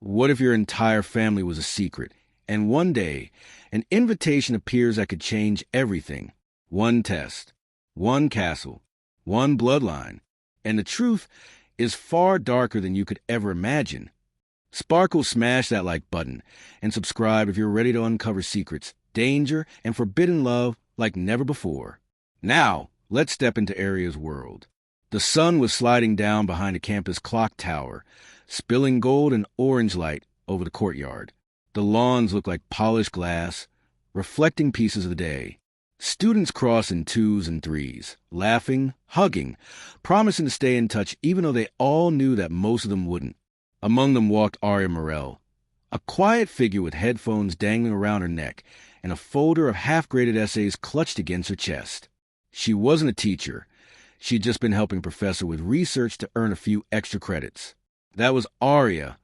What if your entire family was a secret, and one day, an invitation appears that could change everything? One test, one castle, one bloodline, and the truth is far darker than you could ever imagine. Sparkle, smash that like button and subscribe if you're ready to uncover secrets, danger, and forbidden love like never before. Now, let's step into Aria's world. The sun was sliding down behind the campus clock tower, spilling gold and orange light over the courtyard. The lawns looked like polished glass, reflecting pieces of the day. Students crossed in twos and threes, laughing, hugging, promising to stay in touch even though they all knew that most of them wouldn't. Among them walked Aria Morel, a quiet figure with headphones dangling around her neck and a folder of half-graded essays clutched against her chest. She wasn't a teacher. She'd just been helping a professor with research to earn a few extra credits. That was Aria,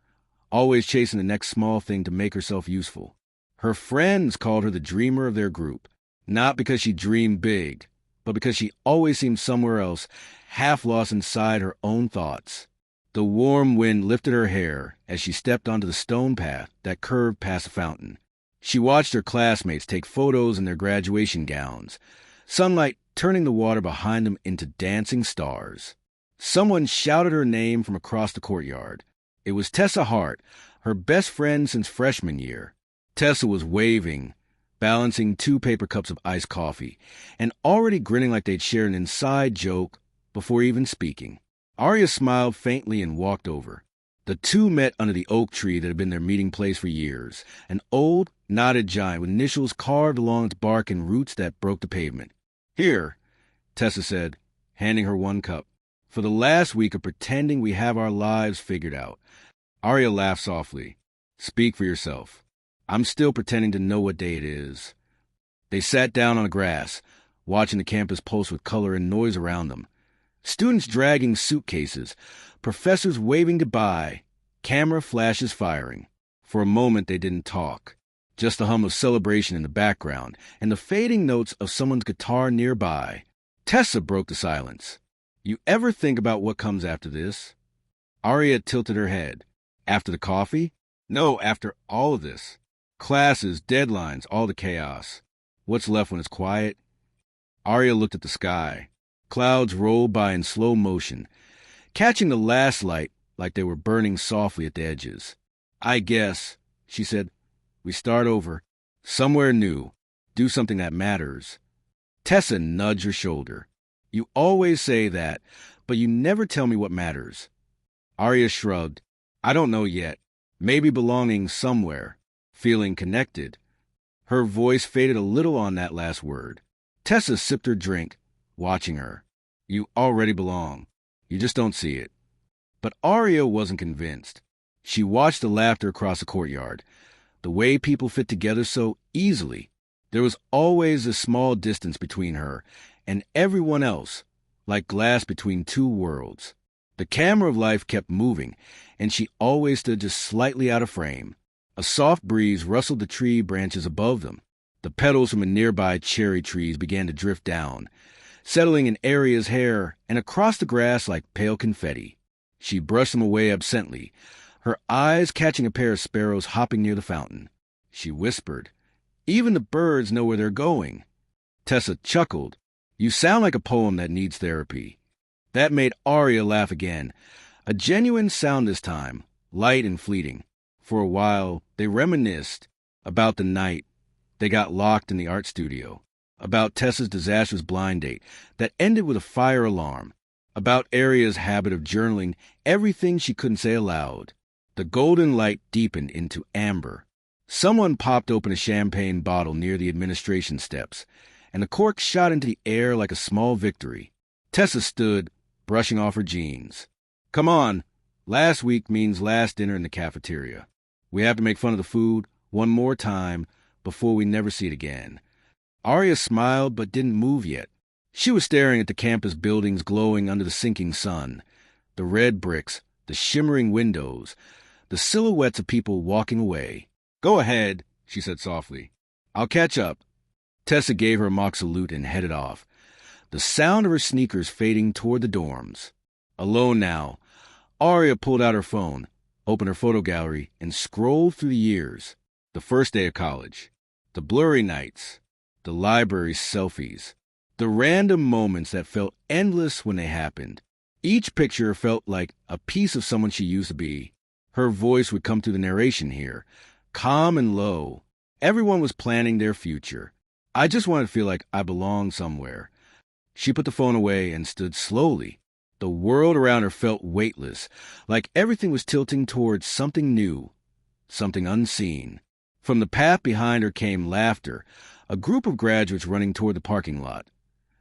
always chasing the next small thing to make herself useful. Her friends called her the dreamer of their group, not because she dreamed big, but because she always seemed somewhere else, half lost inside her own thoughts. The warm wind lifted her hair as she stepped onto the stone path that curved past the fountain. She watched her classmates take photos in their graduation gowns, sunlight turning the water behind them into dancing stars. Someone shouted her name from across the courtyard. It was Tessa Hart, her best friend since freshman year. Tessa was waving, balancing 2 paper cups of iced coffee, and already grinning like they'd shared an inside joke before even speaking. Aria smiled faintly and walked over. The two met under the oak tree that had been their meeting place for years, an old, knotted giant with initials carved along its bark and roots that broke the pavement. "Here," Tessa said, handing her 1 cup. "For the last week of pretending we have our lives figured out." Aria laughed softly. "Speak for yourself. I'm still pretending to know what day it is." They sat down on the grass, watching the campus pulse with color and noise around them. Students dragging suitcases, professors waving goodbye, camera flashes firing. For a moment they didn't talk. Just the hum of celebration in the background and the fading notes of someone's guitar nearby. Tessa broke the silence. "You ever think about what comes after this?" Aria tilted her head. "After the coffee?" "No, after all of this. Classes, deadlines, all the chaos. What's left when it's quiet?" Aria looked at the sky. Clouds rolled by in slow motion, catching the last light like they were burning softly at the edges. "I guess," she said, "we start over. Somewhere new. Do something that matters." Tessa nudged her shoulder. "You always say that, but you never tell me what matters." Aria shrugged. "I don't know yet. Maybe belonging somewhere. Feeling connected." Her voice faded a little on that last word. Tessa sipped her drink, watching her. "You already belong. You just don't see it." But Aria wasn't convinced. She watched the laughter across the courtyard, the way people fit together so easily. There was always a small distance between her and everyone else, like glass between 2 worlds. The camera of life kept moving, and she always stood just slightly out of frame. A soft breeze rustled the tree branches above them. The petals from the nearby cherry trees began to drift down, settling in Aria's hair and across the grass like pale confetti. She brushed them away absently, her eyes catching a pair of sparrows hopping near the fountain. She whispered, "Even the birds know where they're going." Tessa chuckled. "You sound like a poem that needs therapy." That made Aria laugh again, a genuine sound this time, light and fleeting. For a while, they reminisced about the night they got locked in the art studio, about Tessa's disastrous blind date that ended with a fire alarm, about Aria's habit of journaling everything she couldn't say aloud. The golden light deepened into amber. Someone popped open a champagne bottle near the administration steps, and the cork shot into the air like a small victory. Tessa stood, brushing off her jeans. "Come on. Last week means last dinner in the cafeteria. We have to make fun of the food one more time before we never see it again." Aria smiled but didn't move yet. She was staring at the campus buildings glowing under the sinking sun, the red bricks, the shimmering windows, the silhouettes of people walking away. "Go ahead," she said softly. "I'll catch up." Tessa gave her a mock salute and headed off, the sound of her sneakers fading toward the dorms. Alone now, Aria pulled out her phone, opened her photo gallery, and scrolled through the years. The first day of college, the blurry nights, the library selfies, the random moments that felt endless when they happened. Each picture felt like a piece of someone she used to be. Her voice would come through the narration here, calm and low. Everyone was planning their future. I just wanted to feel like I belonged somewhere. She put the phone away and stood slowly. The world around her felt weightless, like everything was tilting towards something new, something unseen. From the path behind her came laughter, a group of graduates running toward the parking lot,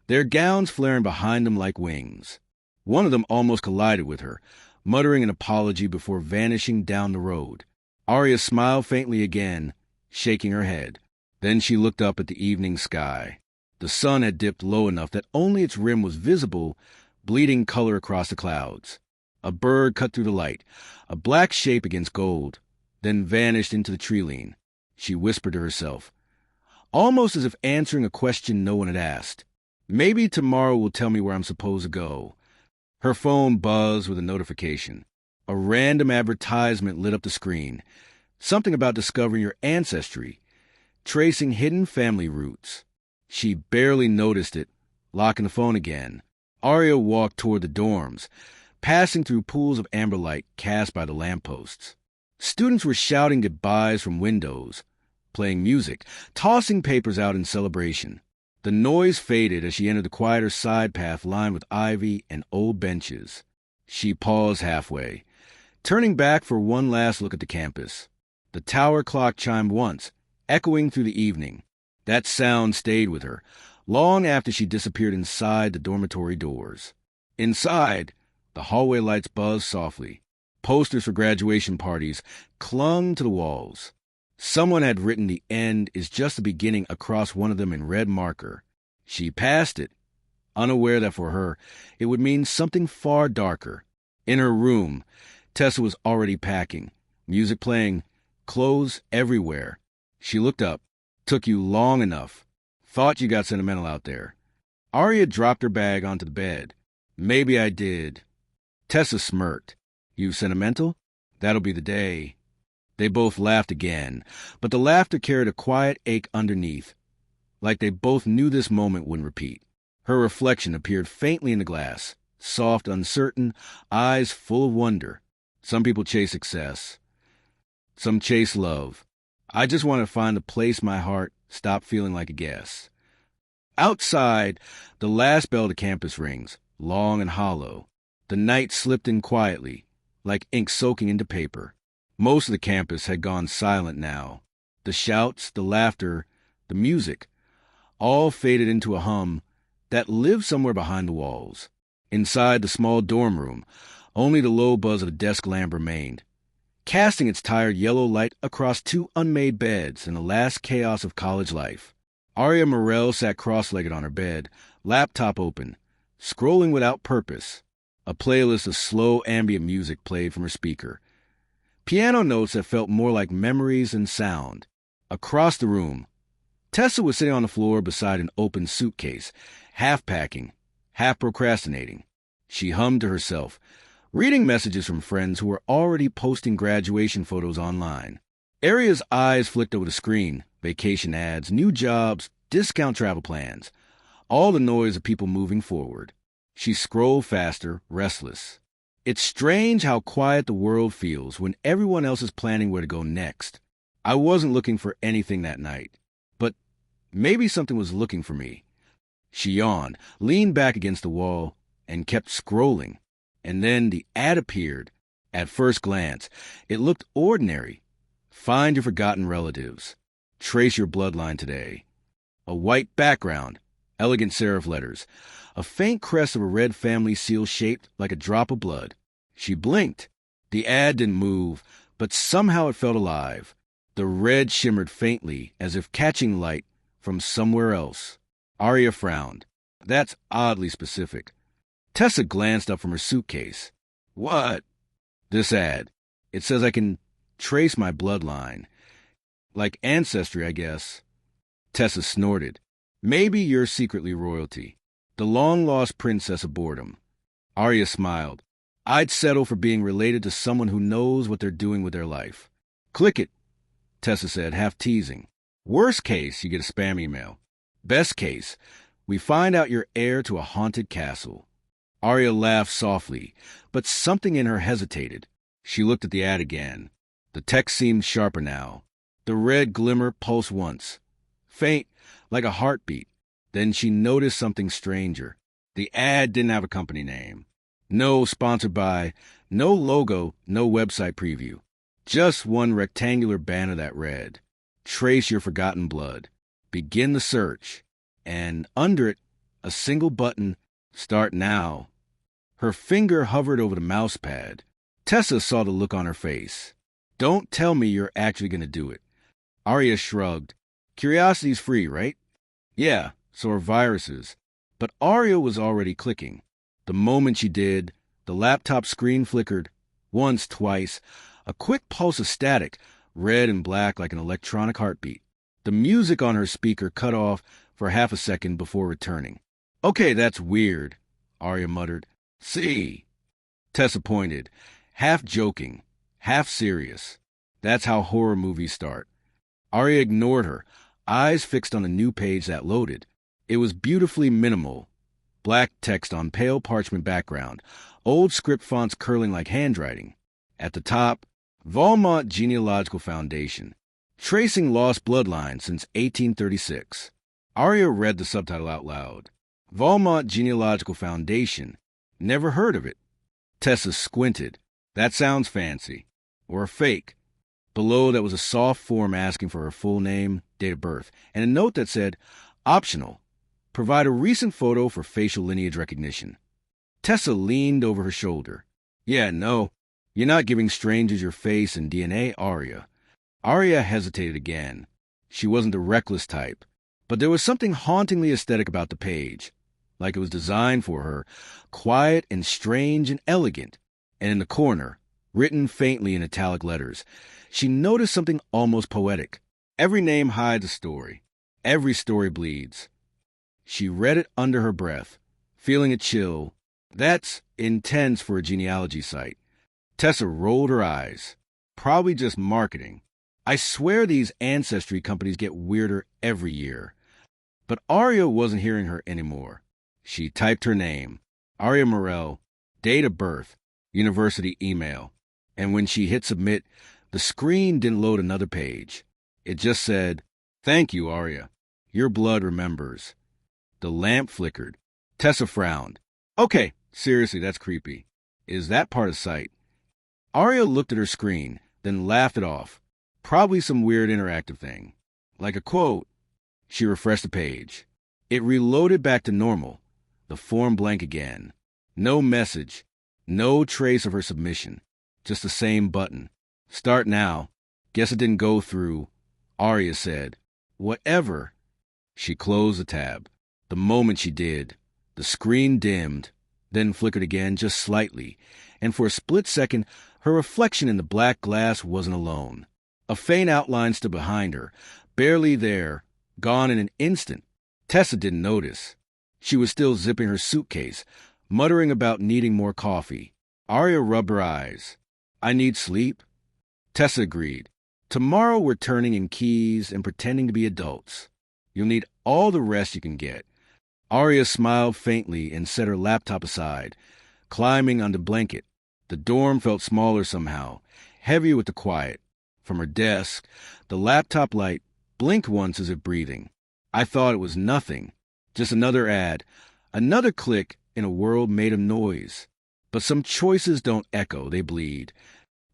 their gowns flaring behind them like wings. One of them almost collided with her, muttering an apology before vanishing down the road. Aria smiled faintly again, shaking her head. Then she looked up at the evening sky. The sun had dipped low enough that only its rim was visible, bleeding color across the clouds. A bird cut through the light, a black shape against gold, then vanished into the tree line. She whispered to herself, almost as if answering a question no one had asked. Maybe tomorrow will tell me where I'm supposed to go. Her phone buzzed with a notification. A random advertisement lit up the screen. Something about discovering your ancestry, tracing hidden family roots. She barely noticed it, locking the phone again. Aria walked toward the dorms, passing through pools of amber light cast by the lampposts. Students were shouting goodbyes from windows, playing music, tossing papers out in celebration. The noise faded as she entered the quieter side path lined with ivy and old benches. She paused halfway, turning back for one last look at the campus. The tower clock chimed once, echoing through the evening. That sound stayed with her, long after she disappeared inside the dormitory doors. Inside, the hallway lights buzzed softly. Posters for graduation parties clung to the walls. Someone had written "The end is just the beginning" across one of them in red marker. She passed it, unaware that for her, it would mean something far darker. In her room, Tessa was already packing, music playing, clothes everywhere. She looked up. Took you long enough. Thought you got sentimental out there. Aria dropped her bag onto the bed. Maybe I did. Tessa smirked. You sentimental? That'll be the day. They both laughed again, but the laughter carried a quiet ache underneath, like they both knew this moment wouldn't repeat. Her reflection appeared faintly in the glass, soft, uncertain, eyes full of wonder. Some people chase success. Some chase love. I just want to find a place my heart stopped feeling like a guest. Outside, the last bell to campus rings, long and hollow. The night slipped in quietly, like ink soaking into paper. Most of the campus had gone silent now. The shouts, the laughter, the music, all faded into a hum that lived somewhere behind the walls. Inside the small dorm room, only the low buzz of a desk lamp remained, casting its tired yellow light across two unmade beds in the last chaos of college life. Aria Morell sat cross-legged on her bed, laptop open, scrolling without purpose. A playlist of slow ambient music played from her speaker. Piano notes that felt more like memories than sound. Across the room, Tessa was sitting on the floor beside an open suitcase, half packing, half procrastinating. She hummed to herself, reading messages from friends who were already posting graduation photos online. Aria's eyes flicked over the screen, vacation ads, new jobs, discount travel plans, all the noise of people moving forward. She scrolled faster, restless. It's strange how quiet the world feels when everyone else is planning where to go next. I wasn't looking for anything that night, but maybe something was looking for me. She yawned, leaned back against the wall, and kept scrolling. And then the ad appeared. At first glance, it looked ordinary. Find your forgotten relatives. Trace your bloodline today. A white background, elegant serif letters, a faint crest of a red family seal shaped like a drop of blood. She blinked. The ad didn't move, but somehow it felt alive. The red shimmered faintly, as if catching light from somewhere else. Aria frowned. That's oddly specific. Tessa glanced up from her suitcase. What? This ad. It says I can trace my bloodline. Like ancestry, I guess. Tessa snorted. Maybe you're secretly royalty. The long-lost princess of boredom. Aria smiled. I'd settle for being related to someone who knows what they're doing with their life. Click it, Tessa said, half teasing. Worst case, you get a spam email. Best case, we find out you're heir to a haunted castle. Aria laughed softly, but something in her hesitated. She looked at the ad again. The text seemed sharper now. The red glimmer pulsed once, faint, like a heartbeat. Then she noticed something stranger. The ad didn't have a company name. No sponsored by, no logo, no website preview. Just one rectangular banner that read, "Trace your forgotten blood. Begin the search." And under it, a single button, "Start now." Her finger hovered over the mouse pad. Tessa saw the look on her face. Don't tell me you're actually going to do it. Aria shrugged. Curiosity's free, right? Yeah, so are viruses. But Aria was already clicking. The moment she did, the laptop screen flickered. Once, twice. A quick pulse of static, red and black like an electronic heartbeat. The music on her speaker cut off for half a second before returning. Okay, that's weird, Aria muttered. See? Tessa pointed, half joking, half serious. That's how horror movies start. Aria ignored her, eyes fixed on a new page that loaded. It was beautifully minimal. Black text on pale parchment background, old script fonts curling like handwriting. At the top, Valmont Genealogical Foundation, tracing lost bloodline since 1836. Aria read the subtitle out loud. Valmont Genealogical Foundation. Never heard of it. Tessa squinted. That sounds fancy. Or a fake. Below that was a soft form asking for her full name, date of birth, and a note that said, optional. Provide a recent photo for facial lineage recognition. Tessa leaned over her shoulder. Yeah, no. You're not giving strangers your face and DNA, Aria. Aria hesitated again. She wasn't the reckless type. But there was something hauntingly aesthetic about the page. Like it was designed for her, quiet and strange and elegant. And in the corner, written faintly in italic letters, she noticed something almost poetic. Every name hides a story. Every story bleeds. She read it under her breath, feeling a chill. That's intense for a genealogy site. Tessa rolled her eyes. Probably just marketing. I swear these ancestry companies get weirder every year. But Aria wasn't hearing her anymore. She typed her name, Aria Morel, date of birth, university email. And when she hit submit, the screen didn't load another page. It just said, "Thank you, Aria. Your blood remembers." The lamp flickered. Tessa frowned. Okay, seriously, that's creepy. Is that part of sight? Aria looked at her screen, then laughed it off. Probably some weird interactive thing. Like a quote. She refreshed the page. It reloaded back to normal. The form blank again. No message. No trace of her submission. Just the same button. Start now. Guess it didn't go through. Aria said, "Whatever." She closed the tab. The moment she did, the screen dimmed, then flickered again just slightly, and for a split second, her reflection in the black glass wasn't alone. A faint outline stood behind her, barely there, gone in an instant. Tessa didn't notice. She was still zipping her suitcase, muttering about needing more coffee. Aria rubbed her eyes. "I need sleep." Tessa agreed. "Tomorrow we're turning in keys and pretending to be adults. You'll need all the rest you can get." Aria smiled faintly and set her laptop aside, climbing on the blanket. The dorm felt smaller somehow, heavier with the quiet. From her desk, the laptop light blinked once as if breathing. I thought it was nothing, just another ad, another click in a world made of noise. But some choices don't echo, they bleed.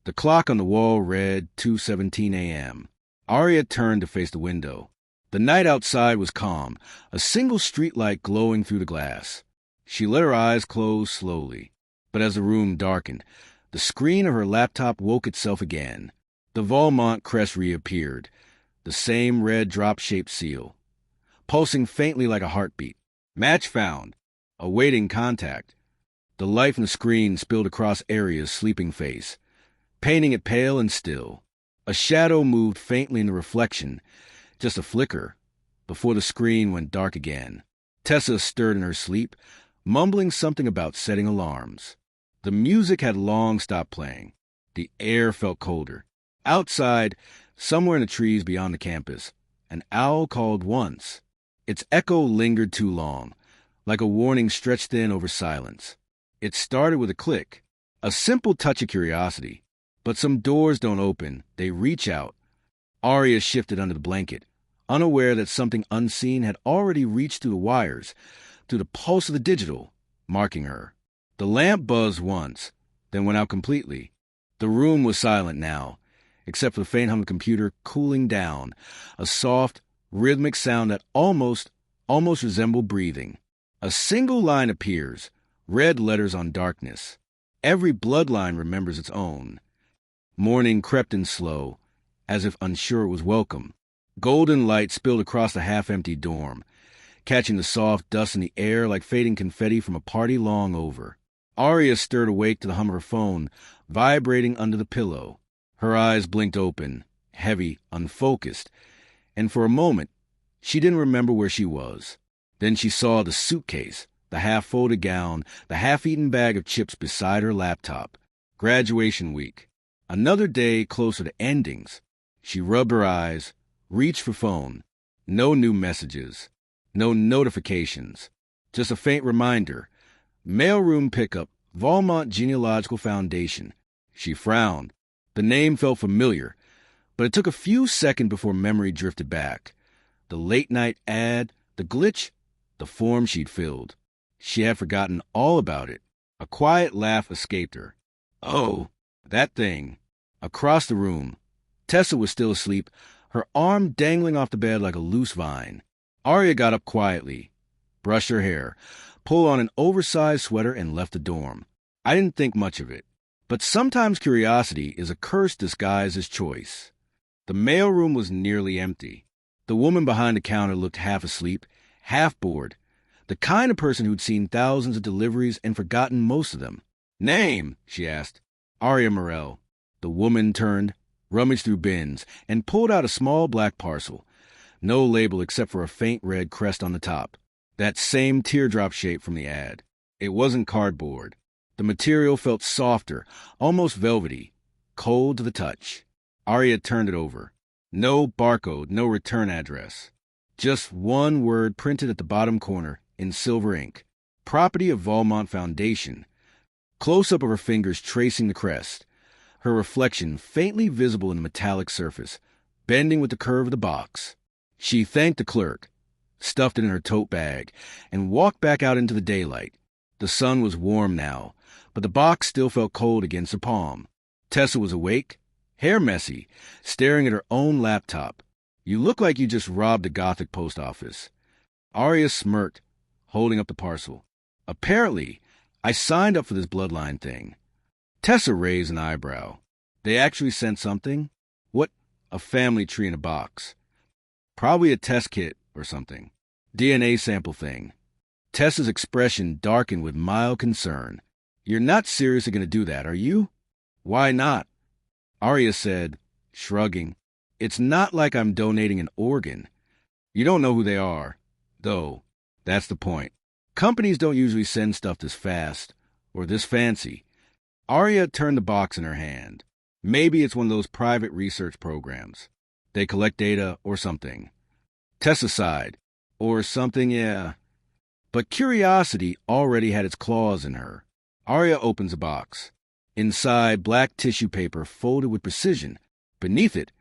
The clock on the wall read 2:17 a.m. Aria turned to face the window. The night outside was calm, a single streetlight glowing through the glass. She let her eyes close slowly. But as the room darkened, the screen of her laptop woke itself again. The Valmont crest reappeared, the same red drop-shaped seal, pulsing faintly like a heartbeat. Match found. Awaiting contact. The light from the screen spilled across Aria's sleeping face, painting it pale and still. A shadow moved faintly in the reflection, just a flicker, before the screen went dark again. Tessa stirred in her sleep, mumbling something about setting alarms. The music had long stopped playing. The air felt colder. Outside, somewhere in the trees beyond the campus, an owl called once. Its echo lingered too long, like a warning stretched thin over silence. It started with a click, a simple touch of curiosity. But some doors don't open, they reach out. Aria shifted under the blanket, unaware that something unseen had already reached through the wires, through the pulse of the digital, marking her. The lamp buzzed once, then went out completely. The room was silent now, except for the faint hum of the computer cooling down, a soft, rhythmic sound that almost resembled breathing. A single line appears, red letters on darkness. Every bloodline remembers its own. Morning crept in slow, as if unsure it was welcome. Golden light spilled across the half-empty dorm, catching the soft dust in the air like fading confetti from a party long over. Aria stirred awake to the hum of her phone, vibrating under the pillow. Her eyes blinked open, heavy, unfocused, and for a moment, she didn't remember where she was. Then she saw the suitcase, the half-folded gown, the half-eaten bag of chips beside her laptop. Graduation week. Another day closer to endings. She rubbed her eyes, reached for phone. No new messages. No notifications. Just a faint reminder. Mailroom pickup, Valmont Genealogical Foundation. She frowned. The name felt familiar, but it took a few seconds before memory drifted back. The late-night ad, the glitch, the form she'd filled. She had forgotten all about it. A quiet laugh escaped her. Oh, that thing. Across the room, Tessa was still asleep, her arm dangling off the bed like a loose vine. Aria got up quietly, brushed her hair, pulled on an oversized sweater, and left the dorm. I didn't think much of it, but sometimes curiosity is a curse disguised as choice. The mailroom was nearly empty. The woman behind the counter looked half asleep, half bored, the kind of person who'd seen thousands of deliveries and forgotten most of them. "Name?" she asked. "Aria Morel." The woman turned, rummaged through bins, and pulled out a small black parcel. No label except for a faint red crest on the top. That same teardrop shape from the ad. It wasn't cardboard. The material felt softer, almost velvety, cold to the touch. Aria turned it over. No barcode, no return address. Just one word printed at the bottom corner in silver ink. Property of Valmont Foundation. Close-up of her fingers tracing the crest. Her reflection faintly visible in the metallic surface, bending with the curve of the box. She thanked the clerk, stuffed it in her tote bag, and walked back out into the daylight. The sun was warm now, but the box still felt cold against her palm. Tessa was awake, hair messy, staring at her own laptop. "You look like you just robbed a Gothic post office." Aria smirked, holding up the parcel. "Apparently, I signed up for this Bloodline thing." Tessa raised an eyebrow. "They actually sent something? What? A family tree in a box. Probably a test kit or something. DNA sample thing." Tessa's expression darkened with mild concern. "You're not seriously going to do that, are you?" "Why not?" Aria said, shrugging. "It's not like I'm donating an organ. You don't know who they are, though. That's the point. Companies don't usually send stuff this fast, or this fancy." Aria turned the box in her hand. "Maybe it's one of those private research programs. They collect data or something." Tessa sighed. "Or something, yeah." But curiosity already had its claws in her. Aria opens a box. Inside, black tissue paper folded with precision. Beneath it,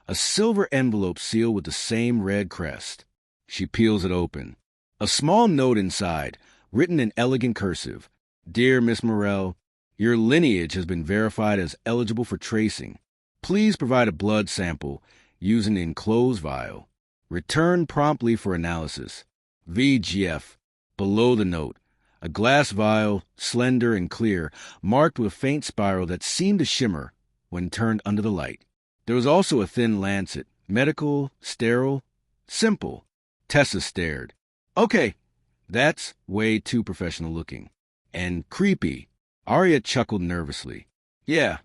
a silver envelope sealed with the same red crest. She peels it open. A small note inside, written in elegant cursive. "Dear Miss Morel, your lineage has been verified as eligible for tracing. Please provide a blood sample using the enclosed vial. Return promptly for analysis. VGF." Below the note, a glass vial, slender and clear, marked with a faint spiral that seemed to shimmer when turned under the light. There was also a thin lancet, medical, sterile, simple. Tessa stared. "Okay, that's way too professional looking. And creepy." Aria chuckled nervously. "Yeah,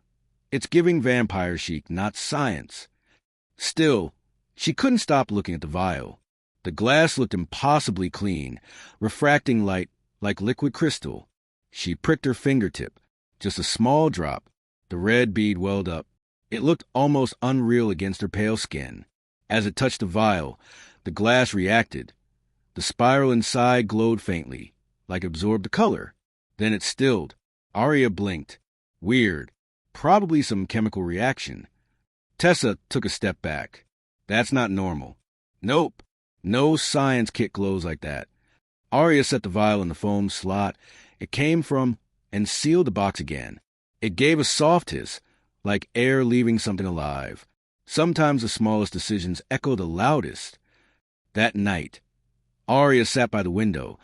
it's giving vampire chic, not science." Still, she couldn't stop looking at the vial. The glass looked impossibly clean, refracting light like liquid crystal. She pricked her fingertip. Just a small drop. The red bead welled up. It looked almost unreal against her pale skin. As it touched the vial, the glass reacted. The spiral inside glowed faintly, like it absorbed the color. Then it stilled. Aria blinked. Weird. Probably some chemical reaction. Tessa took a step back. That's not normal. Nope. No science kit glows like that. Aria set the vial in the foam slot it came from and sealed the box again. It gave a soft hiss, like air leaving something alive. Sometimes the smallest decisions echo the loudest. That night, Aria sat by the window,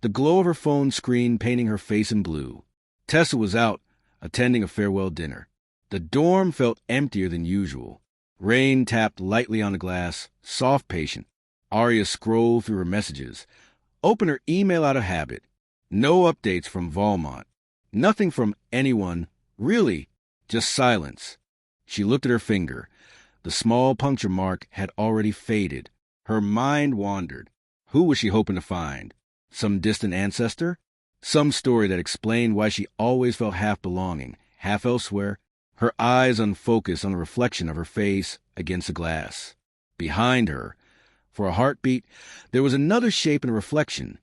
the glow of her phone screen painting her face in blue. Tessa was out, attending a farewell dinner. The dorm felt emptier than usual. Rain tapped lightly on the glass, soft patient. Aria scrolled through her messages, opened her email out of habit. No updates from Valmont. Nothing from anyone, really, just silence. She looked at her finger. The small puncture mark had already faded. Her mind wandered. Who was she hoping to find? Some distant ancestor? Some story that explained why she always felt half belonging, half elsewhere, her eyes unfocused on the reflection of her face against the glass. Behind her, for a heartbeat, there was another shape in the reflection.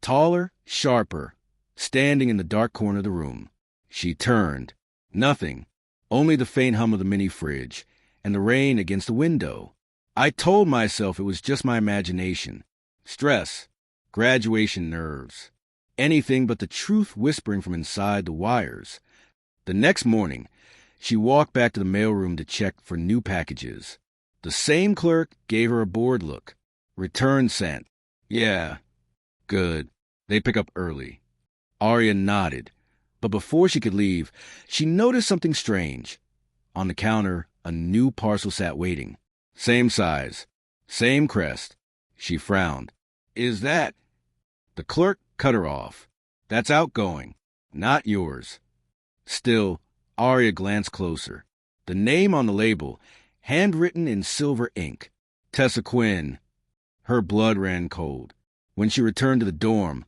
Taller, sharper, standing in the dark corner of the room. She turned. Nothing. Only the faint hum of the mini fridge and the rain against the window. I told myself it was just my imagination. Stress. Graduation nerves. Anything but the truth whispering from inside the wires. The next morning, she walked back to the mailroom to check for new packages. The same clerk gave her a bored look. Return sent. Yeah. Good. They pick up early. Aria nodded. But before she could leave, she noticed something strange. On the counter, a new parcel sat waiting. Same size. Same crest. She frowned. Is that? The clerk cut her off. That's outgoing. Not yours. Still, Aria glanced closer. The name on the label, handwritten in silver ink. Tessa Quinn. Her blood ran cold. When she returned to the dorm,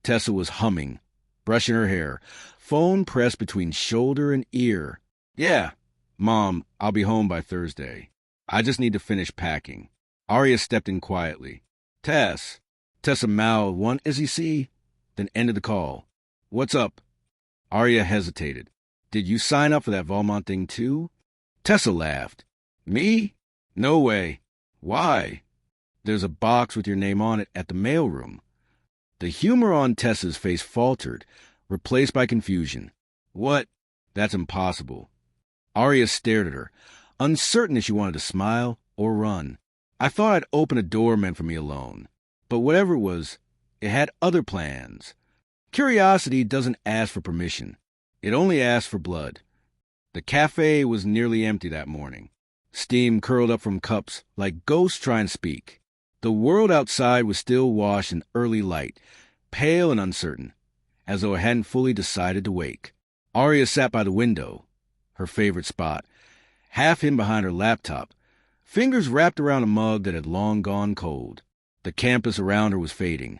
Tessa was humming, brushing her hair, phone pressed between shoulder and ear. Yeah, Mom, I'll be home by Thursday. I just need to finish packing. Aria stepped in quietly. Tess. Tessa mouthed one "is-he-see," then ended the call. What's up? Aria hesitated. Did you sign up for that Valmont thing too? Tessa laughed. Me? No way. Why? There's a box with your name on it at the mailroom. The humor on Tessa's face faltered, replaced by confusion. What? That's impossible. Aria stared at her, uncertain if she wanted to smile or run. I thought I'd open a door meant for me alone. But whatever it was, it had other plans. Curiosity doesn't ask for permission. It only asks for blood. The cafe was nearly empty that morning. Steam curled up from cups like ghosts trying to speak. The world outside was still washed in early light, pale and uncertain, as though it hadn't fully decided to wake. Aria sat by the window, her favorite spot, half hidden behind her laptop, fingers wrapped around a mug that had long gone cold. The campus around her was fading.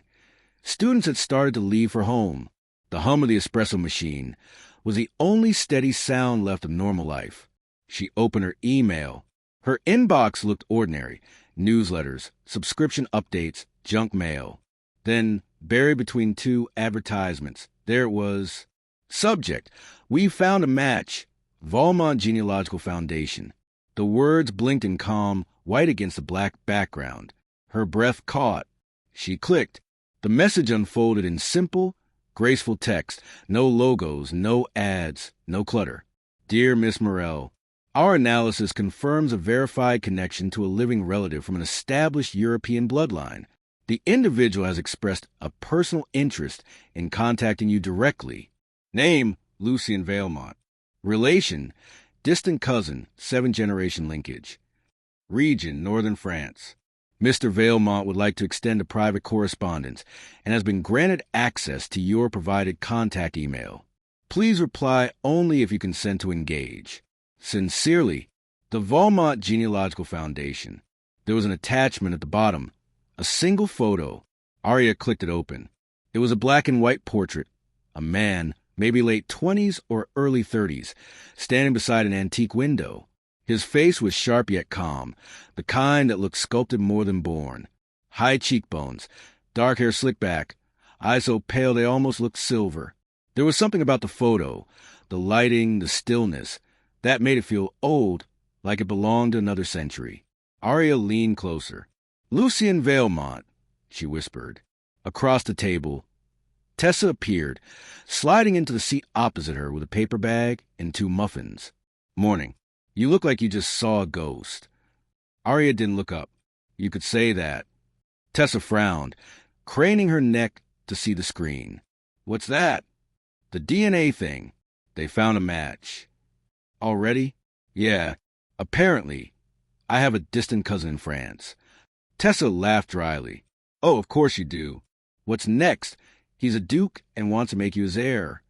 Students had started to leave for home. The hum of the espresso machine was the only steady sound left of normal life. She opened her email. Her inbox looked ordinary. Newsletters, subscription updates, junk mail. Then, buried between two advertisements, there it was. Subject: We found a match. Valmont Genealogical Foundation. The words blinked in calm, white against the black background. Her breath caught. She clicked. The message unfolded in simple, graceful text. No logos, no ads, no clutter. Dear Miss Morell, our analysis confirms a verified connection to a living relative from an established European bloodline. The individual has expressed a personal interest in contacting you directly. Name: Lucien Valmont. Relation: distant cousin, 7th-generation linkage. Region: Northern France. Mr. Valmont would like to extend a private correspondence and has been granted access to your provided contact email. Please reply only if you consent to engage. Sincerely, the Valmont Genealogical Foundation. There was an attachment at the bottom, a single photo. Aria clicked it open. It was a black and white portrait, a man, maybe late 20s or early 30s, standing beside an antique window. His face was sharp yet calm, the kind that looked sculpted more than born. High cheekbones, dark hair slicked back, eyes so pale they almost looked silver. There was something about the photo, the lighting, the stillness, that made it feel old, like it belonged to another century. Aria leaned closer. "Lucien Valmont," she whispered. Across the table, Tessa appeared, sliding into the seat opposite her with a paper bag and 2 muffins. "Morning. You look like you just saw a ghost." Aria didn't look up. "You could say that." Tessa frowned, craning her neck to see the screen. "What's that?" "The DNA thing. They found a match." "Already?" "Yeah. Apparently. I have a distant cousin in France." Tessa laughed dryly. "Oh, of course you do. What's next? He's a duke and wants to make you his heir."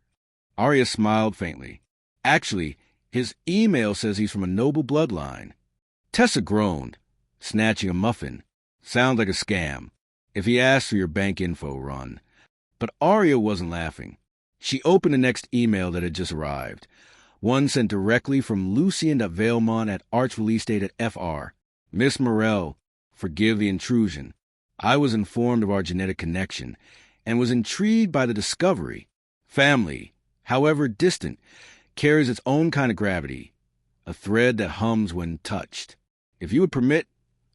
Aria smiled faintly. "Actually, his email says he's from a noble bloodline." Tessa groaned, snatching a muffin. "Sounds like a scam. If he asks for your bank info, run." But Aria wasn't laughing. She opened the next email that had just arrived. One sent directly from Lucien.Valmont at Arch release date at FR. "Miss Morel, forgive the intrusion. I was informed of our genetic connection and was intrigued by the discovery. Family, however distant, carries its own kind of gravity, a thread that hums when touched. If you would permit,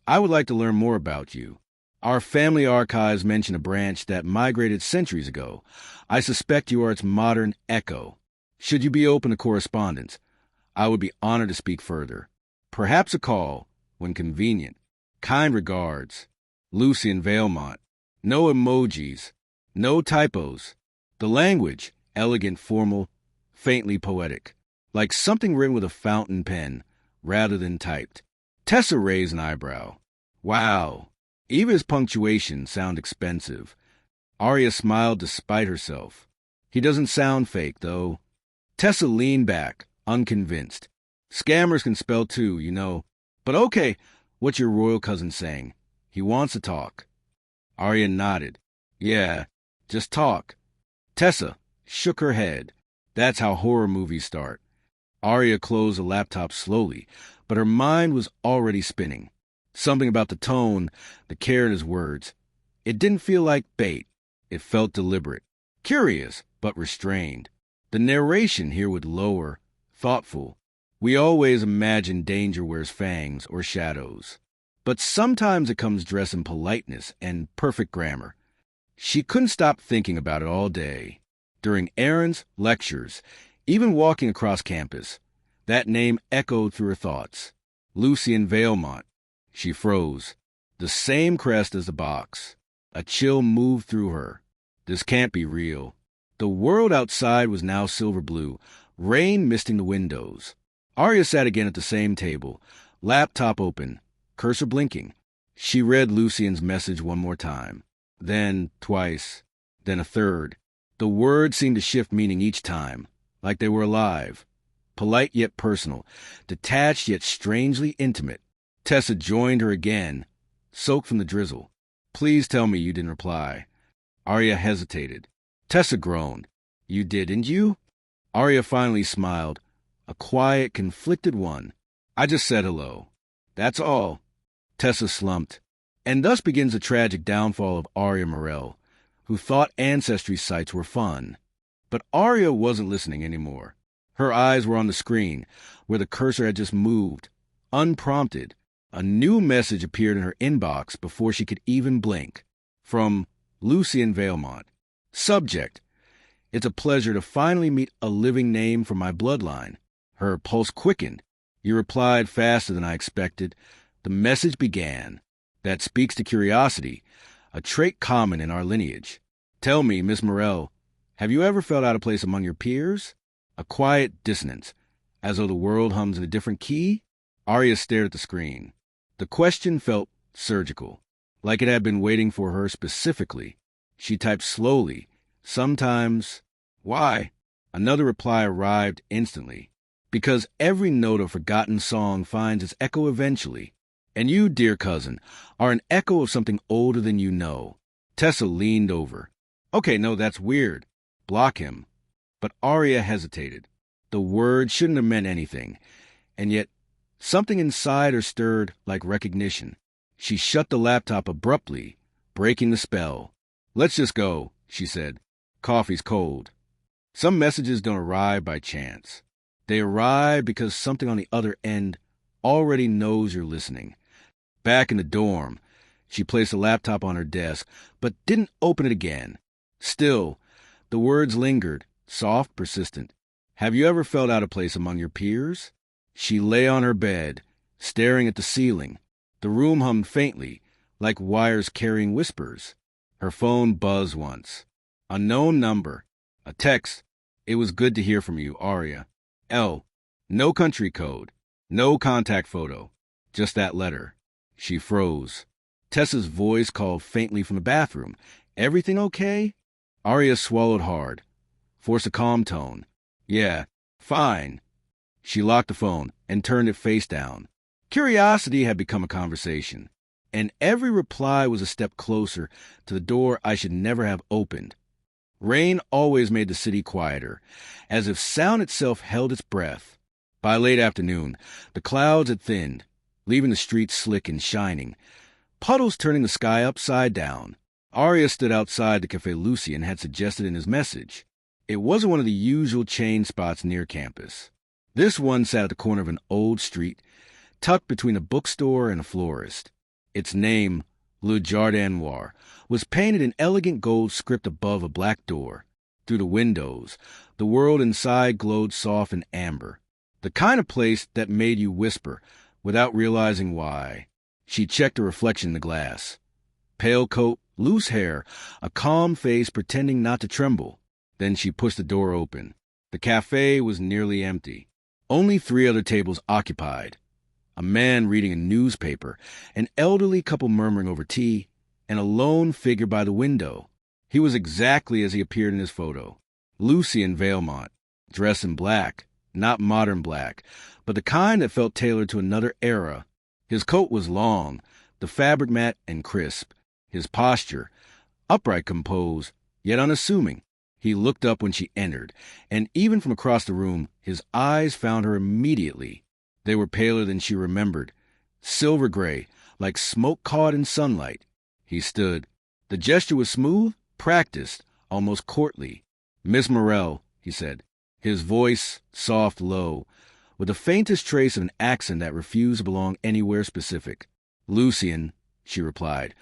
I would like to learn more about you. Our family archives mention a branch that migrated centuries ago. I suspect you are its modern echo. Should you be open to correspondence, I would be honored to speak further. Perhaps a call, when convenient. Kind regards, Lucien Valmont." No emojis, no typos. The language, elegant, formal, faintly poetic, like something written with a fountain pen rather than typed. Tessa raised an eyebrow. "Wow. Even his punctuation sounds expensive." Aria smiled despite herself. "He doesn't sound fake, though." Tessa leaned back, unconvinced. "Scammers can spell too, you know. But okay, what's your royal cousin saying? He wants to talk." Aria nodded. "Yeah, just talk." Tessa shook her head. That's how horror movies start. Aria closed the laptop slowly, but her mind was already spinning. Something about the tone, the care in his words. It didn't feel like bait. It felt deliberate. Curious, but restrained. The narration here was lower, thoughtful. We always imagine danger wears fangs or shadows. But sometimes it comes dressed in politeness and perfect grammar. She couldn't stop thinking about it all day. During errands, lectures, even walking across campus. That name echoed through her thoughts. Lucien Valmont. She froze. The same crest as the box. A chill moved through her. This can't be real. The world outside was now silver blue, rain misting the windows. Aria sat again at the same table, laptop open, cursor blinking. She read Lucien's message one more time. Then twice. Then a third. The words seemed to shift meaning each time, like they were alive. Polite yet personal, detached yet strangely intimate. Tessa joined her again, soaked from the drizzle. "Please tell me you didn't reply." Aria hesitated. Tessa groaned. "You didn't you?" Aria finally smiled, a quiet, conflicted one. "I just said hello. That's all." Tessa slumped. And thus begins the tragic downfall of Aria Morel, who thought ancestry sites were fun. But Aria wasn't listening anymore. Her eyes were on the screen, where the cursor had just moved. Unprompted, a new message appeared in her inbox before she could even blink. From Lucien Valmont. Subject: "It's a pleasure to finally meet a living name from my bloodline." Her pulse quickened. "You replied faster than I expected." The message began. "That speaks to curiosity, a trait common in our lineage. Tell me, Miss Morel, have you ever felt out of place among your peers?" A quiet dissonance, as though the world hums in a different key. Aria stared at the screen. The question felt surgical, like it had been waiting for her specifically. She typed slowly, sometimes, "Why?" Another reply arrived instantly. "Because every note of forgotten song finds its echo eventually. And you, dear cousin, are an echo of something older than you know." Tessa leaned over. "Okay, no, that's weird. Block him." But Aria hesitated. The word shouldn't have meant anything, and yet something inside her stirred like recognition. She shut the laptop abruptly, breaking the spell. "Let's just go," she said. "Coffee's cold." Some messages don't arrive by chance. They arrive because something on the other end already knows you're listening. Back in the dorm, she placed the laptop on her desk, but didn't open it again. Still, the words lingered, soft, persistent. "Have you ever felt out of place among your peers?" She lay on her bed, staring at the ceiling. The room hummed faintly, like wires carrying whispers. Her phone buzzed once. Unknown number. A text. "It was good to hear from you, Aria." L. No country code. No contact photo. Just that letter. She froze. Tessa's voice called faintly from the bathroom. "Everything okay?" Aria swallowed hard. Forced a calm tone. "Yeah, fine." She locked the phone and turned it face down. Curiosity had become a conversation, and every reply was a step closer to the door I should never have opened. Rain always made the city quieter, as if sound itself held its breath. By late afternoon, the clouds had thinned, leaving the streets slick and shining, puddles turning the sky upside down. Aria stood outside the Café Lucien had suggested in his message. It wasn't one of the usual chain spots near campus. This one sat at the corner of an old street, tucked between a bookstore and a florist. Its name, Le Jardin Noir, was painted in elegant gold script above a black door. Through the windows, the world inside glowed soft and amber, the kind of place that made you whisper without realizing why. She checked her reflection in the glass. Pale coat, loose hair, a calm face pretending not to tremble. Then she pushed the door open. The cafe was nearly empty. Only 3 other tables occupied. A man reading a newspaper, an elderly couple murmuring over tea, and a lone figure by the window. He was exactly as he appeared in his photo. Lucien Valmont, dressed in black, not modern black, but the kind that felt tailored to another era. His coat was long, the fabric matte and crisp. His posture, upright, composed, yet unassuming. He looked up when she entered, and even from across the room, his eyes found her immediately. They were paler than she remembered, silver gray, like smoke caught in sunlight. He stood. The gesture was smooth, practiced, almost courtly. "Miss Morell," he said, his voice soft, low, with the faintest trace of an accent that refused to belong anywhere specific. "Lucien," she replied,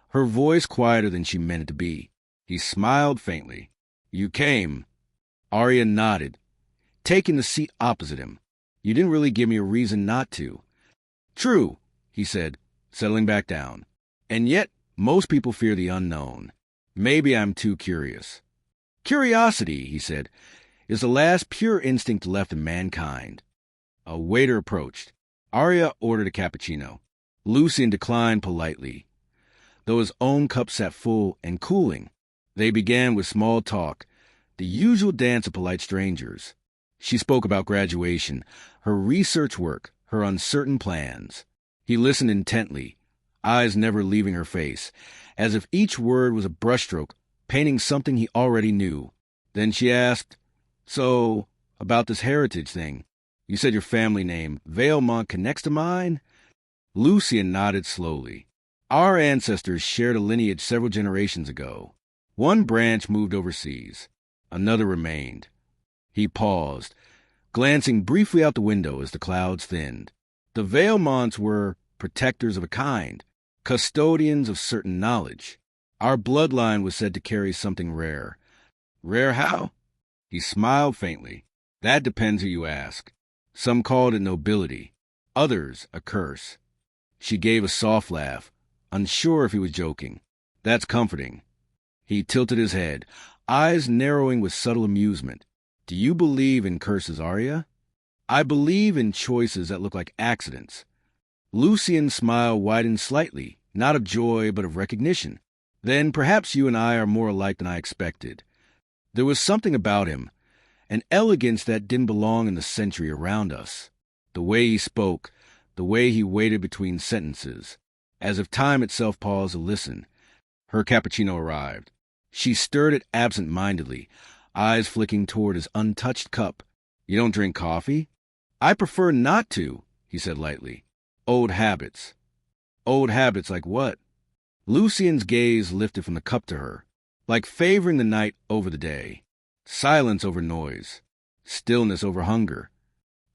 her voice quieter than she meant it to be. He smiled faintly. "You came." Aria nodded, taking the seat opposite him. "You didn't really give me a reason not to." "True," he said, settling back down. "And yet, most people fear the unknown. Maybe I'm too curious." "Curiosity," he said, "is the last pure instinct left in mankind." A waiter approached. Aria ordered a cappuccino. Lucien declined politely, though his own cup sat full and cooling. They began with small talk, the usual dance of polite strangers. She spoke about graduation, her research work, her uncertain plans. He listened intently, eyes never leaving her face, as if each word was a brushstroke painting something he already knew. Then she asked, "So, about this heritage thing, you said your family name, Valmont, connects to mine?" Lucien nodded slowly. "Our ancestors shared a lineage several generations ago. One branch moved overseas. Another remained." He paused, glancing briefly out the window as the clouds thinned. The Valmonts were protectors of a kind, custodians of certain knowledge. Our bloodline was said to carry something rare. "Rare how?" He smiled faintly. "That depends who you ask. Some called it nobility, others a curse." She gave a soft laugh, unsure if he was joking. "That's comforting." He tilted his head, eyes narrowing with subtle amusement. "Do you believe in curses, Aria?" "I believe in choices that look like accidents." Lucien's smile widened slightly, not of joy, but of recognition. "Then perhaps you and I are more alike than I expected." There was something about him, an elegance that didn't belong in the century around us. The way he spoke, the way he waited between sentences, as if time itself paused to listen. Her cappuccino arrived. She stirred it absent-mindedly, eyes flicking toward his untouched cup. You don't drink coffee? I prefer not to, he said lightly. Old habits. Old habits like what? Lucian's gaze lifted from the cup to her, like favoring the night over the day. Silence over noise. Stillness over hunger.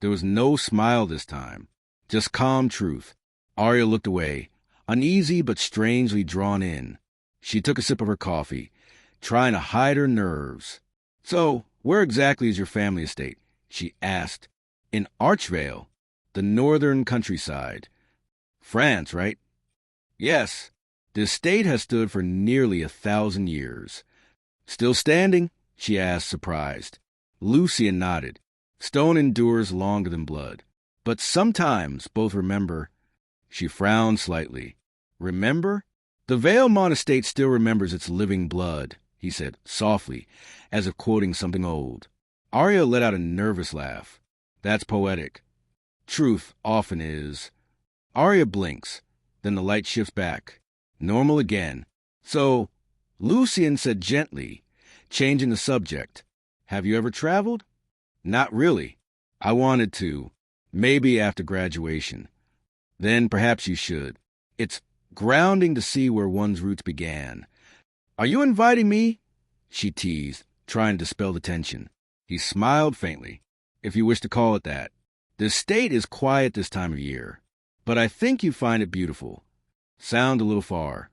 There was no smile this time, just calm truth. Aria looked away, uneasy but strangely drawn in. She took a sip of her coffee, trying to hide her nerves. So, where exactly is your family estate? She asked. In Archvale, the northern countryside. France, right? Yes. The estate has stood for nearly 1,000 years. Still standing? She asked, surprised. Lucian nodded. Stone endures longer than blood. But sometimes both remember. She frowned slightly. Remember? The Valmont estate still remembers its living blood, he said, softly, as if quoting something old. Aria let out a nervous laugh. That's poetic. Truth often is. Aria blinks. Then the light shifts back. Normal again. So, Lucian said gently, changing the subject. Have you ever traveled? Not really. I wanted to. Maybe after graduation. Then perhaps you should. It's grounding to see where one's roots began. Are you inviting me? She teased, trying to dispel the tension. He smiled faintly, if you wish to call it that. The estate is quiet this time of year, but I think you find it beautiful. Sound a little far.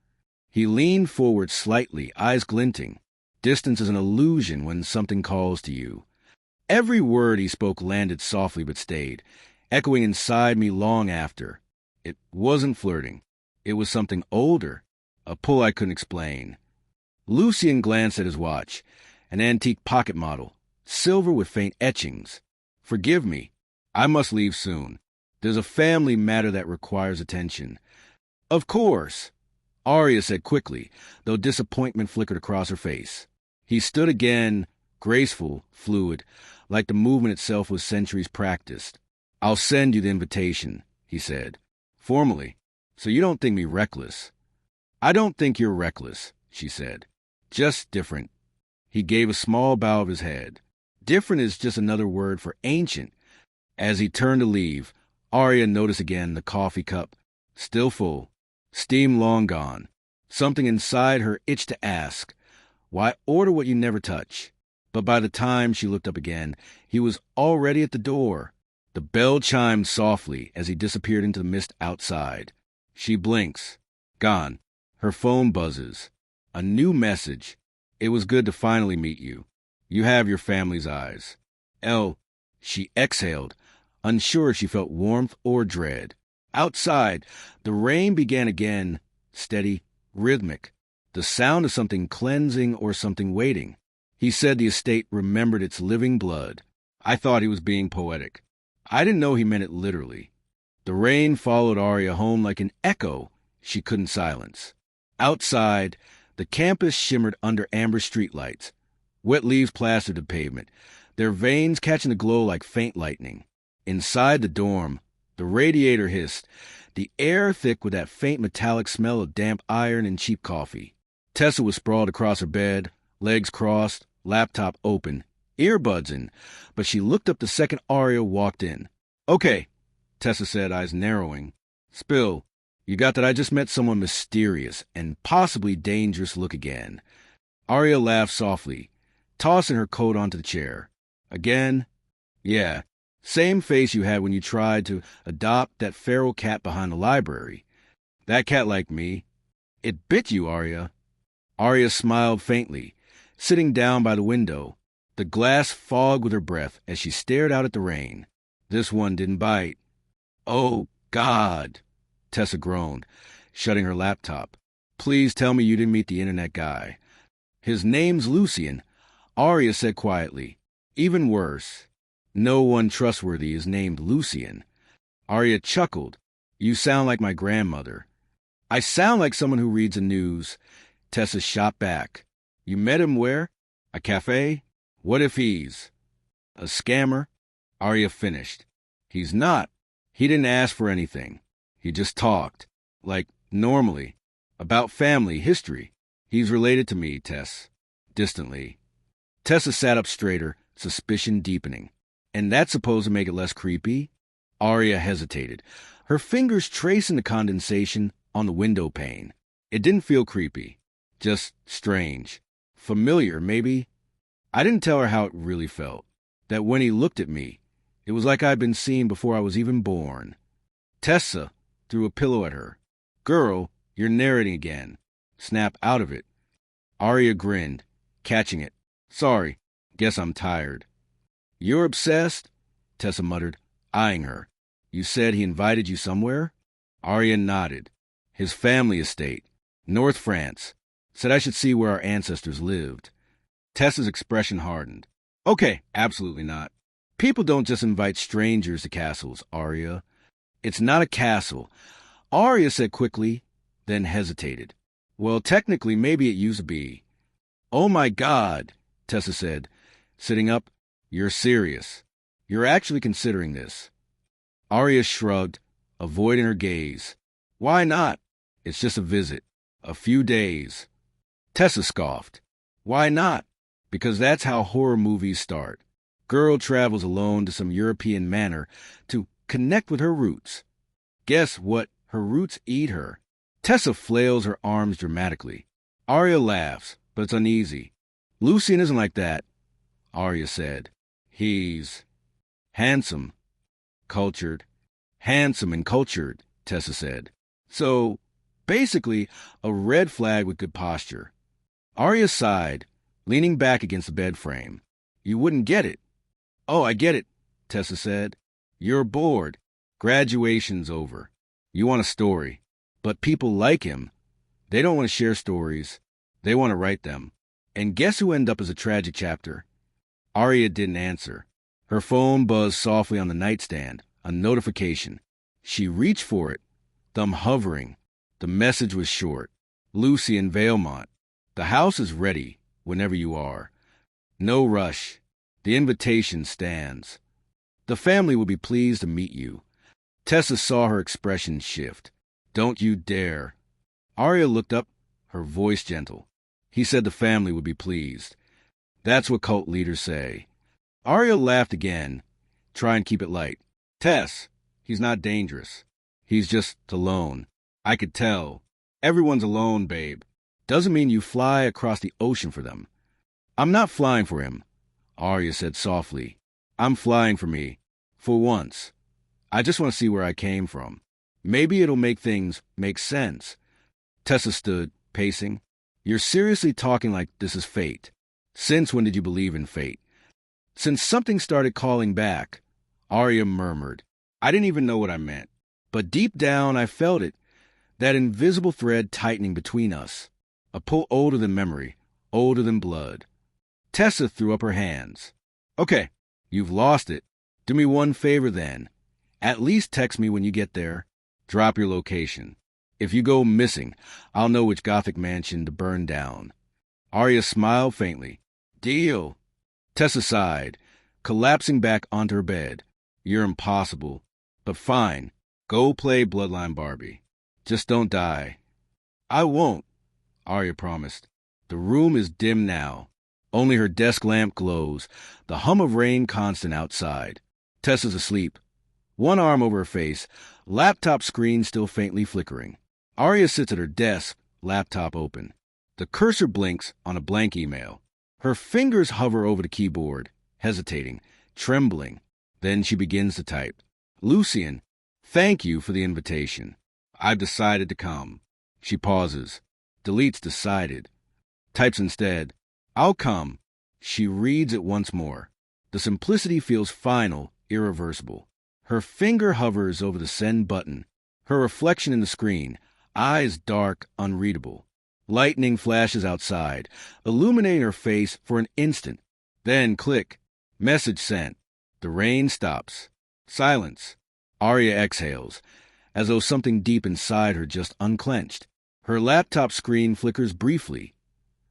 He leaned forward slightly, eyes glinting. Distance is an illusion when something calls to you. Every word he spoke landed softly but stayed, echoing inside me long after. It wasn't flirting. It was something older, a pull I couldn't explain. Lucian glanced at his watch, an antique pocket model, silver with faint etchings. Forgive me. I must leave soon. There's a family matter that requires attention. Of course, Aria said quickly, though disappointment flickered across her face. He stood again, graceful, fluid, like the movement itself was centuries practiced. I'll send you the invitation, he said, formally, so you don't think me reckless. I don't think you're reckless, she said. Just different. He gave a small bow of his head. Different is just another word for ancient. As he turned to leave, Aria noticed again the coffee cup, still full, steam long gone. Something inside her itched to ask, why order what you never touch? But by the time she looked up again, he was already at the door. The bell chimed softly as he disappeared into the mist outside. She blinks. Gone. Her phone buzzes. A new message. It was good to finally meet you. You have your family's eyes. She exhaled, unsure if she felt warmth or dread. Outside, the rain began again, steady, rhythmic, the sound of something cleansing or something waiting. He said the estate remembered its living blood. I thought he was being poetic. I didn't know he meant it literally. The rain followed Aria home like an echo she couldn't silence. Outside, the campus shimmered under amber streetlights. Wet leaves plastered the pavement, their veins catching the glow like faint lightning. Inside the dorm, the radiator hissed, the air thick with that faint metallic smell of damp iron and cheap coffee. Tessa was sprawled across her bed, legs crossed, laptop open, earbuds in, but she looked up the second Aria walked in. Okay, Tessa said, eyes narrowing. Spill, you got that I just met someone mysterious and possibly dangerous look again. Aria laughed softly, tossing her coat onto the chair. Again? Yeah, same face you had when you tried to adopt that feral cat behind the library. That cat liked me. It bit you, Aria. Aria smiled faintly, sitting down by the window. The glass fogged with her breath as she stared out at the rain. This one didn't bite. Oh, God, Tessa groaned, shutting her laptop. Please tell me you didn't meet the internet guy. His name's Lucian, Aria said quietly. Even worse. No one trustworthy is named Lucian. Aria chuckled. You sound like my grandmother. I sound like someone who reads the news. Tessa shot back. You met him where? A cafe? What if he's a scammer? Aria finished. He's not. He didn't ask for anything. He just talked, like normally, about family, history. He's related to me, Tess, distantly. Tessa sat up straighter, suspicion deepening. And that's supposed to make it less creepy? Aria hesitated, her fingers tracing the condensation on the window pane. It didn't feel creepy, just strange. Familiar, maybe? I didn't tell her how it really felt. That when he looked at me, it was like I'd been seen before I was even born. Tessa threw a pillow at her. Girl, you're narrating again. Snap out of it. Aria grinned, catching it. Sorry, guess I'm tired. You're obsessed? Tessa muttered, eyeing her. You said he invited you somewhere? Aria nodded. His family estate. North France. Said I should see where our ancestors lived. Tessa's expression hardened. Okay, absolutely not. People don't just invite strangers to castles, Aria. It's not a castle. Aria said quickly, then hesitated. Well, technically, maybe it used to be. Oh my God, Tessa said, sitting up. You're serious. You're actually considering this. Aria shrugged, avoiding her gaze. Why not? It's just a visit. A few days. Tessa scoffed. Why not? Because that's how horror movies start. Girl travels alone to some European manor to connect with her roots. Guess what? Her roots eat her. Tessa flails her arms dramatically. Aria laughs, but it's uneasy. Lucian isn't like that, Aria said. He's handsome, cultured. Handsome and cultured, Tessa said. So, basically, a red flag with good posture. Aria sighed, leaning back against the bed frame. You wouldn't get it. Oh, I get it, Tessa said. You're bored. Graduation's over. You want a story. But people like him. They don't want to share stories. They want to write them. And guess who ended up as a tragic chapter? Aria didn't answer. Her phone buzzed softly on the nightstand, a notification. She reached for it, thumb hovering. The message was short. Lucian Valmont. The house is ready, whenever you are. No rush. The invitation stands. The family will be pleased to meet you. Tessa saw her expression shift. Don't you dare. Aria looked up, her voice gentle. He said the family would be pleased. That's what cult leaders say. Aria laughed again. Try and keep it light. Tess, he's not dangerous. He's just alone. I could tell. Everyone's alone, babe. Doesn't mean you fly across the ocean for them. I'm not flying for him, Aria said softly. I'm flying for me. For once. I just want to see where I came from. Maybe it'll make things make sense. Tessa stood, pacing. You're seriously talking like this is fate. Since when did you believe in fate? Since something started calling back, Aria murmured. I didn't even know what I meant. But deep down I felt it, that invisible thread tightening between us. A pull older than memory, older than blood. Tessa threw up her hands. Okay, you've lost it. Do me one favor then. At least text me when you get there. Drop your location. If you go missing, I'll know which Gothic mansion to burn down. Aria smiled faintly. Deal. Tessa sighed, collapsing back onto her bed. You're impossible. But fine. Go play Bloodline Barbie. Just don't die. I won't, Aria promised. The room is dim now. Only her desk lamp glows, the hum of rain constant outside. Tessa's asleep. One arm over her face, laptop screen still faintly flickering. Aria sits at her desk, laptop open. The cursor blinks on a blank email. Her fingers hover over the keyboard, hesitating, trembling. Then she begins to type. Lucian, thank you for the invitation. I've decided to come. She pauses, deletes decided. Types instead, I'll come. She reads it once more. The simplicity feels final, irreversible. Her finger hovers over the send button. Her reflection in the screen, eyes dark, unreadable. Lightning flashes outside, illuminating her face for an instant. Then click. Message sent. The rain stops. Silence. Aria exhales, as though something deep inside her just unclenched. Her laptop screen flickers briefly.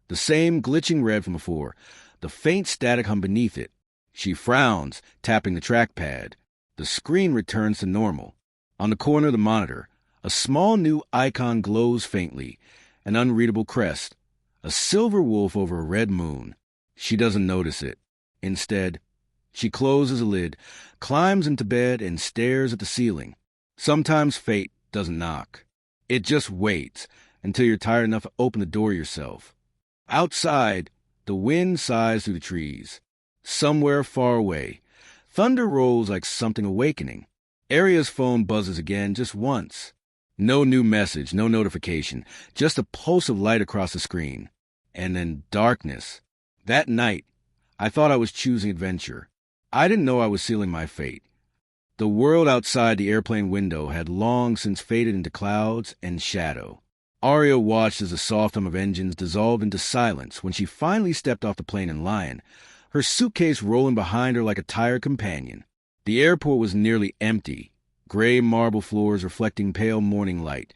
The same glitching red from before, the faint static hum beneath it. She frowns, tapping the trackpad. The screen returns to normal. On the corner of the monitor, a small new icon glows faintly, an unreadable crest, a silver wolf over a red moon. She doesn't notice it. Instead, she closes the lid, climbs into bed, and stares at the ceiling. Sometimes fate doesn't knock. It just waits until you're tired enough to open the door yourself. Outside, the wind sighs through the trees. Somewhere far away, thunder rolls like something awakening. Aria's phone buzzes again just once. No new message, no notification, just a pulse of light across the screen. And then darkness. That night, I thought I was choosing adventure. I didn't know I was sealing my fate. The world outside the airplane window had long since faded into clouds and shadow. Aria watched as the soft hum of engines dissolved into silence when she finally stepped off the plane in Lion, her suitcase rolling behind her like a tired companion. The airport was nearly empty, gray marble floors reflecting pale morning light,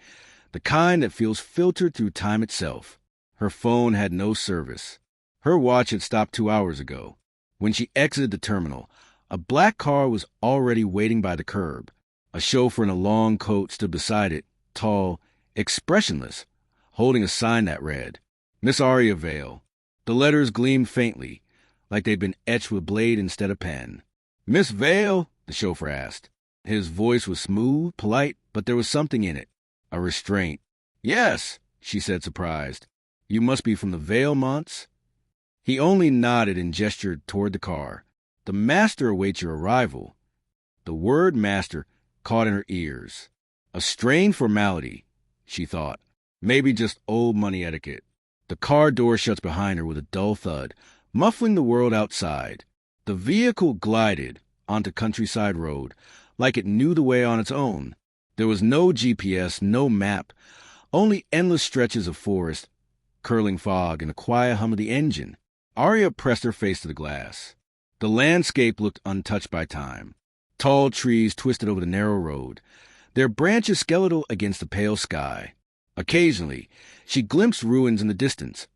the kind that feels filtered through time itself. Her phone had no service. Her watch had stopped 2 hours ago. When she exited the terminal, a black car was already waiting by the curb. A chauffeur in a long coat stood beside it, tall, expressionless, holding a sign that read, Miss Aria Vale. The letters gleamed faintly, like they'd been etched with blade instead of pen. Miss Vale? The chauffeur asked. His voice was smooth, polite, but there was something in it, a restraint. Yes, she said, surprised. You must be from the Valmonts? He only nodded and gestured toward the car. The master awaits your arrival. The word master caught in her ears. A strained formality, she thought. Maybe just old money etiquette. The car door shuts behind her with a dull thud, muffling the world outside. The vehicle glided onto Countryside Road, like it knew the way on its own. There was no GPS, no map, only endless stretches of forest, curling fog, and the quiet hum of the engine. Aria pressed her face to the glass. The landscape looked untouched by time. Tall trees twisted over the narrow road, their branches skeletal against the pale sky. Occasionally, she glimpsed ruins in the distance,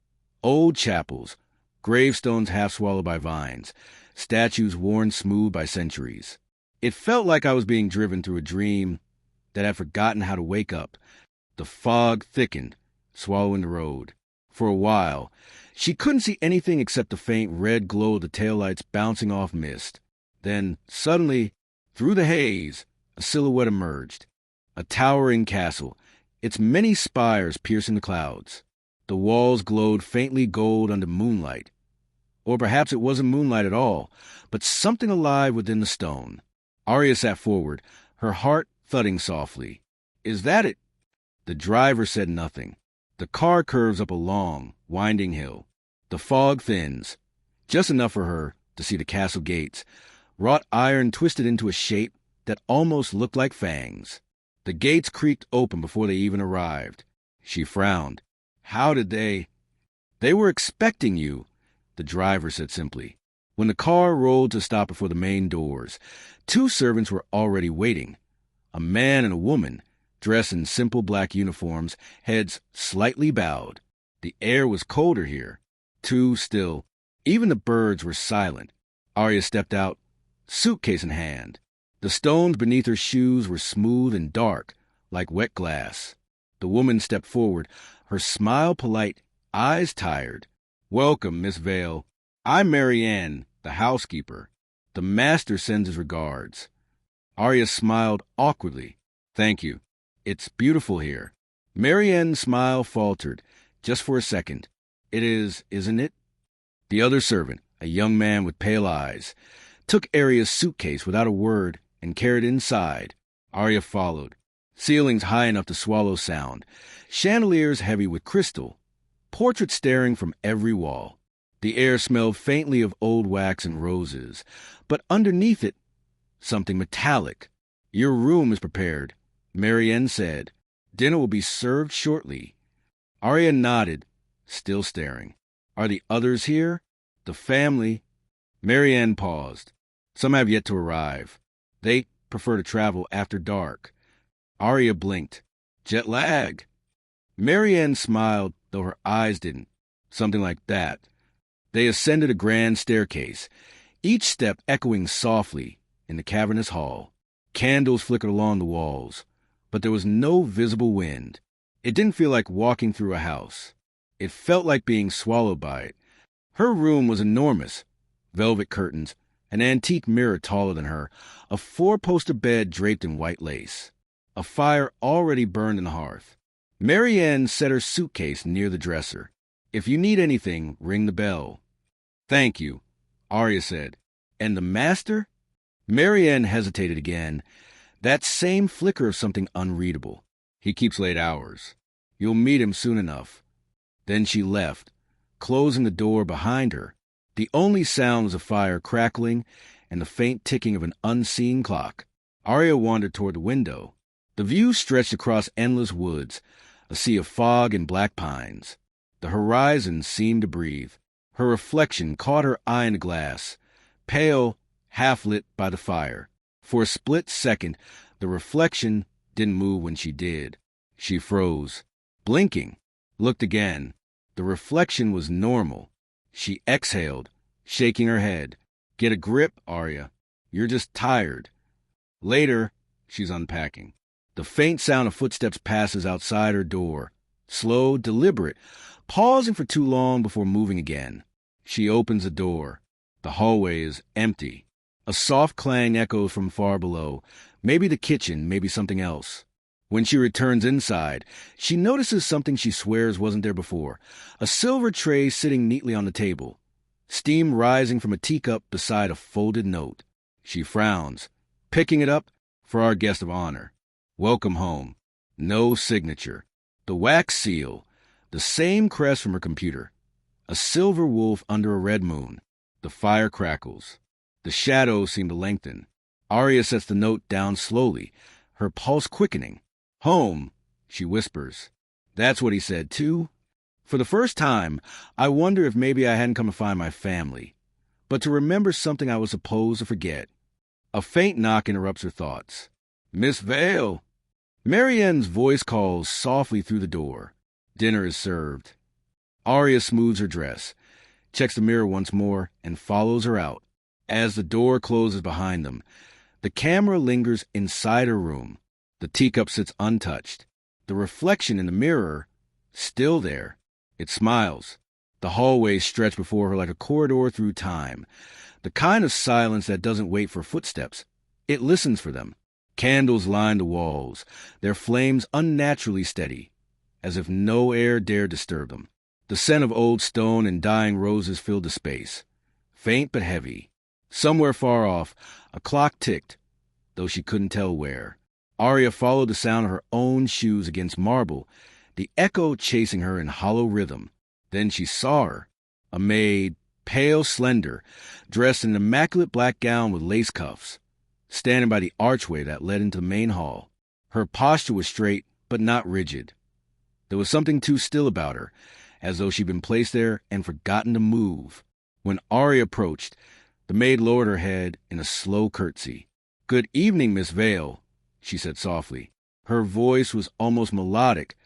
old chapels, gravestones half swallowed by vines, statues worn smooth by centuries. It felt like I was being driven through a dream that had forgotten how to wake up. The fog thickened, swallowing the road. For a while, she couldn't see anything except the faint red glow of the taillights bouncing off mist. Then, suddenly, through the haze, a silhouette emerged. A towering castle, its many spires piercing the clouds. The walls glowed faintly gold under moonlight. Or perhaps it wasn't moonlight at all, but something alive within the stone. Aria sat forward, her heart thudding softly. Is that it? The driver said nothing. The car curves up a long, winding hill. The fog thins, just enough for her to see the castle gates, wrought iron twisted into a shape that almost looked like fangs. The gates creaked open before they even arrived. She frowned. How did they? They were expecting you, the driver said simply. When the car rolled to stop before the main doors, 2 servants were already waiting. A man and a woman, dressed in simple black uniforms, heads slightly bowed. The air was colder here, too still. Even the birds were silent. Aria stepped out, suitcase in hand. The stones beneath her shoes were smooth and dark, like wet glass. The woman stepped forward, her smile polite, eyes tired. Welcome, Miss Vale. I'm Marianne, the housekeeper. The master sends his regards. Aria smiled awkwardly. Thank you. It's beautiful here. Marianne's smile faltered, just for a second. It is, isn't it? The other servant, a young man with pale eyes, took Aria's suitcase without a word and carried it inside. Aria followed. Ceilings high enough to swallow sound, chandeliers heavy with crystal, portraits staring from every wall. The air smelled faintly of old wax and roses, but underneath it, something metallic. Your room is prepared, Marianne said. Dinner will be served shortly. Aria nodded, still staring. Are the others here? The family? Marianne paused. Some have yet to arrive. They prefer to travel after dark. Aria blinked. Jet lag. Marianne smiled, though her eyes didn't. Something like that. They ascended a grand staircase, each step echoing softly in the cavernous hall. Candles flickered along the walls, but there was no visible wind. It didn't feel like walking through a house. It felt like being swallowed by it. Her room was enormous. Velvet curtains, an antique mirror taller than her, a four-poster bed draped in white lace. A fire already burned in the hearth. Marianne set her suitcase near the dresser. "If you need anything, ring the bell." "Thank you," Aria said. "And the master?" Marianne hesitated again. That same flicker of something unreadable. "He keeps late hours. You'll meet him soon enough." Then she left, closing the door behind her. The only sound was a fire crackling and the faint ticking of an unseen clock. Aria wandered toward the window. The view stretched across endless woods, a sea of fog and black pines. The horizon seemed to breathe. Her reflection caught her eye in the glass, pale, half-lit by the fire. For a split second, the reflection didn't move when she did. She froze, blinking, looked again. The reflection was normal. She exhaled, shaking her head. "Get a grip, Aria. You're just tired." Later, she's unpacking. The faint sound of footsteps passes outside her door. Slow, deliberate, pausing for too long before moving again. She opens the door. The hallway is empty. A soft clang echoes from far below. Maybe the kitchen, maybe something else. When she returns inside, she notices something she swears wasn't there before. A silver tray sitting neatly on the table. Steam rising from a teacup beside a folded note. She frowns, picking it up for our guest of honor. "Welcome home." No signature. The wax seal. The same crest from her computer. A silver wolf under a red moon. The fire crackles. The shadows seem to lengthen. Aria sets the note down slowly, her pulse quickening. "Home," she whispers. "That's what he said, too." For the first time, I wonder if maybe I hadn't come to find my family, but to remember something I was supposed to forget. A faint knock interrupts her thoughts. "Miss Vale." Marianne's voice calls softly through the door. Dinner is served. Aria smooths her dress, checks the mirror once more, and follows her out. As the door closes behind them, the camera lingers inside her room. The teacup sits untouched. The reflection in the mirror, still there. It smiles. The hallways stretch before her like a corridor through time. The kind of silence that doesn't wait for footsteps. It listens for them. Candles line the walls, their flames unnaturally steady, as if no air dared disturb them. The scent of old stone and dying roses filled the space, faint but heavy. Somewhere far off, a clock ticked, though she couldn't tell where. Aria followed the sound of her own shoes against marble, the echo chasing her in hollow rhythm. Then she saw her, a maid, pale, slender, dressed in an immaculate black gown with lace cuffs, standing by the archway that led into the main hall. Her posture was straight, but not rigid. There was something too still about her, as though she'd been placed there and forgotten to move. When Aria approached, the maid lowered her head in a slow curtsy. "Good evening, Miss Vale," she said softly. Her voice was almost melodic,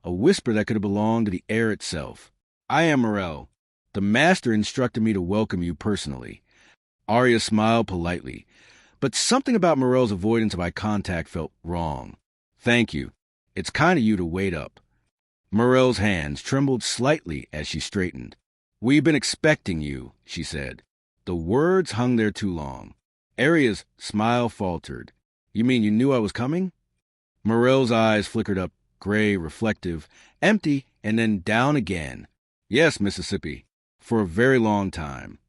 a whisper that could have belonged to the air itself. "I am Morel. The master instructed me to welcome you personally." Aria smiled politely, but something about Morel's avoidance of eye contact felt wrong. "Thank you. It's kind of you to wait up." Morel's hands trembled slightly as she straightened. "We've been expecting you," she said. The words hung there too long. Aria's smile faltered. "You mean you knew I was coming?" Morel's eyes flickered up, gray, reflective, empty, and then down again. "Yes, Mississippi. For a very long time."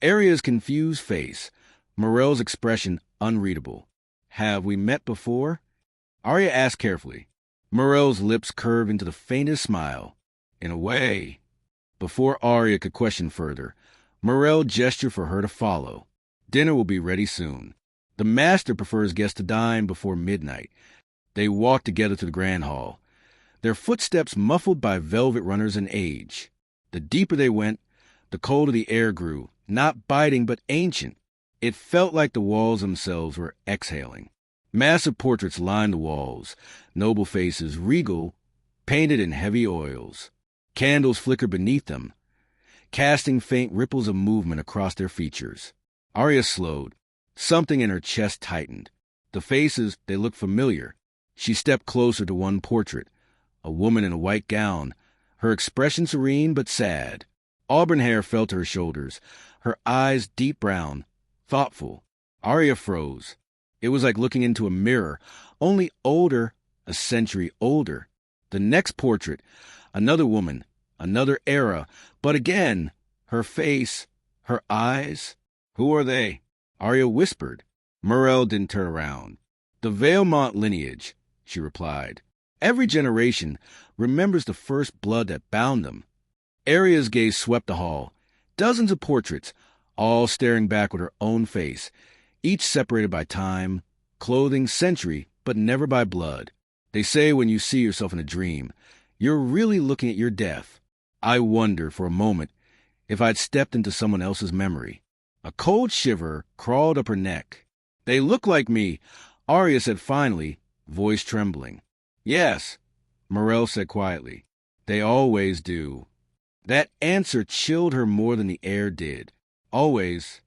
Aria's confused face, Morel's expression unreadable. "Have we met before?" Aria asked carefully. Morel's lips curved into the faintest smile. "In a way." Before Aria could question further, Morel gestured for her to follow. "Dinner will be ready soon. The master prefers guests to dine before midnight." They walked together to the grand hall, their footsteps muffled by velvet runners in age. The deeper they went, the colder the air grew, not biting but ancient. It felt like the walls themselves were exhaling. Massive portraits lined the walls, noble faces, regal, painted in heavy oils. Candles flickered beneath them, casting faint ripples of movement across their features. Aria slowed. Something in her chest tightened. The faces, they looked familiar. She stepped closer to one portrait, a woman in a white gown, her expression serene but sad. Auburn hair fell to her shoulders, her eyes deep brown, thoughtful. Aria froze. It was like looking into a mirror, only older, a century older. The next portrait, another woman, another era, but again, her face, her eyes. Who are they? Aria whispered. Morel didn't turn around. The Valmont lineage, she replied. Every generation remembers the first blood that bound them. Aria's gaze swept the hall. Dozens of portraits, all staring back with her own face, each separated by time, clothing, century, but never by blood. They say when you see yourself in a dream, you're really looking at your death. I wonder for a moment if I'd stepped into someone else's memory. A cold shiver crawled up her neck. They look like me, Aria said finally, voice trembling. Yes, Morel said quietly. They always do. That answer chilled her more than the air did. Always.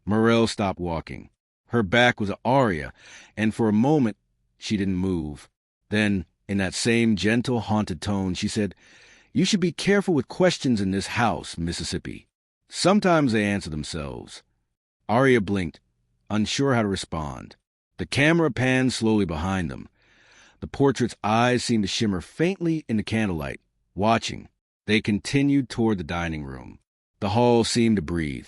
Morel stopped walking. Her back was to Aria, and for a moment she didn't move. Then, in that same gentle, haunted tone, she said, "You should be careful with questions in this house, Mississippi. Sometimes they answer themselves." Aria blinked, unsure how to respond. The camera panned slowly behind them. The portrait's eyes seemed to shimmer faintly in the candlelight, watching. They continued toward the dining room. The hall seemed to breathe,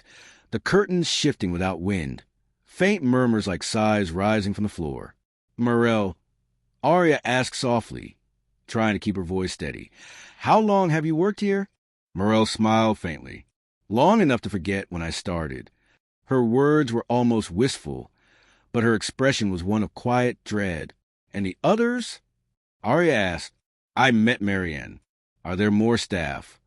the curtains shifting without wind, faint murmurs like sighs rising from the floor. Morel, Aria asked softly, trying to keep her voice steady, "How long have you worked here?" Morel smiled faintly. "Long enough to forget when I started." Her words were almost wistful, but her expression was one of quiet dread. "And the others?" Aria asked. "I met Marianne. Are there more staff?"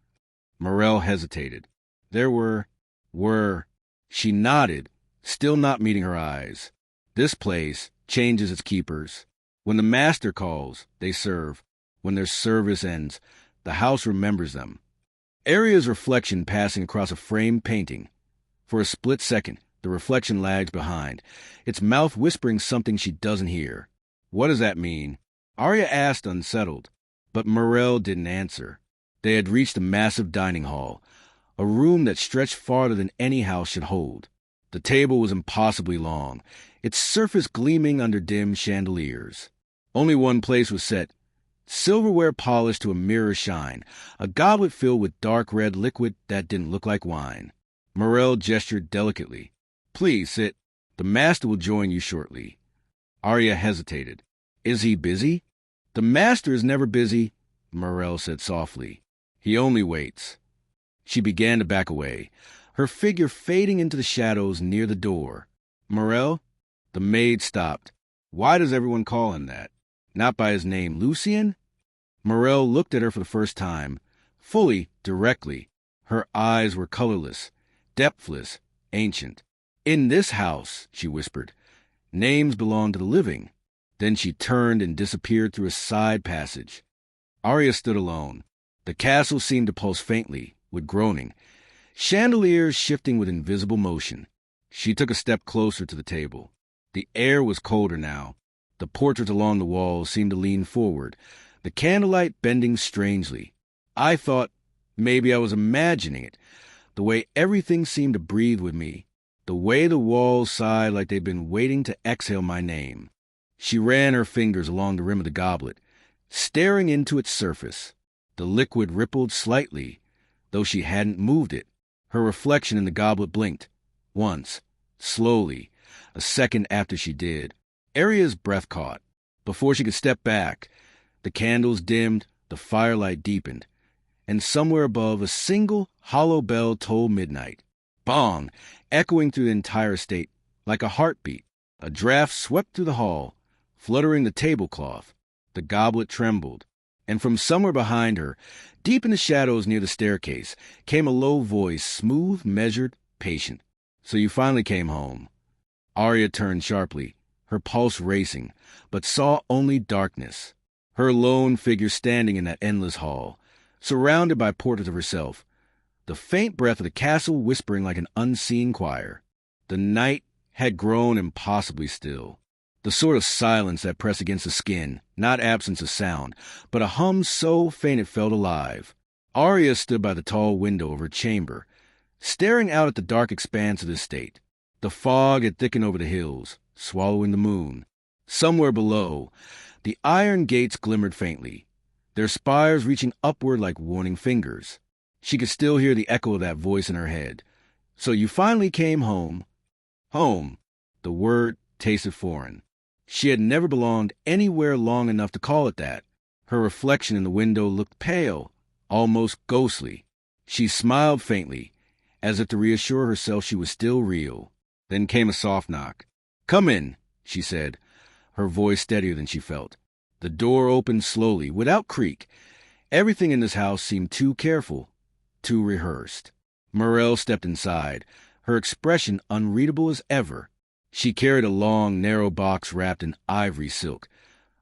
Morel hesitated. There were. She nodded, still not meeting her eyes. This place changes its keepers. When the master calls, they serve. When their service ends, the house remembers them. Aria's reflection passing across a framed painting. For a split second, the reflection lags behind, its mouth whispering something she doesn't hear. "What does that mean?" Aria asked, unsettled, but Morel didn't answer. They had reached a massive dining hall, a room that stretched farther than any house should hold. The table was impossibly long, its surface gleaming under dim chandeliers. Only one place was set, silverware polished to a mirror shine, a goblet filled with dark red liquid that didn't look like wine. Morel gestured delicately. "Please sit. The master will join you shortly." Aria hesitated. "Is he busy?" "The master is never busy," Morel said softly. "He only waits." She began to back away, her figure fading into the shadows near the door. "Morel?" The maid stopped. "Why does everyone call him that? Not by his name, Lucien?" Morel looked at her for the first time, fully, directly. Her eyes were colorless, depthless, ancient. "In this house," she whispered, "names belong to the living." Then she turned and disappeared through a side passage. Aria stood alone. The castle seemed to pulse faintly, with groaning, chandeliers shifting with invisible motion. She took a step closer to the table. The air was colder now. The portraits along the walls seemed to lean forward, the candlelight bending strangely. I thought maybe I was imagining it, the way everything seemed to breathe with me, the way the walls sighed like they'd been waiting to exhale my name. She ran her fingers along the rim of the goblet, staring into its surface. The liquid rippled slightly, though she hadn't moved it. Her reflection in the goblet blinked. Once, slowly, a second after she did. Aria's breath caught. Before she could step back, the candles dimmed, the firelight deepened, and somewhere above a single hollow bell tolled midnight. Bong, echoing through the entire estate, like a heartbeat. A draft swept through the hall, fluttering the tablecloth. The goblet trembled, and from somewhere behind her, deep in the shadows near the staircase, came a low voice, smooth, measured, patient. "So you finally came home." Aria turned sharply, her pulse racing, but saw only darkness. Her lone figure standing in that endless hall, surrounded by portraits of herself, the faint breath of the castle whispering like an unseen choir. The night had grown impossibly still. The sort of silence that pressed against the skin, not absence of sound, but a hum so faint it felt alive. Aria stood by the tall window of her chamber, staring out at the dark expanse of the estate. The fog had thickened over the hills, swallowing the moon. Somewhere below, the iron gates glimmered faintly, their spires reaching upward like warning fingers. She could still hear the echo of that voice in her head. "So you finally came home." Home. The word tasted foreign. She had never belonged anywhere long enough to call it that. Her reflection in the window looked pale, almost ghostly. She smiled faintly, as if to reassure herself she was still real. Then came a soft knock. "Come in," she said, her voice steadier than she felt. The door opened slowly, without creak. Everything in this house seemed too careful, too rehearsed. Morel stepped inside, her expression unreadable as ever. She carried a long, narrow box wrapped in ivory silk,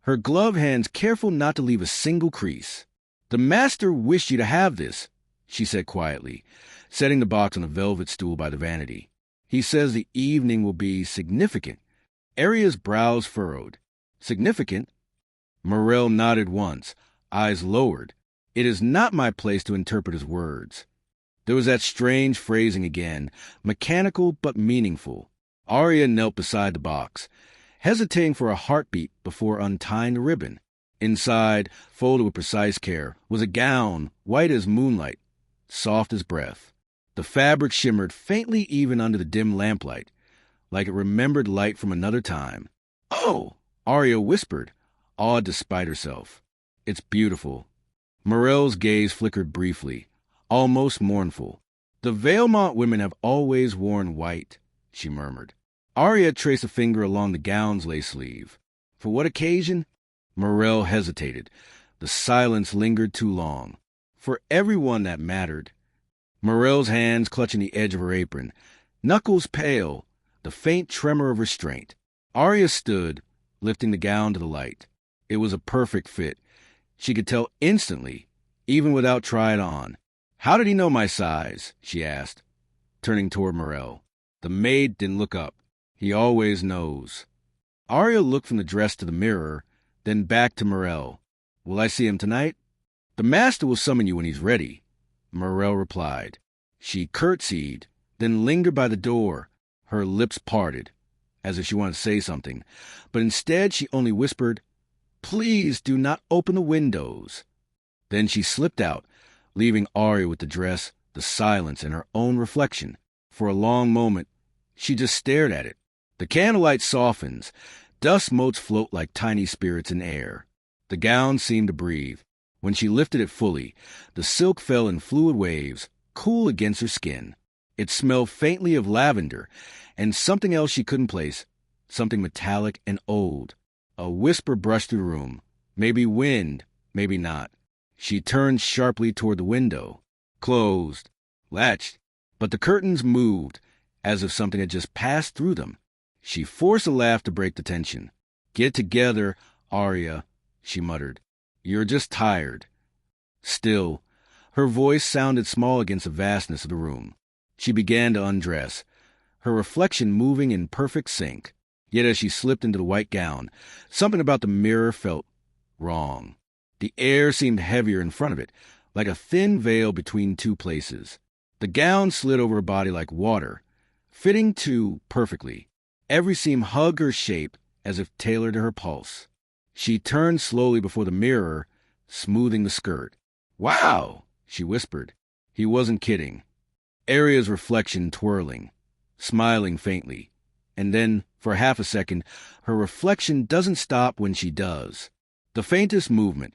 her gloved hands careful not to leave a single crease. "The master wished you to have this," she said quietly, setting the box on a velvet stool by the vanity. "He says the evening will be significant." Aria's brows furrowed. "Significant?" Morel nodded once, eyes lowered. "It is not my place to interpret his words." There was that strange phrasing again, mechanical but meaningful. Aria knelt beside the box, hesitating for a heartbeat before untying the ribbon. Inside, folded with precise care, was a gown, white as moonlight, soft as breath. The fabric shimmered faintly even under the dim lamplight, like it remembered light from another time. "Oh!" Aria whispered, awed despite herself. "It's beautiful." Morel's gaze flickered briefly, almost mournful. "The Valmont women have always worn white," she murmured. Aria traced a finger along the gown's lace sleeve. "For what occasion?" Morel hesitated. The silence lingered too long. "For everyone that mattered." Morel's hands clutching the edge of her apron, knuckles pale, the faint tremor of restraint. Aria stood, lifting the gown to the light. It was a perfect fit. She could tell instantly, even without trying on. "How did he know my size?" she asked, turning toward Morel. The maid didn't look up. "He always knows." Aria looked from the dress to the mirror, then back to Morel. "Will I see him tonight?" "The master will summon you when he's ready," Morel replied. She curtsied, then lingered by the door, her lips parted, as if she wanted to say something, but instead she only whispered, "Please do not open the windows." Then she slipped out, leaving Aria with the dress, the silence, and her own reflection. For a long moment, she just stared at it. The candlelight softens. Dust motes float like tiny spirits in air. The gown seemed to breathe. When she lifted it fully, the silk fell in fluid waves, cool against her skin. It smelled faintly of lavender, and something else she couldn't place, something metallic and old. A whisper brushed through the room. Maybe wind, maybe not. She turned sharply toward the window. Closed. Latched. But the curtains moved, as if something had just passed through them. She forced a laugh to break the tension. "Get it together, Aria," she muttered. "You're just tired." Still, her voice sounded small against the vastness of the room. She began to undress, her reflection moving in perfect sync. Yet as she slipped into the white gown, something about the mirror felt wrong. The air seemed heavier in front of it, like a thin veil between two places. The gown slid over her body like water, fitting too perfectly. Every seam hugged her shape as if tailored to her pulse. She turned slowly before the mirror, smoothing the skirt. "Wow!" she whispered. He wasn't kidding. Aria's reflection twirling, smiling faintly. And then, for half a second, her reflection doesn't stop when she does. The faintest movement.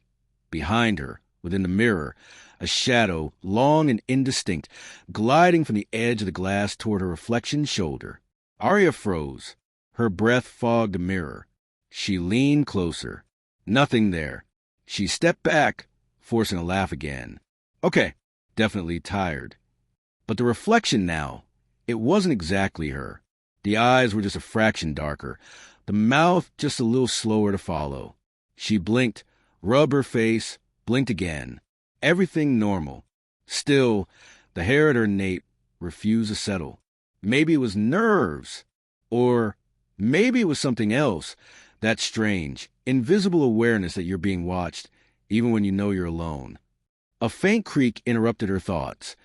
Behind her, within the mirror, a shadow, long and indistinct, gliding from the edge of the glass toward her reflection's shoulder. Aria froze. Her breath fogged the mirror. She leaned closer. Nothing there. She stepped back, forcing a laugh again. Okay, definitely tired. But the reflection now, it wasn't exactly her. The eyes were just a fraction darker, the mouth just a little slower to follow. She blinked, rubbed her face, blinked again. Everything normal. Still, the hair at her nape refused to settle. Maybe it was nerves. Or maybe it was something else. That strange, invisible awareness that you're being watched, even when you know you're alone. A faint creak interrupted her thoughts,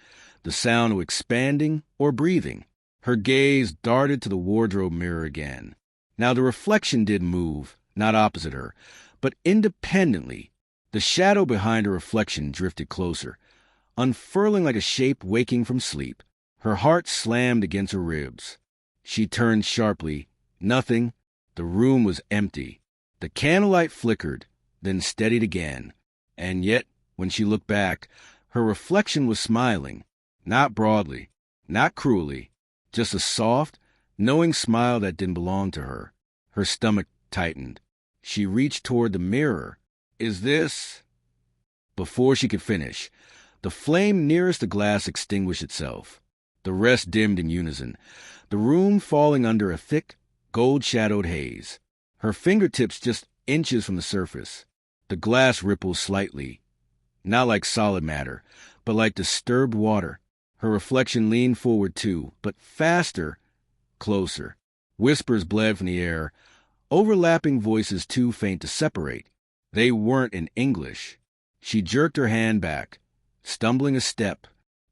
the sound of expanding or breathing. Her gaze darted to the wardrobe mirror again. Now the reflection did move, not opposite her, but independently. The shadow behind her reflection drifted closer, unfurling like a shape waking from sleep. Her heart slammed against her ribs. She turned sharply. Nothing. The room was empty. The candlelight flickered, then steadied again. And yet, when she looked back, her reflection was smiling. Not broadly, not cruelly, just a soft, knowing smile that didn't belong to her. Her stomach tightened. She reached toward the mirror. Is this? Before she could finish, the flame nearest the glass extinguished itself. The rest dimmed in unison, the room falling under a thick, gold-shadowed haze. Her fingertips just inches from the surface. The glass rippled slightly, not like solid matter, but like disturbed water. Her reflection leaned forward too, but faster, closer. Whispers bled from the air, overlapping voices too faint to separate. They weren't in English. She jerked her hand back, stumbling a step.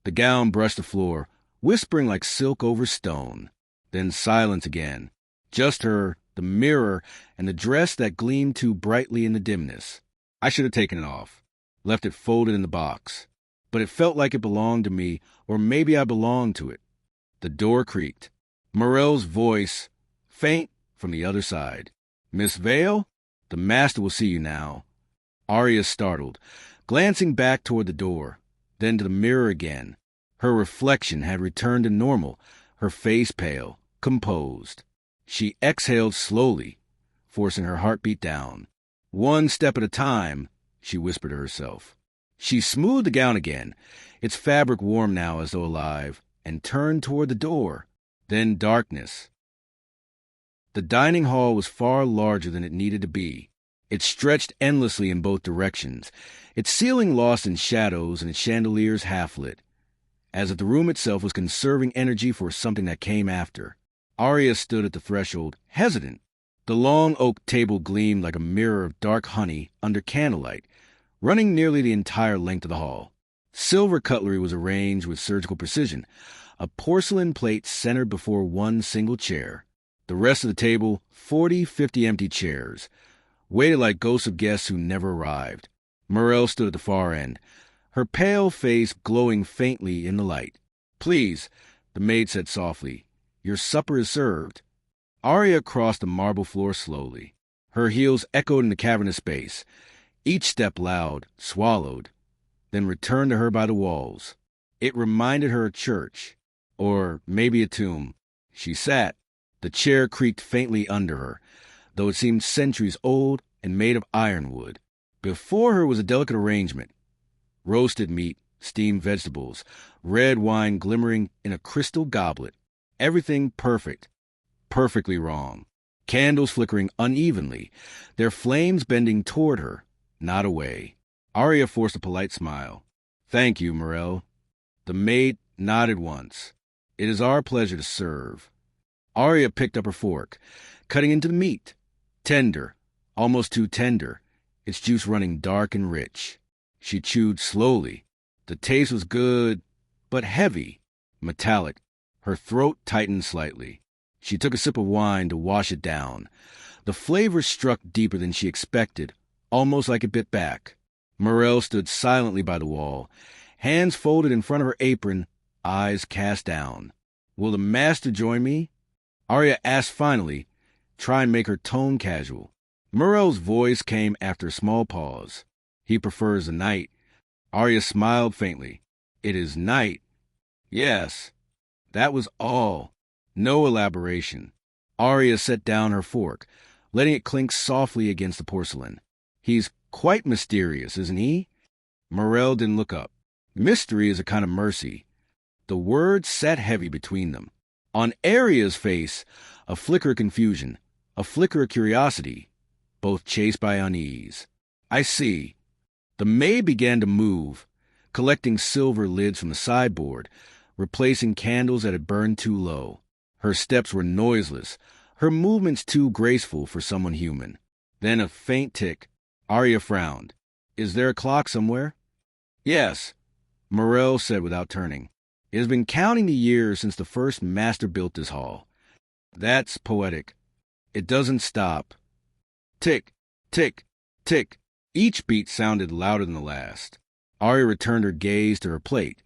The gown brushed the floor, whispering like silk over stone. Then silence again. Just her, the mirror, and the dress that gleamed too brightly in the dimness. I should have taken it off, left it folded in the box. But it felt like it belonged to me, or maybe I belonged to it. The door creaked. Morel's voice, faint, from the other side. Miss Vale? The master will see you now. Aria startled, glancing back toward the door, then to the mirror again. Her reflection had returned to normal, her face pale, composed. She exhaled slowly, forcing her heartbeat down. One step at a time, she whispered to herself. She smoothed the gown again, its fabric warm now as though alive, and turned toward the door. Then darkness. The dining hall was far larger than it needed to be. It stretched endlessly in both directions, its ceiling lost in shadows and its chandeliers half-lit, as if the room itself was conserving energy for something that came after. Aria stood at the threshold, hesitant. The long oak table gleamed like a mirror of dark honey under candlelight, running nearly the entire length of the hall. Silver cutlery was arranged with surgical precision, a porcelain plate centered before one single chair. The rest of the table, 40-50 empty chairs, waited like ghosts of guests who never arrived. Morel stood at the far end, her pale face glowing faintly in the light. "Please," the maid said softly, "your supper is served." Aria crossed the marble floor slowly. Her heels echoed in the cavernous space, each step loud, swallowed, then returned to her by the walls. It reminded her of church, or maybe a tomb. She sat. The chair creaked faintly under her, though it seemed centuries old and made of ironwood. Before her was a delicate arrangement. Roasted meat, steamed vegetables, red wine glimmering in a crystal goblet. Everything perfect, perfectly wrong. Candles flickering unevenly, their flames bending toward her, not away. Aria forced a polite smile. "Thank you, Morel." The maid nodded once. "It is our pleasure to serve." Aria picked up her fork, cutting into the meat. Tender, almost too tender, its juice running dark and rich. She chewed slowly. The taste was good, but heavy, metallic. Her throat tightened slightly. She took a sip of wine to wash it down. The flavor struck deeper than she expected, almost like it bit back. Morel stood silently by the wall, hands folded in front of her apron, eyes cast down. "Will the master join me?" Aria asked finally, try and make her tone casual. Morel's voice came after a small pause. "He prefers the night." Aria smiled faintly. "It is night." "Yes." That was all. No elaboration. Aria set down her fork, letting it clink softly against the porcelain. "He's quite mysterious, isn't he?" Morel didn't look up. Mystery is a kind of mercy. The words sat heavy between them. On Aria's face, a flicker of confusion, a flicker of curiosity, both chased by unease. "I see." The maid began to move, collecting silver lids from the sideboard, replacing candles that had burned too low. Her steps were noiseless, her movements too graceful for someone human. Then a faint tick. Aria frowned. "Is there a clock somewhere?" Yes, Morel said without turning. It has been counting the years since the first master built this hall. That's poetic. It doesn't stop. Tick, tick, tick. Each beat sounded louder than the last. Aria returned her gaze to her plate,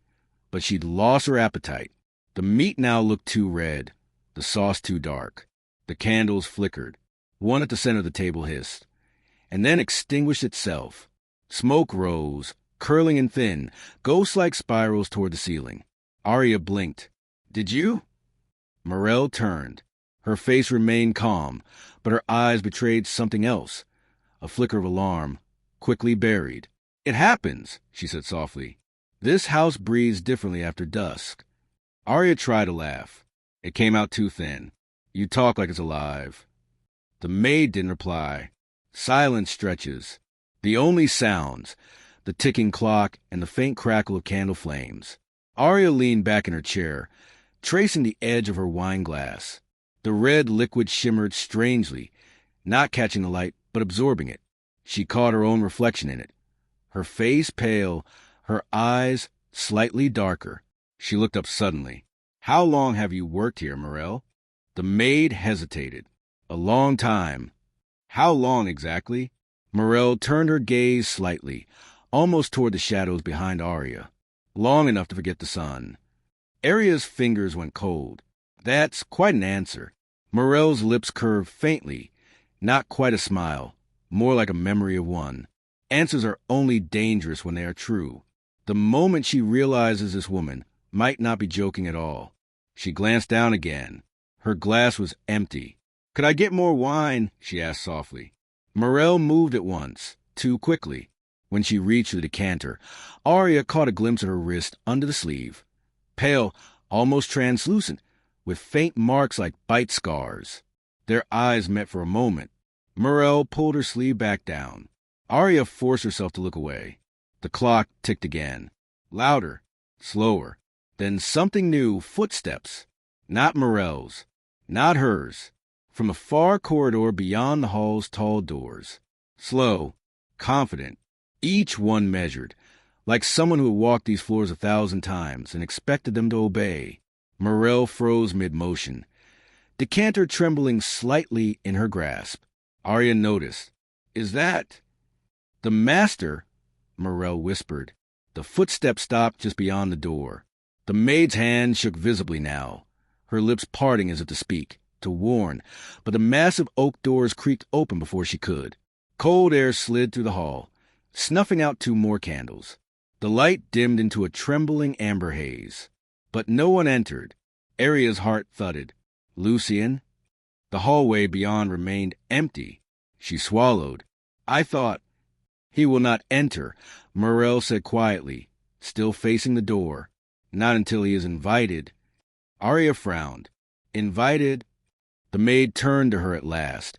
but she'd lost her appetite. The meat now looked too red, the sauce too dark. The candles flickered. One at the center of the table hissed, and then extinguished itself. Smoke rose, curling and thin, ghost-like spirals toward the ceiling. Aria blinked. Did you? Morel turned. Her face remained calm, but her eyes betrayed something else. A flicker of alarm, quickly buried. It happens, she said softly. This house breathes differently after dusk. Aria tried to laugh. It came out too thin. You talk like it's alive. The maid didn't reply. Silence stretches. The only sounds, the ticking clock and the faint crackle of candle flames. Aria leaned back in her chair, tracing the edge of her wine glass. The red liquid shimmered strangely, not catching the light, but absorbing it. She caught her own reflection in it. Her face pale, her eyes slightly darker. She looked up suddenly. How long have you worked here, Morel? The maid hesitated. A long time. How long exactly? Morel turned her gaze slightly, almost toward the shadows behind Aria. Long enough to forget the sun. Aria's fingers went cold. That's quite an answer. Morel's lips curved faintly, not quite a smile, more like a memory of one. Answers are only dangerous when they are true. The moment she realizes this woman might not be joking at all. She glanced down again. Her glass was empty. Could I get more wine? She asked softly. Morel moved at once, too quickly. When she reached for the decanter, Aria caught a glimpse of her wrist under the sleeve. Pale, almost translucent, with faint marks like bite scars. Their eyes met for a moment. Morel pulled her sleeve back down. Aria forced herself to look away. The clock ticked again. Louder, slower. Then something new, footsteps. Not Morel's. Not hers. From a far corridor beyond the hall's tall doors. Slow, confident. Each one measured, like someone who had walked these floors 1,000 times and expected them to obey. Morel froze mid-motion, decanter trembling slightly in her grasp. Aria noticed. Is that... The master, Morel whispered. The footsteps stopped just beyond the door. The maid's hand shook visibly now, her lips parting as if to speak, to warn, but the massive oak doors creaked open before she could. Cold air slid through the hall, snuffing out 2 more candles. The light dimmed into a trembling amber haze. But no one entered. Aria's heart thudded. Lucien? The hallway beyond remained empty. She swallowed. I thought... He will not enter, Morel said quietly, still facing the door. Not until he is invited. Aria frowned. Invited? The maid turned to her at last,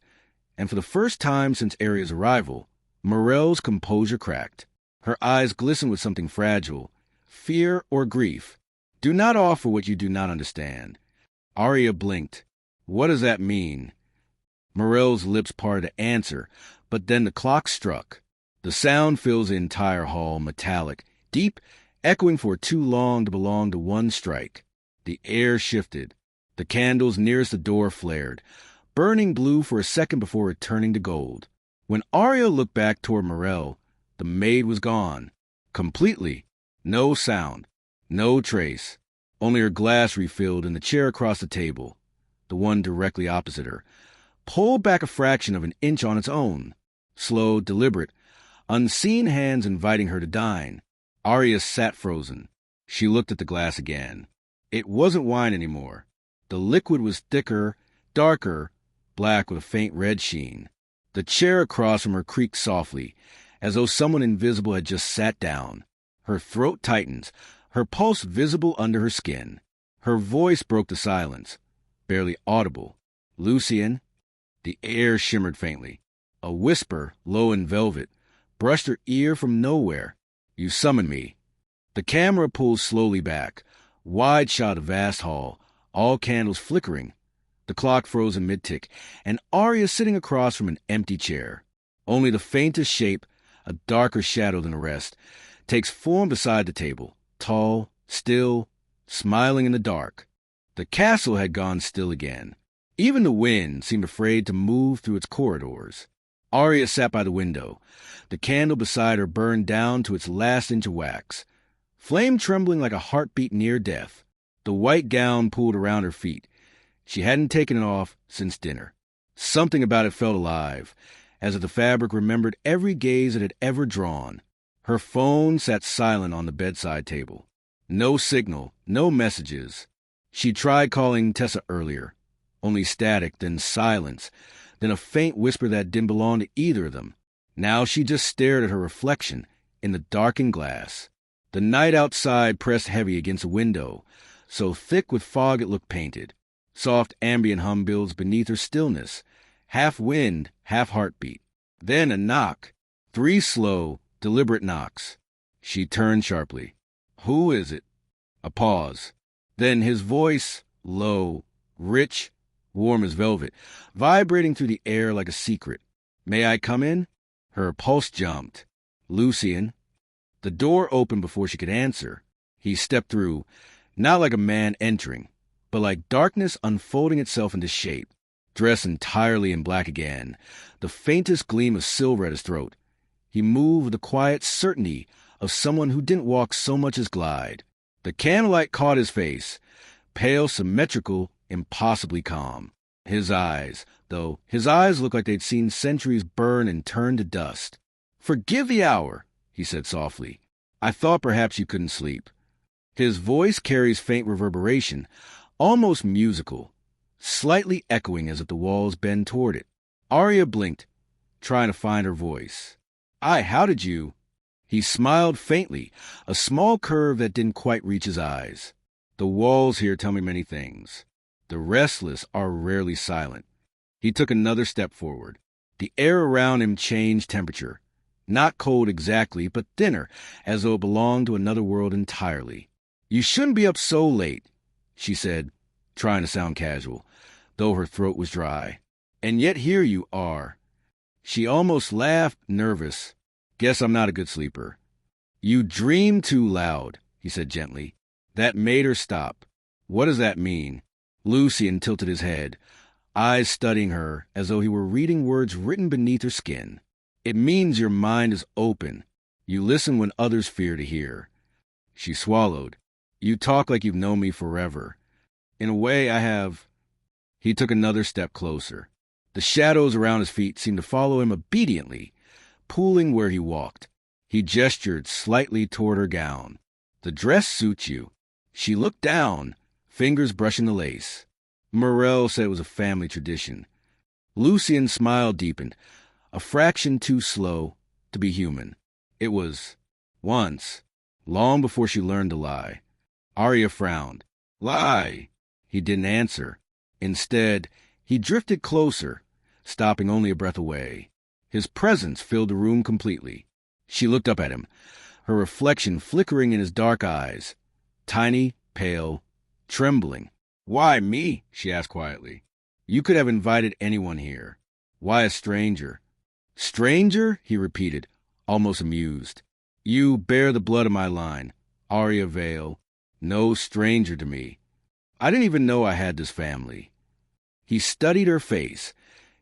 and for the first time since Aria's arrival, Morel's composure cracked. Her eyes glistened with something fragile, fear or grief. Do not offer what you do not understand. Aria blinked. What does that mean? Morel's lips parted to answer, but then the clock struck. The sound fills the entire hall, metallic, deep, echoing for too long to belong to one strike. The air shifted. The candles nearest the door flared, burning blue for a second before returning to gold. When Aria looked back toward Morel, the maid was gone. Completely. No sound. No trace. Only her glass refilled and the chair across the table, the one directly opposite her, pulled back a fraction of an inch on its own. Slow, deliberate, unseen hands inviting her to dine. Aria sat frozen. She looked at the glass again. It wasn't wine anymore. The liquid was thicker, darker, black with a faint red sheen. The chair across from her creaked softly, as though someone invisible had just sat down. Her throat tightened, her pulse visible under her skin. Her voice broke the silence, barely audible. Lucien? The air shimmered faintly. A whisper, low and velvet, brushed her ear from nowhere. You summoned me. The camera pulled slowly back, wide shot of vast hall, all candles flickering. The clock froze in mid-tick, and Aria sitting across from an empty chair. Only the faintest shape, a darker shadow than the rest, takes form beside the table, tall, still, smiling in the dark. The castle had gone still again. Even the wind seemed afraid to move through its corridors. Aria sat by the window. The candle beside her burned down to its last inch of wax, flame trembling like a heartbeat near death. The white gown pulled around her feet. She hadn't taken it off since dinner. Something about it felt alive, as if the fabric remembered every gaze it had ever drawn. Her phone sat silent on the bedside table. No signal, no messages. She tried calling Tessa earlier. Only static, then silence, then a faint whisper that didn't belong to either of them. Now she just stared at her reflection in the darkened glass. The night outside pressed heavy against the window, so thick with fog it looked painted. Soft ambient hum builds beneath her stillness, half wind, half heartbeat. Then a knock. 3 slow, deliberate knocks. She turned sharply. "Who is it?" A pause. Then his voice, low, rich, warm as velvet, vibrating through the air like a secret. "May I come in?" Her pulse jumped. "Lucian." The door opened before she could answer. He stepped through, not like a man entering, but like darkness unfolding itself into shape. Dressed entirely in black again, the faintest gleam of silver at his throat. He moved with the quiet certainty of someone who didn't walk so much as glide. The candlelight caught his face, pale, symmetrical, impossibly calm. His eyes looked like they'd seen centuries burn and turn to dust. "Forgive the hour," he said softly. "I thought perhaps you couldn't sleep." His voice carries faint reverberation, almost musical, slightly echoing as if the walls bend toward it. Aria blinked, trying to find her voice. How did you?" He smiled faintly, a small curve that didn't quite reach his eyes. "The walls here tell me many things. The restless are rarely silent." He took another step forward. The air around him changed temperature. Not cold exactly, but thinner, as though it belonged to another world entirely. "You shouldn't be up so late," she said, trying to sound casual, though her throat was dry. "And yet here you are." She almost laughed, nervous. "Guess I'm not a good sleeper." "You dream too loud," he said gently. That made her stop. "What does that mean?" Lucian tilted his head, eyes studying her as though he were reading words written beneath her skin. "It means your mind is open. You listen when others fear to hear." She swallowed. "You talk like you've known me forever. In a way, I have." He took another step closer. The shadows around his feet seemed to follow him obediently, pooling where he walked. He gestured slightly toward her gown. "The dress suits you." She looked down, fingers brushing the lace. Morel said it was a family tradition. Lucian's smile deepened, a fraction too slow to be human. "It was once, long before she learned to lie." Aria frowned. "Lie?" He didn't answer. Instead, he drifted closer, stopping only a breath away. His presence filled the room completely. She looked up at him, her reflection flickering in his dark eyes, tiny, pale, trembling. "Why me?" she asked quietly. "You could have invited anyone here. Why a stranger?" "Stranger?" he repeated, almost amused. "You bear the blood of my line, Aria Vale. No stranger to me. I didn't even know I had this family." He studied her face,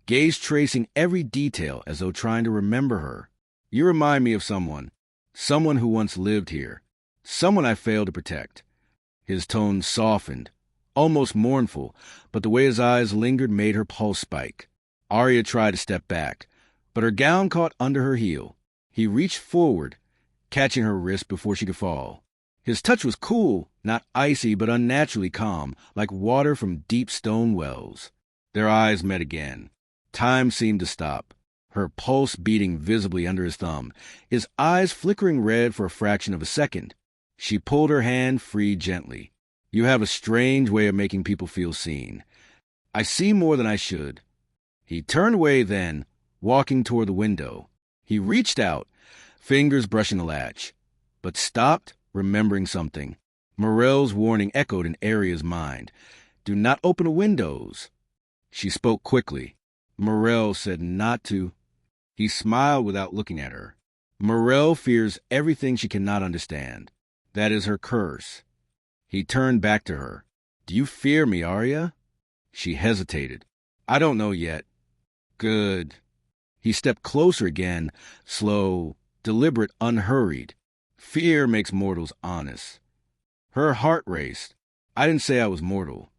gaze tracing every detail as though trying to remember her. "You remind me of someone who once lived here, someone I failed to protect." His tone softened, almost mournful, but the way his eyes lingered made her pulse spike. Aria tried to step back, but her gown caught under her heel. He reached forward, catching her wrist before she could fall. His touch was cool, not icy, but unnaturally calm, like water from deep stone wells. Their eyes met again. Time seemed to stop, her pulse beating visibly under his thumb, his eyes flickering red for a fraction of a second. She pulled her hand free gently. "You have a strange way of making people feel seen. I see more than I should." He turned away then, walking toward the window. He reached out, fingers brushing the latch, but stopped, remembering something. Morel's warning echoed in Aria's mind. "Do not open the windows." She spoke quickly. "Morel said not to." He smiled without looking at her. Morel fears everything she cannot understand. That is her curse. He turned back to her. Do you fear me, Aria? She hesitated. I don't know yet. Good. He stepped closer again, slow, deliberate, unhurried. Fear makes mortals honest. Her heart raced. I didn't say I was mortal.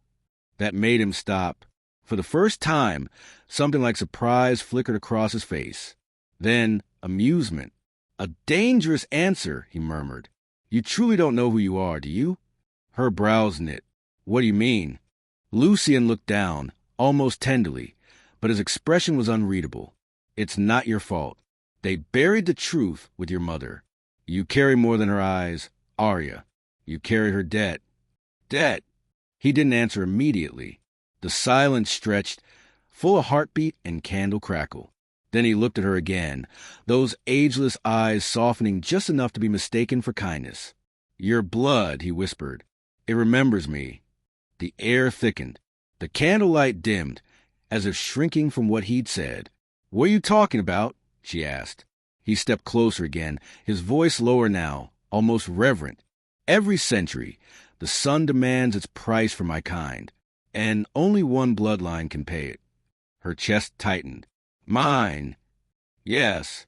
That made him stop. For the first time, something like surprise flickered across his face. Then, amusement. A dangerous answer, he murmured. You truly don't know who you are, do you? Her brows knit. What do you mean? Lucian looked down, almost tenderly, but his expression was unreadable. It's not your fault. They buried the truth with your mother. You carry more than her eyes, Aria. You carry her debt. Debt? He didn't answer immediately. The silence stretched, full of heartbeat and candle crackle. Then he looked at her again, those ageless eyes softening just enough to be mistaken for kindness. Your blood, he whispered. It remembers me. The air thickened. The candlelight dimmed, as if shrinking from what he'd said. What are you talking about? She asked. He stepped closer again, his voice lower now, almost reverent. Every century, the sun demands its price for my kind, and only one bloodline can pay it. Her chest tightened. Mine. Yes.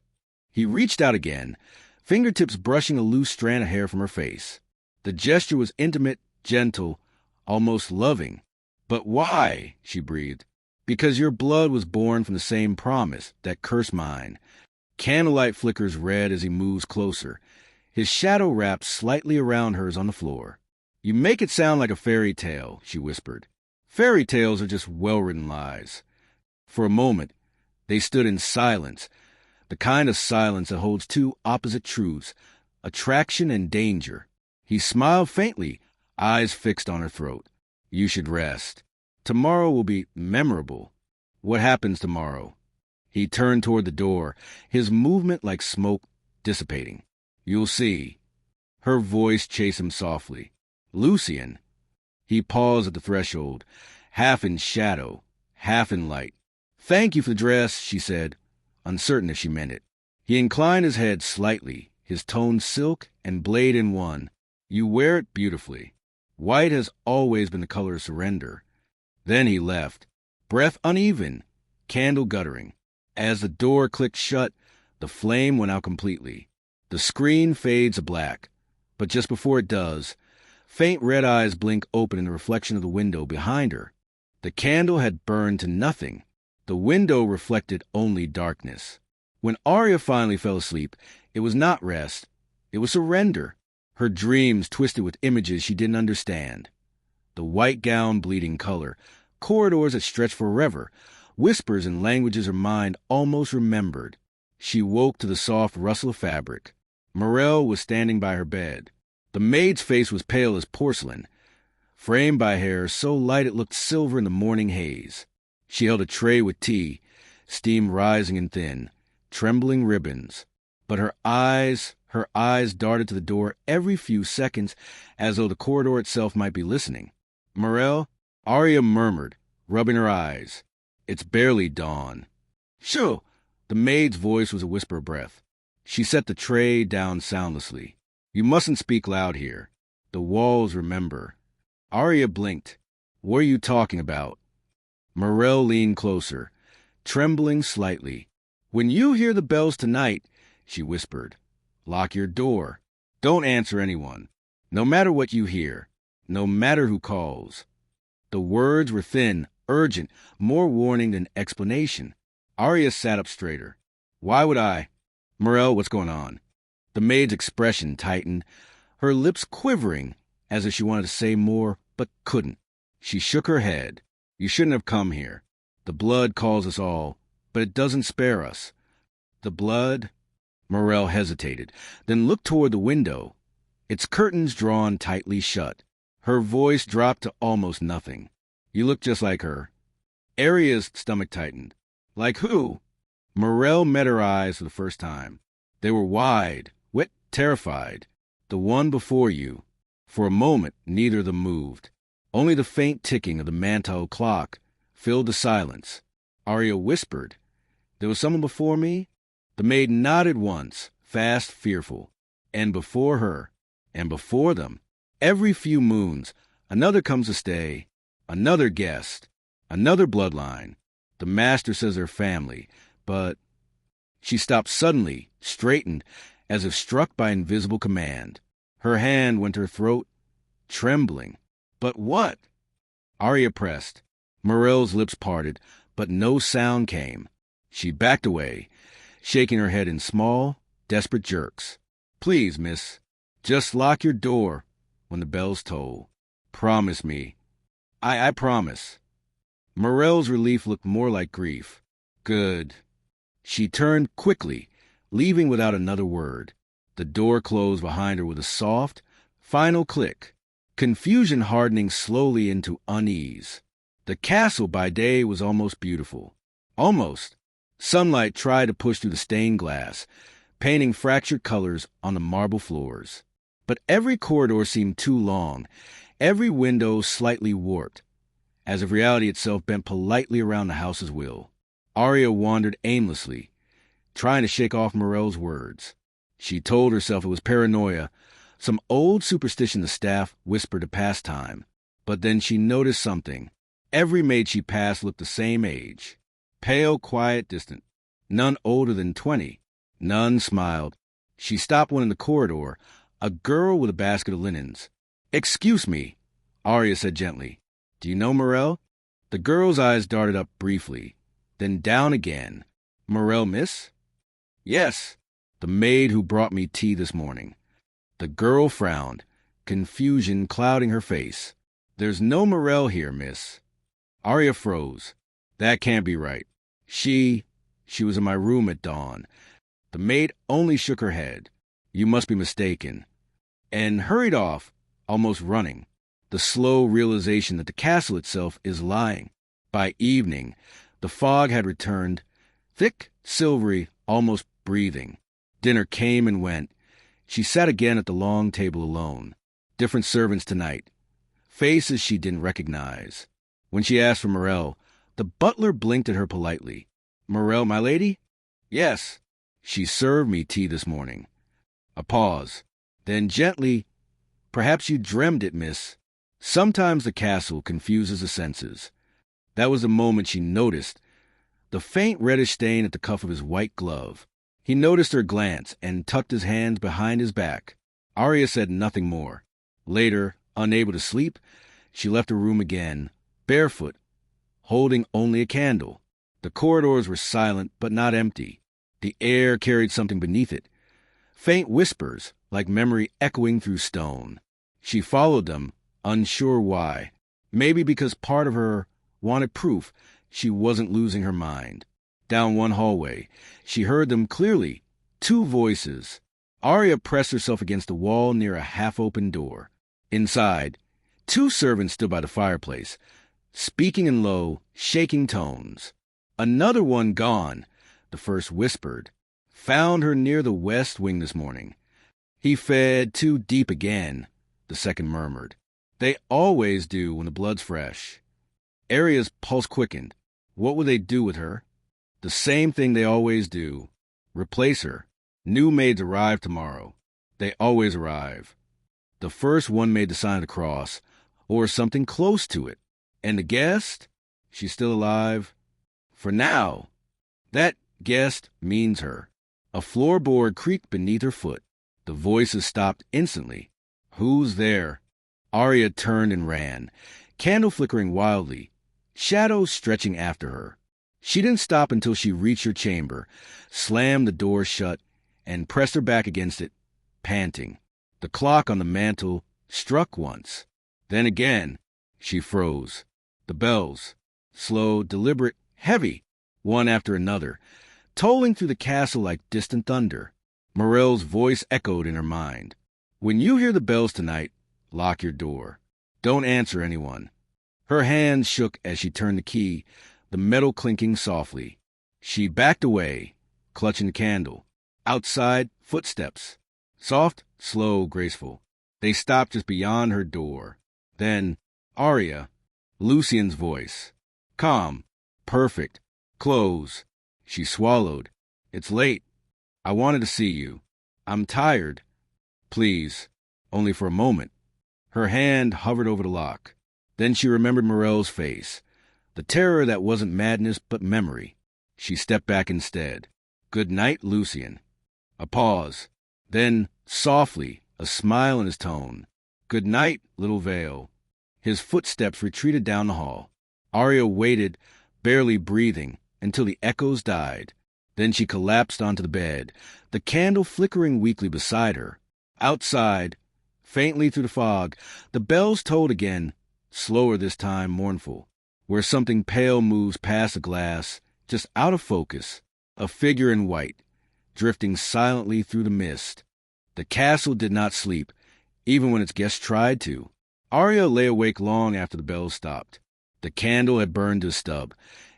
He reached out again, fingertips brushing a loose strand of hair from her face. The gesture was intimate, gentle, almost loving. But why? She breathed. Because your blood was born from the same promise that cursed mine. Candlelight flickers red as he moves closer, his shadow wrapped slightly around hers on the floor. You make it sound like a fairy tale, she whispered. Fairy tales are just well-written lies. For a moment, they stood in silence, the kind of silence that holds two opposite truths, attraction and danger. He smiled faintly, eyes fixed on her throat. You should rest. Tomorrow will be memorable. What happens tomorrow? He turned toward the door, his movement like smoke dissipating. You'll see. Her voice chased him softly. Lucian. He paused at the threshold, half in shadow, half in light. Thank you for the dress, she said, uncertain if she meant it. He inclined his head slightly, his tone silk and blade in one. You wear it beautifully. White has always been the color of surrender. Then he left, breath uneven, candle guttering. As the door clicked shut, the flame went out completely. The screen fades to black, but just before it does, faint red eyes blink open in the reflection of the window behind her. The candle had burned to nothing. The window reflected only darkness. When Aria finally fell asleep, it was not rest, it was surrender. Her dreams twisted with images she didn't understand. The white gown bleeding color, corridors that stretched forever, whispers in languages her mind almost remembered. She woke to the soft rustle of fabric. Morel was standing by her bed. The maid's face was pale as porcelain, framed by hair so light it looked silver in the morning haze. She held a tray with tea, steam rising and thin, trembling ribbons. But her eyes darted to the door every few seconds, as though the corridor itself might be listening. Morel, Aria murmured, rubbing her eyes. It's barely dawn. Shoo! The maid's voice was a whisper of breath. She set the tray down soundlessly. You mustn't speak loud here. The walls remember. Aria blinked. What are you talking about? Morel leaned closer, trembling slightly. When you hear the bells tonight, she whispered, lock your door. Don't answer anyone. No matter what you hear, no matter who calls. The words were thin, urgent, more warning than explanation. Aria sat up straighter. Why would I? Morel, what's going on? The maid's expression tightened, her lips quivering, as if she wanted to say more, but couldn't. She shook her head. You shouldn't have come here. The blood calls us all, but it doesn't spare us. The blood? Morel hesitated, then looked toward the window, its curtains drawn tightly shut. Her voice dropped to almost nothing. You look just like her. Aria's stomach tightened. Like who? Morel met her eyes for the first time. They were wide, wet, terrified. The one before you. For a moment, neither of them moved. Only the faint ticking of the mantel clock filled the silence. Aria whispered, There was someone before me? The maid nodded once, fast, fearful. And before her, and before them, every few moons, another comes to stay, another guest, another bloodline. The master says her family, but she stopped suddenly, straightened, as if struck by invisible command. Her hand went to her throat, trembling. But what? Aria pressed. Morel's lips parted, but no sound came. She backed away, shaking her head in small, desperate jerks. Please, miss, just lock your door when the bells toll. Promise me. I promise. Morel's relief looked more like grief. Good. She turned quickly, leaving without another word. The door closed behind her with a soft, final click, confusion hardening slowly into unease. The castle by day was almost beautiful. Almost. Sunlight tried to push through the stained glass, painting fractured colors on the marble floors. But every corridor seemed too long, every window slightly warped, as if reality itself bent politely around the house's will. Aria wandered aimlessly, trying to shake off Morel's words. She told herself it was paranoia, some old superstition the staff whispered to pass time. But then she noticed something. Every maid she passed looked the same age. Pale, quiet, distant. None older than 20. None smiled. She stopped one in the corridor, a girl with a basket of linens. Excuse me, Aria said gently. Do you know Morel? The girl's eyes darted up briefly, then down again. Morel, miss? Yes, the maid who brought me tea this morning. The girl frowned, confusion clouding her face. There's no Morel here, miss. Aria froze. That can't be right. She was in my room at dawn. The maid only shook her head. You must be mistaken. And hurried off, almost running. The slow realization that the castle itself is lying. By evening, the fog had returned, thick, silvery, almost breathing. Dinner came and went. She sat again at the long table alone. Different servants tonight. Faces she didn't recognize. When she asked for Morel, the butler blinked at her politely. Morel, my lady? Yes. She served me tea this morning. A pause. Then gently, perhaps you dreamed it, miss. Sometimes the castle confuses the senses. That was the moment she noticed the faint reddish stain at the cuff of his white glove. He noticed her glance and tucked his hands behind his back. Aria said nothing more. Later, unable to sleep, she left her room again, barefoot, holding only a candle. The corridors were silent but not empty. The air carried something beneath it. Faint whispers, like memory echoing through stone. She followed them, unsure why. Maybe because part of her wanted proof she wasn't losing her mind. Down one hallway, she heard them clearly. 2 voices. Aria pressed herself against the wall near a half-open door. Inside, 2 servants stood by the fireplace, speaking in low, shaking tones. Another one gone, the first whispered. Found her near the west wing this morning. He fed too deep again, the second murmured. They always do when the blood's fresh. Aria's pulse quickened. What would they do with her? The same thing they always do. Replace her. New maids arrive tomorrow. They always arrive. The first one made the sign of the cross, or something close to it. And the guest? She's still alive? For now. That guest means her. A floorboard creaked beneath her foot. The voices stopped instantly. Who's there? Aria turned and ran, candle flickering wildly, shadows stretching after her. She didn't stop until she reached her chamber, slammed the door shut, and pressed her back against it, panting. The clock on the mantel struck once. Then again, she froze. The bells, slow, deliberate, heavy, one after another, tolling through the castle like distant thunder. Morel's voice echoed in her mind. When you hear the bells tonight, lock your door. Don't answer anyone. Her hands shook as she turned the key, the metal clinking softly. She backed away, clutching the candle. Outside, footsteps. Soft, slow, graceful. They stopped just beyond her door. Then, Aria, Lucian's voice. Calm, perfect, close. She swallowed. It's late. I wanted to see you. I'm tired. Please. Only for a moment. Her hand hovered over the lock. Then she remembered Morel's face. The terror that wasn't madness but memory. She stepped back instead. Good night, Lucian. A pause. Then, softly, a smile in his tone. Good night, little Vale. His footsteps retreated down the hall. Aria waited, barely breathing, until the echoes died. Then she collapsed onto the bed, the candle flickering weakly beside her. Outside, faintly through the fog, the bells tolled again, slower this time, mournful. Where something pale moves past the glass, just out of focus, a figure in white, drifting silently through the mist. The castle did not sleep, even when its guests tried to. Aria lay awake long after the bells stopped. The candle had burned to a stub.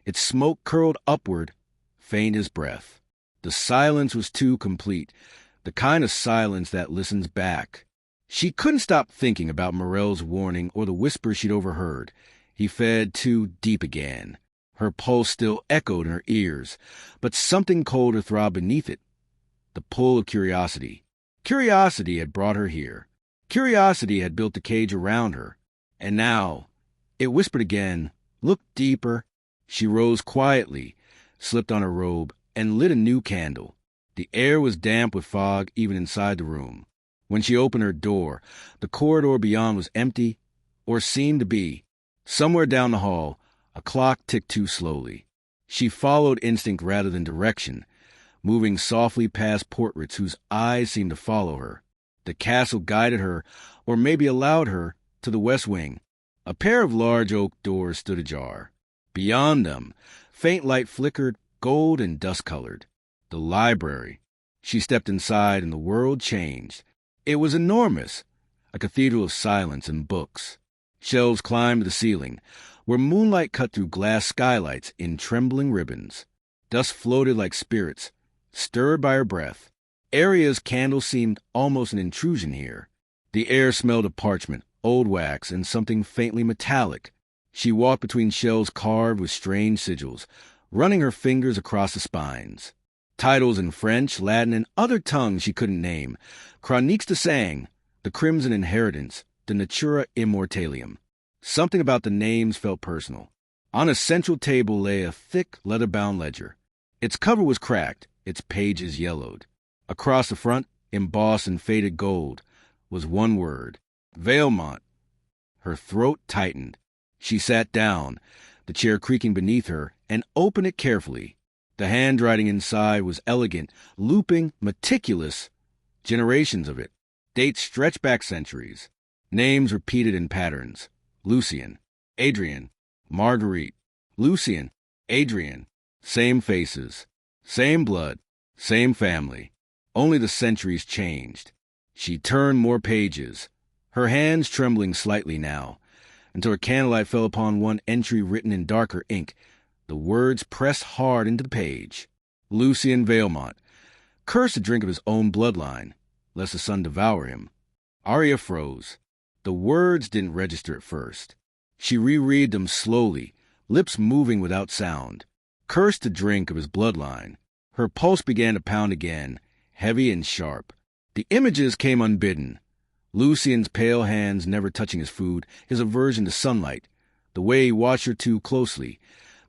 Its smoke curled upward, faint as breath. The silence was too complete, the kind of silence that listens back. She couldn't stop thinking about Morel's warning or the whisper she'd overheard. He fed too deep again. Her pulse still echoed in her ears, but something colder throbbed beneath it. The pull of curiosity. Curiosity had brought her here. Curiosity had built the cage around her. And now, it whispered again, look deeper. She rose quietly, slipped on her robe, and lit a new candle. The air was damp with fog even inside the room. When she opened her door, the corridor beyond was empty, or seemed to be. Somewhere down the hall, a clock ticked too slowly. She followed instinct rather than direction, moving softly past portraits whose eyes seemed to follow her. The castle guided her, or maybe allowed her, to the west wing. A pair of large oak doors stood ajar. Beyond them, faint light flickered, gold and dust-colored. The library. She stepped inside and the world changed. It was enormous, a cathedral of silence and books. Shelves climbed to the ceiling, where moonlight cut through glass skylights in trembling ribbons. Dust floated like spirits, stirred by her breath. Aria's candle seemed almost an intrusion here. The air smelled of parchment, old wax, and something faintly metallic. She walked between shelves carved with strange sigils, running her fingers across the spines. Titles in French, Latin, and other tongues she couldn't name. Chroniques de Sang, the Crimson Inheritance, the Natura Immortalium. Something about the names felt personal. On a central table lay a thick, leather-bound ledger. Its cover was cracked, its pages yellowed. Across the front, embossed in faded gold, was one word, Valmont. Her throat tightened. She sat down, the chair creaking beneath her, and opened it carefully. The handwriting inside was elegant, looping, meticulous. Generations of it. Dates stretched back centuries. Names repeated in patterns. Lucian, Adrian, Marguerite. Lucian, Adrian. Same faces. Same blood. Same family. Only the centuries changed. She turned more pages, her hands trembling slightly now, until her candlelight fell upon one entry written in darker ink. The words pressed hard into the page. Lucian Valmont, cursed to drink of his own bloodline, lest the sun devour him. Aria froze. The words didn't register at first. She reread them slowly, lips moving without sound. Cursed to drink of his bloodline. Her pulse began to pound again, heavy and sharp. The images came unbidden. Lucian's pale hands never touching his food, his aversion to sunlight, the way he watched her too closely,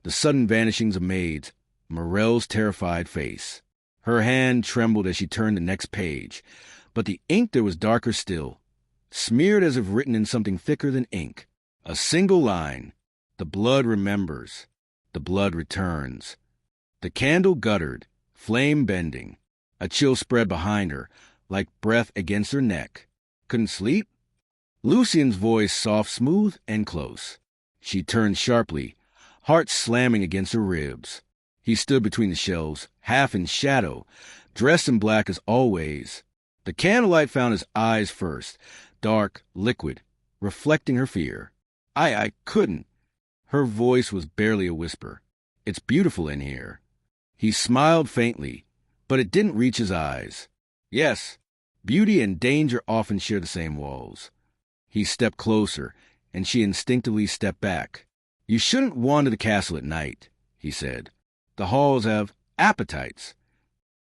the sudden vanishings of maids, Morel's terrified face. Her hand trembled as she turned the next page, but the ink there was darker still, smeared as if written in something thicker than ink. A single line. The blood remembers. The blood returns. The candle guttered, flame bending. A chill spread behind her, like breath against her neck. Couldn't sleep? Lucian's voice soft, smooth, and close. She turned sharply, heart slamming against her ribs. He stood between the shelves, half in shadow, dressed in black as always. The candlelight found his eyes first, dark, liquid, reflecting her fear. I couldn't. Her voice was barely a whisper. It's beautiful in here. He smiled faintly, but it didn't reach his eyes. Yes, beauty and danger often share the same walls. He stepped closer, and she instinctively stepped back. You shouldn't wander the castle at night, he said. The halls have appetites.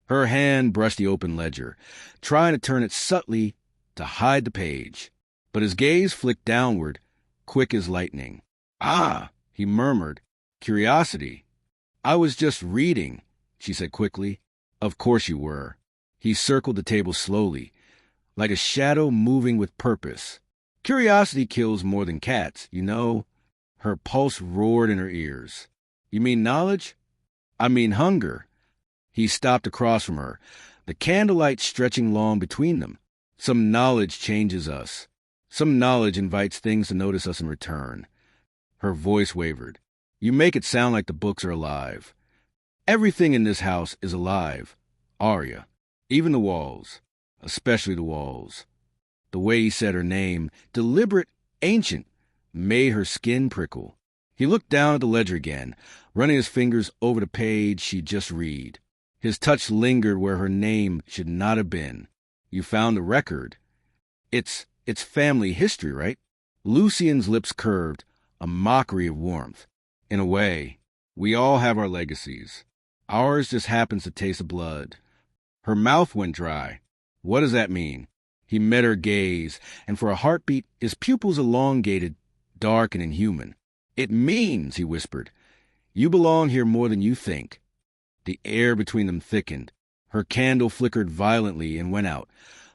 Her hand brushed the open ledger, trying to turn it subtly to hide the page. But his gaze flicked downward, quick as lightning. "Ah," he murmured. "Curiosity." "I was just reading," she said quickly. "Of course you were." He circled the table slowly, like a shadow moving with purpose. "Curiosity kills more than cats, you know." Her pulse roared in her ears. "You mean knowledge?" "I mean hunger." He stopped across from her, the candlelight stretching long between them. "Some knowledge changes us. Some knowledge invites things to notice us in return." Her voice wavered. "You make it sound like the books are alive." "Everything in this house is alive, Aria. Even the walls. Especially the walls." The way he said her name, deliberate, ancient, made her skin prickle. He looked down at the ledger again, running his fingers over the page she'd just read. His touch lingered where her name should not have been. "You found the record. It's family history, right?" Lucian's lips curved, a mockery of warmth. "In a way, we all have our legacies. Ours just happens to taste of blood." Her mouth went dry. "What does that mean?" He met her gaze, and for a heartbeat, his pupils elongated, dark and inhuman. "It means," he whispered, "you belong here more than you think." The air between them thickened. Her candle flickered violently and went out,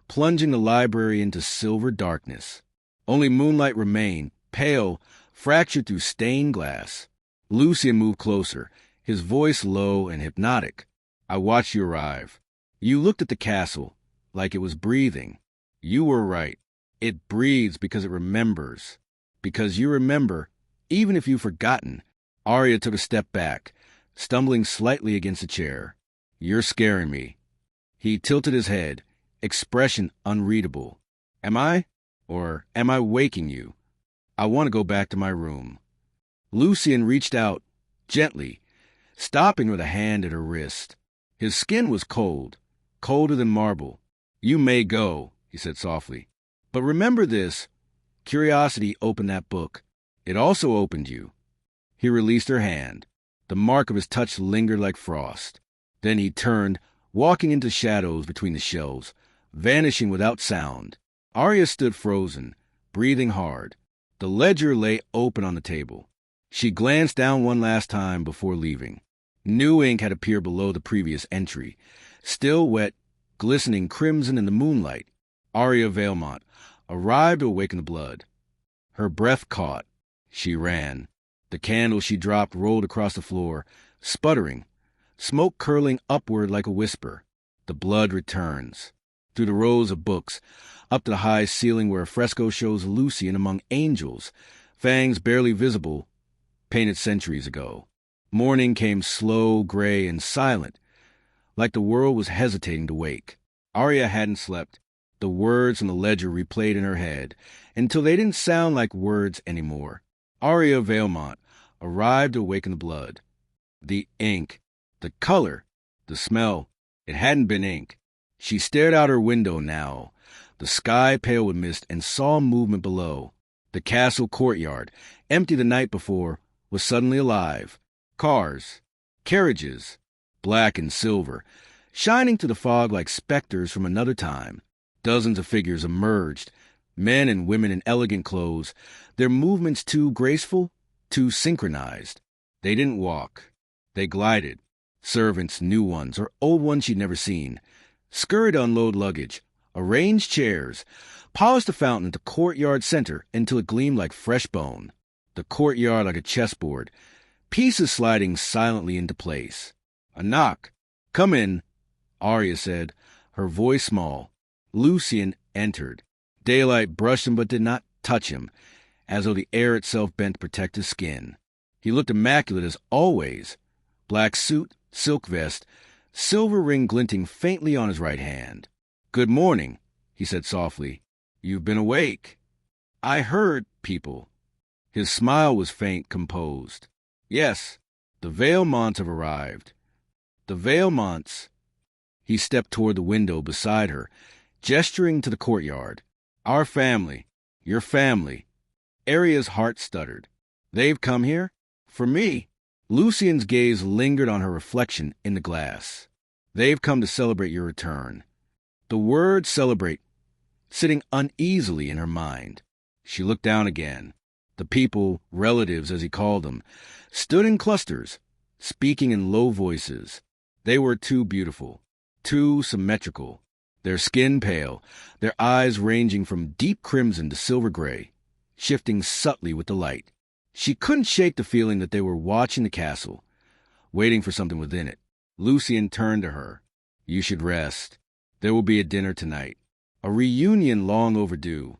plunging the library into silver darkness. Only moonlight remained, pale, fractured through stained glass. Lucian moved closer, his voice low and hypnotic. "I watched you arrive. You looked at the castle, like it was breathing. You were right. It breathes because it remembers. Because you remember, even if you've forgotten." Aria took a step back, stumbling slightly against a chair. "You're scaring me." He tilted his head, expression unreadable. "Am I? Or am I waking you? I want to go back to my room." Lucian reached out, gently, stopping with a hand at her wrist. His skin was cold, colder than marble. "You may go," he said softly. "But remember this. Curiosity opened that book. It also opened you." He released her hand. The mark of his touch lingered like frost. Then he turned, walking into shadows between the shelves, vanishing without sound. Aria stood frozen, breathing hard. The ledger lay open on the table. She glanced down one last time before leaving. New ink had appeared below the previous entry, still wet, glistening crimson in the moonlight. Aria Valmont arrived to awaken the blood. Her breath caught. She ran. The candle she dropped rolled across the floor, sputtering, smoke curling upward like a whisper. The blood returns. Through the rows of books, up to the high ceiling where a fresco shows Lucian among angels, fangs barely visible, painted centuries ago. Morning came slow, gray, and silent, like the world was hesitating to wake. Aria hadn't slept. The words on the ledger replayed in her head, until they didn't sound like words anymore. Aria Valmont arrived to awaken the blood. The ink, the color, the smell. It hadn't been ink. She stared out her window now, the sky pale with mist, and saw movement below. The castle courtyard, empty the night before, was suddenly alive. Cars, carriages, black and silver, shining through the fog like specters from another time. Dozens of figures emerged, men and women in elegant clothes, their movements too graceful, too synchronized. They didn't walk. They glided. Servants, new ones, or old ones she'd never seen, scurried to unload luggage, arranged chairs, polished the fountain at the courtyard center until it gleamed like fresh bone. The courtyard like a chessboard, pieces sliding silently into place. A knock. "Come in," Aria said, her voice small. Lucian entered. Daylight brushed him but did not touch him, as though the air itself bent to protect his skin. He looked immaculate as always. Black suit, silk vest, silver ring glinting faintly on his right hand. "Good morning," he said softly. "You've been awake." "I heard people." His smile was faint, composed. "Yes, the Valmonts have arrived." "The Valmonts." He stepped toward the window beside her, gesturing to the courtyard. "Our family. Your family." Aria's heart stuttered. "They've come here? For me?" Lucian's gaze lingered on her reflection in the glass. They've come to celebrate your return. The word celebrate sitting uneasily in her mind. She looked down again. The people, relatives as he called them, stood in clusters, speaking in low voices. They were too beautiful, too symmetrical, their skin pale, their eyes ranging from deep crimson to silver gray, shifting subtly with the light. She couldn't shake the feeling that they were watching the castle, waiting for something within it. Lucien turned to her. You should rest. There will be a dinner tonight. A reunion long overdue.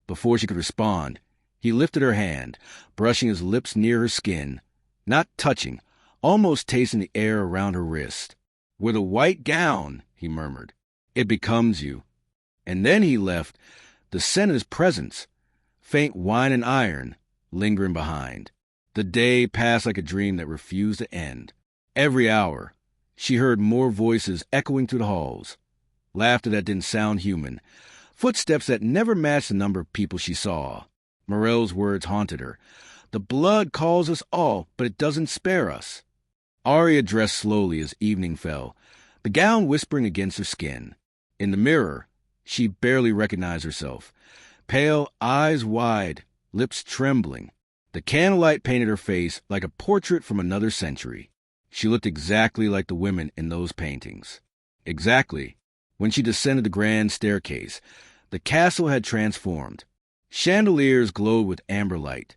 Before she could respond, he lifted her hand, brushing his lips near her skin, not touching, almost tasting the air around her wrist. With a white gown, he murmured. It becomes you. And then he left, the scent of his presence, faint wine and iron, lingering behind. The day passed like a dream that refused to end. Every hour, she heard more voices echoing through the halls, laughter that didn't sound human, footsteps that never matched the number of people she saw. Morel's words haunted her. The blood calls us all, but it doesn't spare us. Aria dressed slowly as evening fell, the gown whispering against her skin. In the mirror, she barely recognized herself. Pale, eyes wide, lips trembling. The candlelight painted her face like a portrait from another century. She looked exactly like the women in those paintings. Exactly. When she descended the grand staircase, the castle had transformed. Chandeliers glowed with amber light.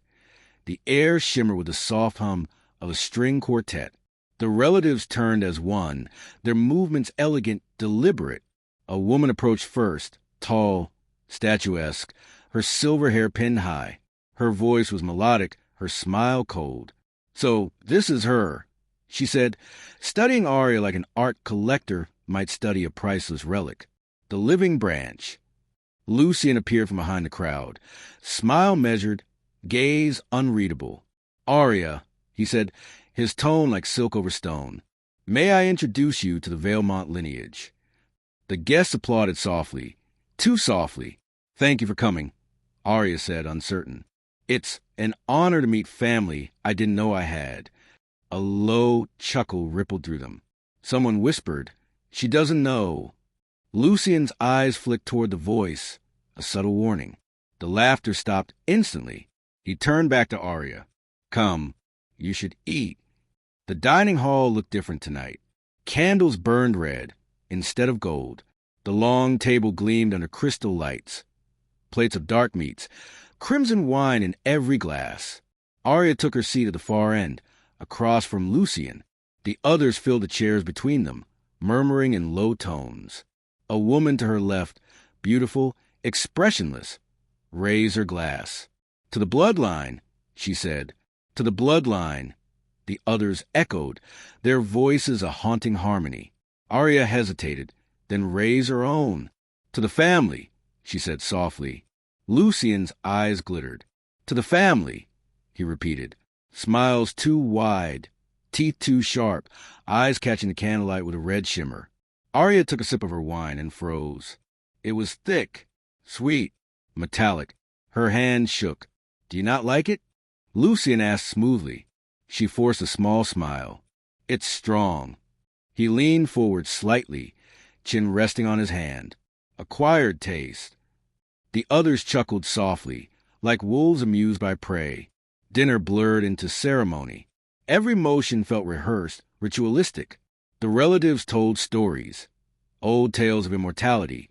The air shimmered with the soft hum of a string quartet. The relatives turned as one, their movements elegant, deliberate. A woman approached first, tall, statuesque, her silver hair pinned high. Her voice was melodic, her smile cold. So this is her, she said, studying Aria like an art collector might study a priceless relic. The living branch. Lucien appeared from behind the crowd, smile measured, gaze unreadable. Aria, he said, his tone like silk over stone. May I introduce you to the Valmont lineage? The guests applauded softly, too softly. Thank you for coming, Aria said, uncertain. It's an honor to meet family I didn't know I had. A low chuckle rippled through them. Someone whispered, she doesn't know. Lucien's eyes flicked toward the voice, a subtle warning. The laughter stopped instantly. He turned back to Aria. Come, you should eat. The dining hall looked different tonight. Candles burned red instead of gold. The long table gleamed under crystal lights. Plates of dark meats, crimson wine in every glass. Aria took her seat at the far end, across from Lucien. The others filled the chairs between them, murmuring in low tones. A woman to her left, beautiful, expressionless, raised her glass. To the bloodline, she said. To the bloodline. The others echoed, their voices a haunting harmony. Aria hesitated, then raised her own. To the family, she said softly. Lucien's eyes glittered. To the family, he repeated. Smiles too wide, teeth too sharp, eyes catching the candlelight with a red shimmer. Aria took a sip of her wine and froze. It was thick, sweet, metallic. Her hand shook. Do you not like it? Lucien asked smoothly. She forced a small smile. It's strong. He leaned forward slightly, chin resting on his hand. Acquired taste. The others chuckled softly, like wolves amused by prey. Dinner blurred into ceremony. Every motion felt rehearsed, ritualistic. The relatives told stories, old tales of immortality,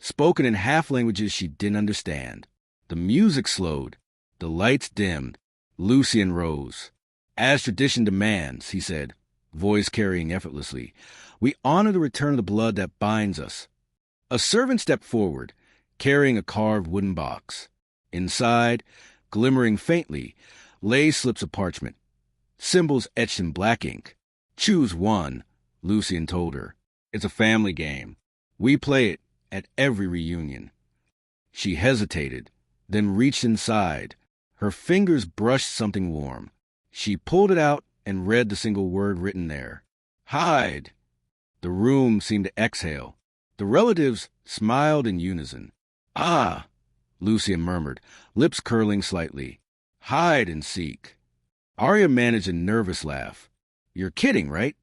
spoken in half languages she didn't understand. The music slowed. The lights dimmed. Lucien rose. As tradition demands, he said, voice carrying effortlessly, we honor the return of the blood that binds us. A servant stepped forward, carrying a carved wooden box. Inside, glimmering faintly, lay slips of parchment, symbols etched in black ink. Choose one, Lucien told her. It's a family game. We play it at every reunion. She hesitated, then reached inside. Her fingers brushed something warm. She pulled it out and read the single word written there. Hide. The room seemed to exhale. The relatives smiled in unison. Ah, Lucien murmured, lips curling slightly. Hide and seek. Aria managed a nervous laugh. You're kidding, right?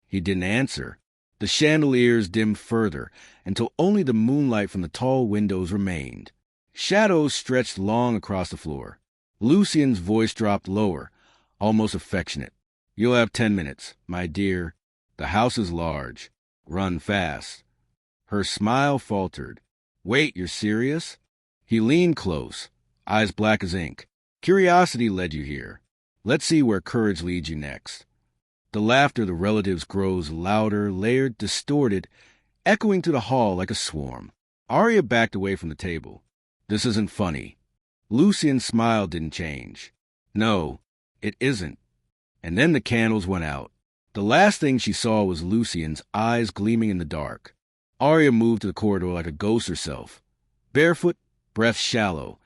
He didn't answer. The chandeliers dimmed further until only the moonlight from the tall windows remained. Shadows stretched long across the floor. Lucien's voice dropped lower, almost affectionate. "You'll have 10 minutes, my dear. The house is large. Run fast." Her smile faltered. "Wait, you're serious?" He leaned close, eyes black as ink. "Curiosity led you here. Let's see where courage leads you next." The laughter of the relatives grows louder, layered, distorted, echoing through the hall like a swarm. Aria backed away from the table. "This isn't funny." Lucien's smile didn't change. "No, it isn't." And then the candles went out. The last thing she saw was Lucien's eyes gleaming in the dark. Aria moved to the corridor like a ghost herself. Barefoot, breath shallow,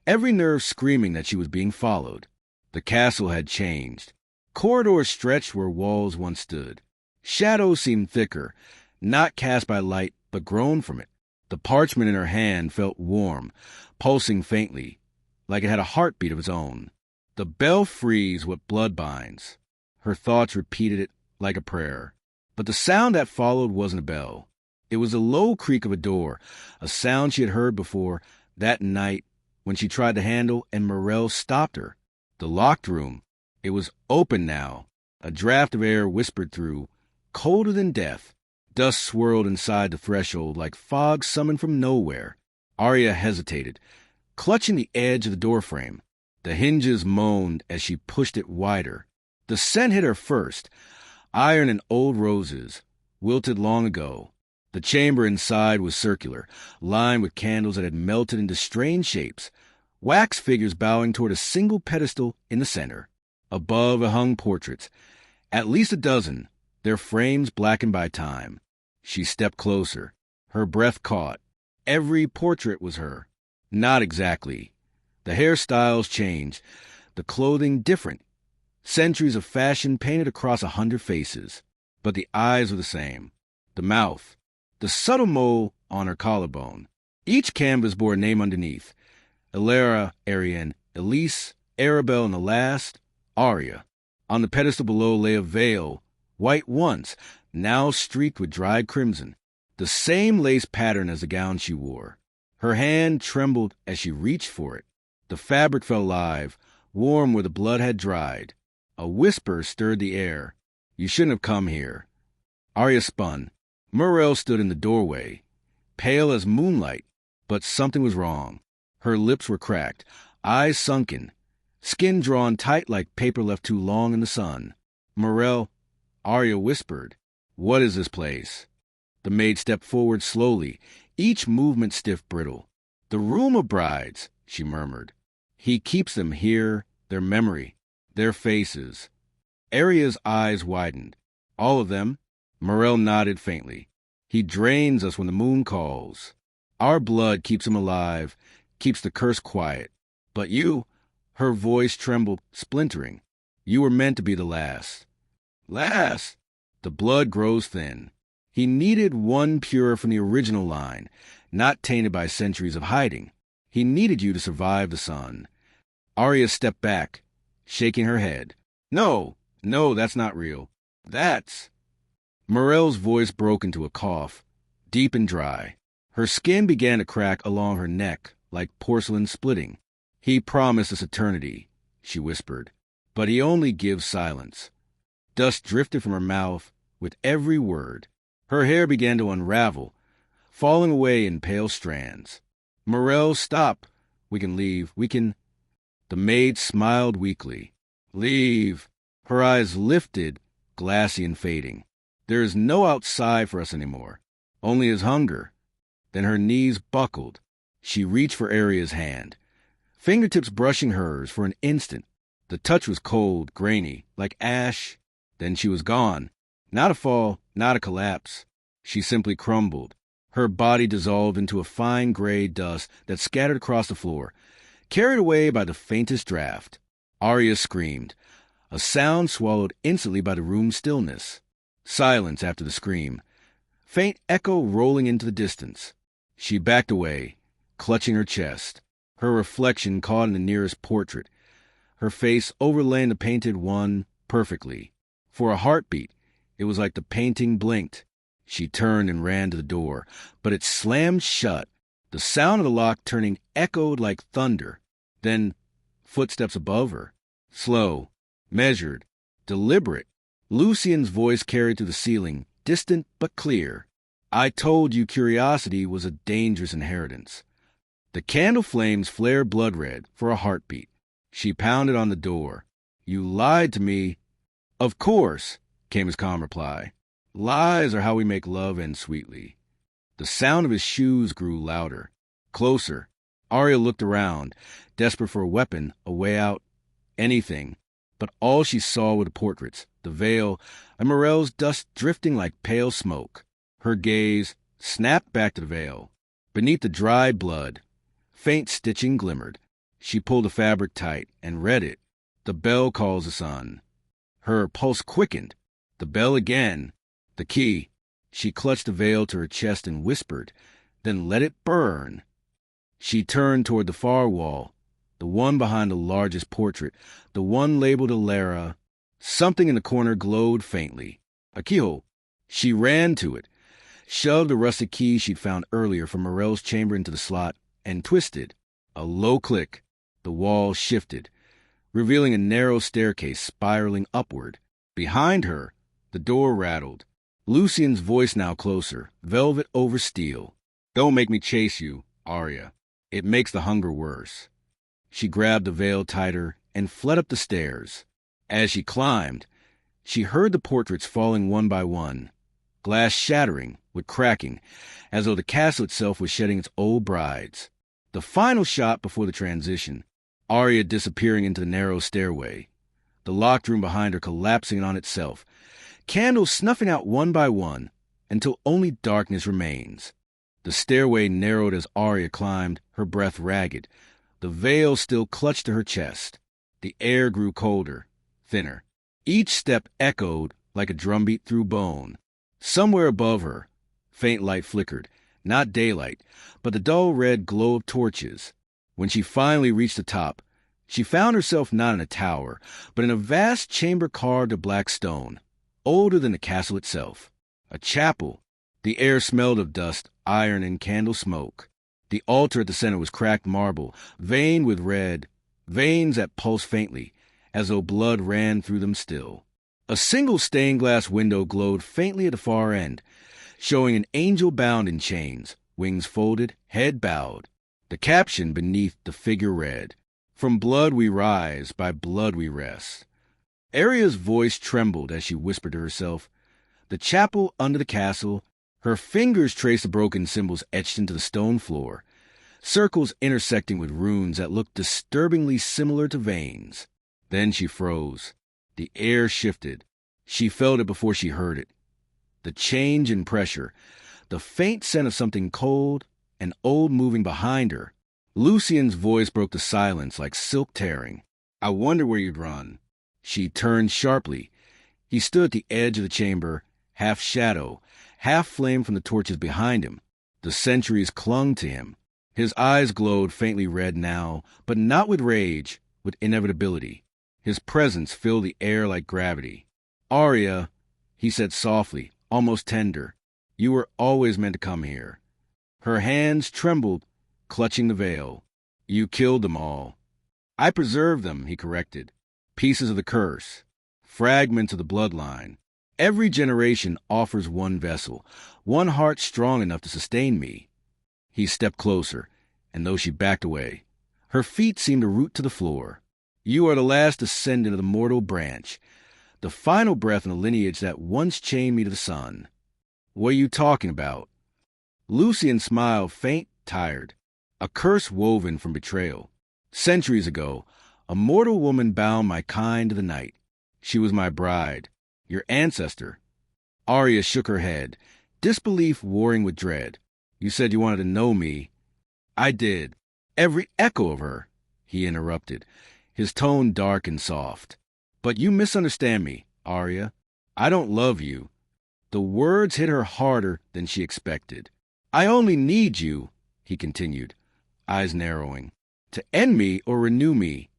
every nerve screaming that she was being followed. The castle had changed. Corridors stretched where walls once stood. Shadows seemed thicker, not cast by light, but grown from it. The parchment in her hand felt warm, pulsing faintly, like it had a heartbeat of its own. The bell frees what blood binds. Her thoughts repeated it like a prayer. But the sound that followed wasn't a bell. It was the low creak of a door, a sound she had heard before that night when she tried the handle and Morel stopped her. The locked room. It was open now. A draft of air whispered through, colder than death. Dust swirled inside the threshold like fog summoned from nowhere. Aria hesitated, clutching the edge of the doorframe. The hinges moaned as she pushed it wider. The scent hit her first, iron and old roses, wilted long ago. The chamber inside was circular, lined with candles that had melted into strange shapes, wax figures bowing toward a single pedestal in the center. Above hung portraits, at least a dozen, their frames blackened by time. She stepped closer. Her breath caught. Every portrait was her. Not exactly. The hairstyles changed, the clothing different. Centuries of fashion painted across 100 faces. But the eyes were the same. The mouth. The subtle mole on her collarbone. Each canvas bore a name underneath. Ilara, Arian, Elise, Arabelle, and the last, Aria. On the pedestal below lay a veil, white once, now streaked with dried crimson. The same lace pattern as the gown she wore. Her hand trembled as she reached for it. The fabric felt alive, warm where the blood had dried. A whisper stirred the air. "You shouldn't have come here." Aria spun. Morel stood in the doorway, pale as moonlight, but something was wrong. Her lips were cracked, eyes sunken, skin drawn tight like paper left too long in the sun. "Morel," Aria whispered, "what is this place?" The maid stepped forward slowly, each movement stiff brittle. "The room of brides," she murmured. "He keeps them here, their memory, their faces." Aria's eyes widened. "All of them?" Morel nodded faintly. "He drains us when the moon calls. Our blood keeps him alive, keeps the curse quiet. But you," her voice trembled, splintering, "you were meant to be the last." "Last?" The blood grows thin. He needed one pure from the original line, not tainted by centuries of hiding. He needed you to survive the sun. Aria stepped back, shaking her head. No, that's not real. That's..." Morel's voice broke into a cough, deep and dry. Her skin began to crack along her neck, like porcelain splitting. "He promised us eternity," she whispered, "but he only gives silence." Dust drifted from her mouth with every word. Her hair began to unravel, falling away in pale strands. "Morel, stop. We can leave. We can..." The maid smiled weakly. "Leave." Her eyes lifted, glassy and fading. "There is no outside for us anymore. Only his hunger." Then her knees buckled. She reached for Aria's hand, fingertips brushing hers for an instant. The touch was cold, grainy, like ash. Then she was gone. Not a fall, not a collapse. She simply crumbled. Her body dissolved into a fine gray dust that scattered across the floor, carried away by the faintest draft. Aria screamed, a sound swallowed instantly by the room's stillness. Silence after the scream, faint echo rolling into the distance. She backed away, clutching her chest, her reflection caught in the nearest portrait, her face overlaying the painted one perfectly. For a heartbeat, it was like the painting blinked. She turned and ran to the door, but it slammed shut. The sound of the lock turning echoed like thunder. Then footsteps above her. Slow, measured, deliberate. Lucian's voice carried through the ceiling, distant but clear. I told you curiosity was a dangerous inheritance. The candle flames flared blood red for a heartbeat. She pounded on the door. You lied to me. Of course, came his calm reply. Lies are how we make love end sweetly. The sound of his shoes grew louder. Closer. Aria looked around, desperate for a weapon, a way out, anything. But all she saw were the portraits, the veil, and Morel's dust drifting like pale smoke. Her gaze snapped back to the veil. Beneath the dry blood, faint stitching glimmered. She pulled the fabric tight and read it. The bell calls the sun. Her pulse quickened. The bell again. The key. She clutched the veil to her chest and whispered, then let it burn. She turned toward the far wall, the one behind the largest portrait, the one labeled Alara. Something in the corner glowed faintly. A keyhole. She ran to it, shoved the rusted key she'd found earlier from Morel's chamber into the slot, and twisted. A low click. The wall shifted, revealing a narrow staircase spiraling upward. Behind her, the door rattled. Lucian's voice now closer, velvet over steel. Don't make me chase you, Aria. It makes the hunger worse. She grabbed the veil tighter and fled up the stairs. As she climbed, she heard the portraits falling one by one, glass shattering with cracking, as though the castle itself was shedding its old brides. The final shot before the transition, Aria disappearing into the narrow stairway, the locked room behind her collapsing on itself, candles snuffing out one by one until only darkness remains. The stairway narrowed as Aria climbed, her breath ragged. The veil still clutched to her chest. The air grew colder, thinner. Each step echoed like a drumbeat through bone. Somewhere above her, faint light flickered, not daylight, but the dull red glow of torches. When she finally reached the top, she found herself not in a tower, but in a vast chamber carved of black stone, older than the castle itself. A chapel. The air smelled of dust, iron, and candle smoke. The altar at the center was cracked marble, veined with red, veins that pulsed faintly, as though blood ran through them still. A single stained glass window glowed faintly at the far end, showing an angel bound in chains, wings folded, head bowed. The caption beneath the figure read, "From blood we rise, by blood we rest." Aria's voice trembled as she whispered to herself. The chapel under the castle. Her fingers traced the broken symbols etched into the stone floor, circles intersecting with runes that looked disturbingly similar to veins. Then she froze. The air shifted. She felt it before she heard it. The change in pressure, the faint scent of something cold and old moving behind her. Lucian's voice broke the silence like silk tearing. I wonder where you'd run. She turned sharply. He stood at the edge of the chamber, half shadow, half flame from the torches behind him. The centuries clung to him. His eyes glowed faintly red now, but not with rage, with inevitability. His presence filled the air like gravity. Aria, he said softly, almost tender, you were always meant to come here. Her hands trembled, clutching the veil. You killed them all. I preserved them, he corrected. Pieces of the curse, fragments of the bloodline. Every generation offers one vessel, one heart strong enough to sustain me. He stepped closer, and though she backed away, her feet seemed to root to the floor. You are the last descendant of the mortal branch, the final breath in the lineage that once chained me to the sun. What are you talking about? Lucian smiled, faint, tired. A curse woven from betrayal. Centuries ago, a mortal woman bound my kind to the night. She was my bride. Your ancestor. Aria shook her head, disbelief warring with dread. You said you wanted to know me. I did. Every echo of her, he interrupted, his tone dark and soft. But you misunderstand me, Aria. I don't love you. The words hit her harder than she expected. I only need you, he continued, eyes narrowing, to end me or renew me.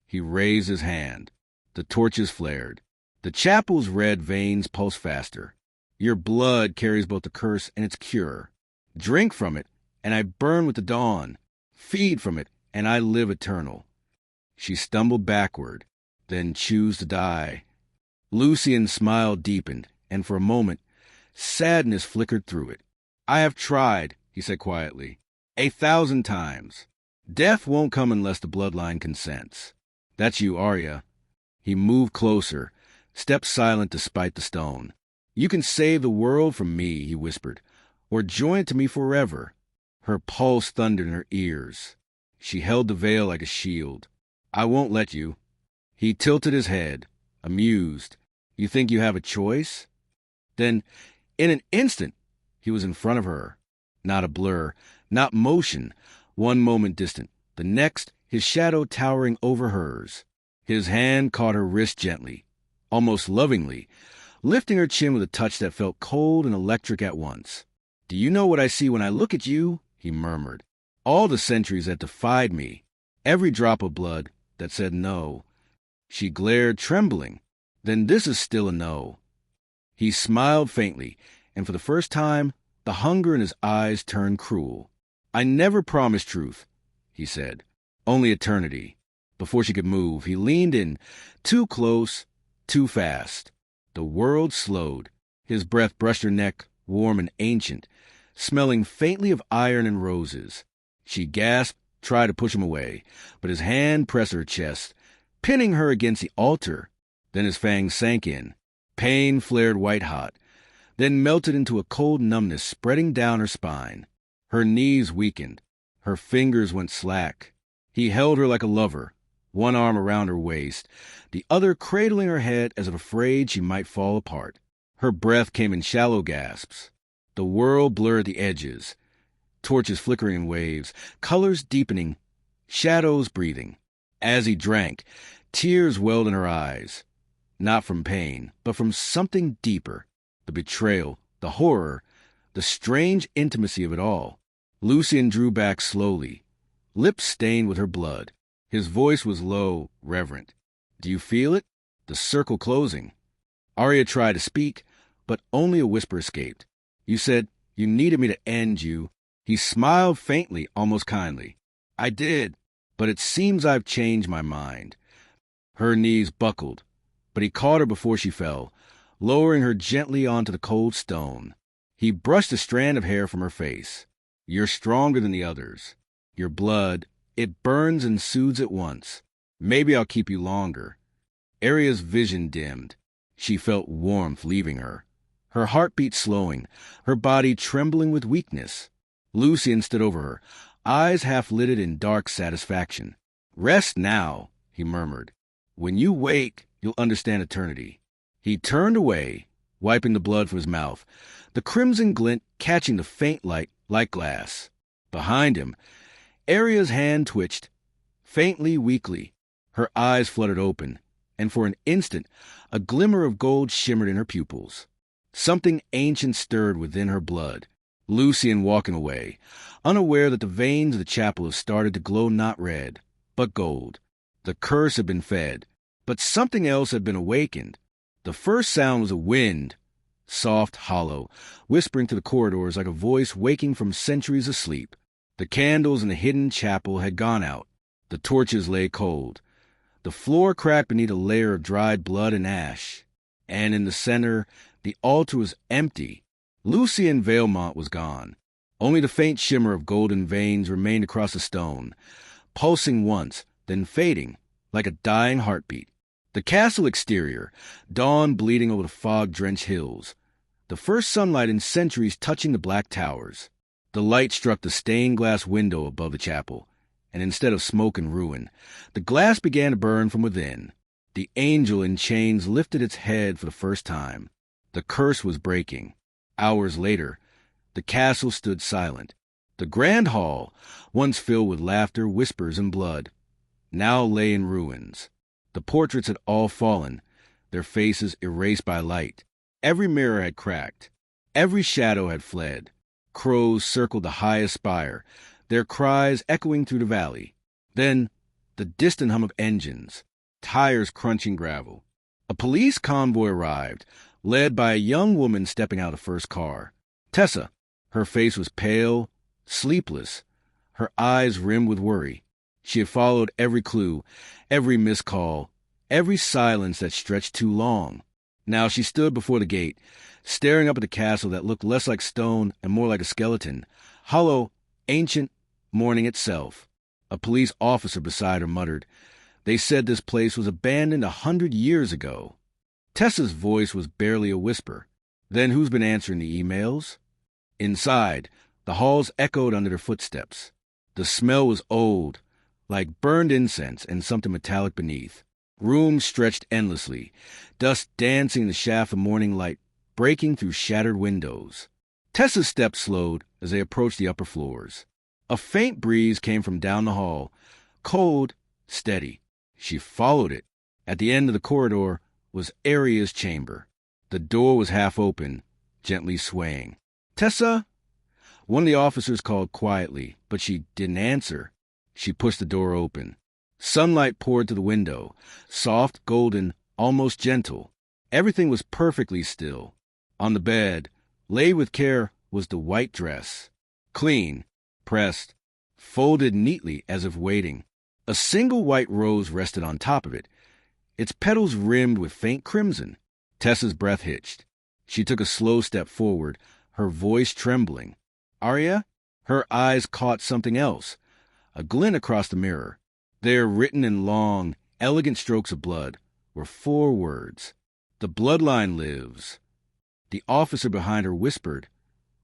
He raised his hand. The torches flared. The chapel's red veins pulsed faster. Your blood carries both the curse and its cure. Drink from it, and I burn with the dawn. Feed from it, and I live eternal." She stumbled backward, then chose to die. Lucian's smile deepened, and for a moment, sadness flickered through it. "I have tried," he said quietly, 1,000 times. Death won't come unless the bloodline consents. That's you, Aria." He moved closer, stepped silent despite the stone. "You can save the world from me," he whispered, "or join it to me forever." Her pulse thundered in her ears. She held the veil like a shield. "I won't let you." He tilted his head, amused. "You think you have a choice?" Then, in an instant, he was in front of her. Not a blur, not motion, one moment distant, the next, his shadow towering over hers. His hand caught her wrist gently, almost lovingly, lifting her chin with a touch that felt cold and electric at once. "Do you know what I see when I look at you?" he murmured. "All the centuries that defied me, every drop of blood that said no." She glared, trembling. "Then this is still a no." He smiled faintly, and for the first time, the hunger in his eyes turned cruel. "I never promised truth," he said. "Only eternity." Before she could move, he leaned in, too close, too fast. The world slowed. His breath brushed her neck, warm and ancient, smelling faintly of iron and roses. She gasped, tried to push him away, but his hand pressed her chest, pinning her against the altar. Then his fangs sank in. Pain flared white-hot, then melted into a cold numbness spreading down her spine. Her knees weakened. Her fingers went slack. He held her like a lover, one arm around her waist, the other cradling her head as if afraid she might fall apart. Her breath came in shallow gasps. The world blurred the edges, torches flickering in waves, colors deepening, shadows breathing. As he drank, tears welled in her eyes, not from pain, but from something deeper, the betrayal, the horror, the strange intimacy of it all. Lucian drew back slowly, lips stained with her blood. His voice was low, reverent. "Do you feel it? The circle closing." Aria tried to speak, but only a whisper escaped. "You said you needed me to end you." He smiled faintly, almost kindly. "I did, but it seems I've changed my mind." Her knees buckled, but he caught her before she fell, lowering her gently onto the cold stone. He brushed a strand of hair from her face. "You're stronger than the others. Your blood, it burns and soothes at once. Maybe I'll keep you longer." Aria's vision dimmed. She felt warmth leaving her, her heartbeat slowing, her body trembling with weakness. Lucian stood over her, eyes half-lidded in dark satisfaction. "Rest now," he murmured. "When you wake, you'll understand eternity." He turned away, wiping the blood from his mouth, the crimson glint catching the faint light like glass. Behind him, Aria's hand twitched, faintly, weakly. Her eyes fluttered open, and for an instant, a glimmer of gold shimmered in her pupils. Something ancient stirred within her blood. Lucian walking away, unaware that the veins of the chapel had started to glow not red, but gold. The curse had been fed, but something else had been awakened. The first sound was a wind, soft, hollow, whispering through the corridors like a voice waking from centuries of sleep. The candles in the hidden chapel had gone out. The torches lay cold. The floor cracked beneath a layer of dried blood and ash. And in the center, the altar was empty. Lucian Valmont was gone. Only the faint shimmer of golden veins remained across the stone, pulsing once, then fading, like a dying heartbeat. The castle exterior, dawn bleeding over the fog-drenched hills. The first sunlight in centuries touching the black towers. The light struck the stained glass window above the chapel, and instead of smoke and ruin, the glass began to burn from within. The angel in chains lifted its head for the first time. The curse was breaking. Hours later, the castle stood silent. The grand hall, once filled with laughter, whispers, and blood, now lay in ruins. The portraits had all fallen, their faces erased by light. Every mirror had cracked. Every shadow had fled. Crows circled the highest spire, their cries echoing through the valley. Then, the distant hum of engines, tires crunching gravel. A police convoy arrived, led by a young woman stepping out of the first car. Tessa. Her face was pale, sleepless, her eyes rimmed with worry. She had followed every clue, every missed call, every silence that stretched too long. Now she stood before the gate, staring up at the castle that looked less like stone and more like a skeleton, hollow, ancient, mourning itself. A police officer beside her muttered, "They said this place was abandoned 100 years ago." Tessa's voice was barely a whisper. "Then who's been answering the emails?" Inside, the halls echoed under their footsteps. The smell was old, like burned incense and something metallic beneath. Rooms stretched endlessly, dust dancing in the shaft of morning light, breaking through shattered windows. Tessa's steps slowed as they approached the upper floors. A faint breeze came from down the hall, cold, steady. She followed it. At the end of the corridor was Aria's chamber. The door was half open, gently swaying. "Tessa?" One of the officers called quietly, but she didn't answer. She pushed the door open. Sunlight poured through the window, soft, golden, almost gentle. Everything was perfectly still. On the bed, laid with care, was the white dress. Clean, pressed, folded neatly as if waiting. A single white rose rested on top of it, its petals rimmed with faint crimson. Tessa's breath hitched. She took a slow step forward, her voice trembling. "Aria?" Her eyes caught something else, a glint across the mirror. There, written in long, elegant strokes of blood, were 4 words. "The Bloodline lives." The officer behind her whispered,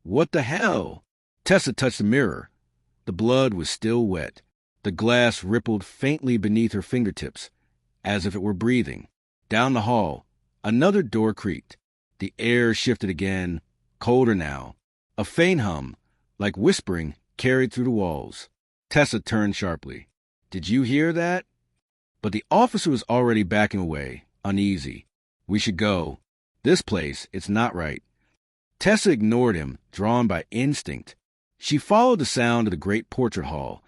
"What the hell?" Tessa touched the mirror. The blood was still wet. The glass rippled faintly beneath her fingertips, as if it were breathing. Down the hall, another door creaked. The air shifted again, colder now. A faint hum, like whispering, carried through the walls. Tessa turned sharply. "Did you hear that?" But the officer was already backing away, uneasy. "We should go. This place, it's not right." Tessa ignored him, drawn by instinct. She followed the sound of the great portrait hall,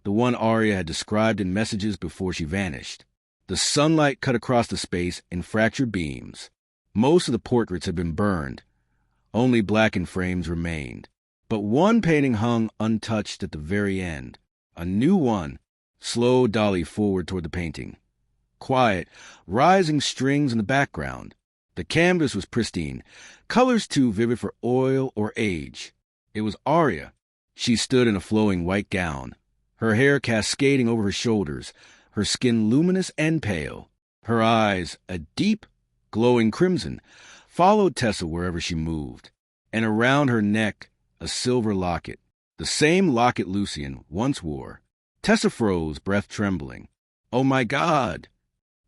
the one Aria had described in messages before she vanished. The sunlight cut across the space in fractured beams. Most of the portraits had been burned. Only blackened frames remained. But one painting hung untouched at the very end. A new one. Slow dolly forward toward the painting. Quiet, rising strings in the background. The canvas was pristine, colors too vivid for oil or age. It was Aria. She stood in a flowing white gown, her hair cascading over her shoulders, her skin luminous and pale. Her eyes, a deep, glowing crimson, followed Tessa wherever she moved. And around her neck, a silver locket, the same locket Lucian once wore. Tessa froze, breath trembling. "Oh my God!"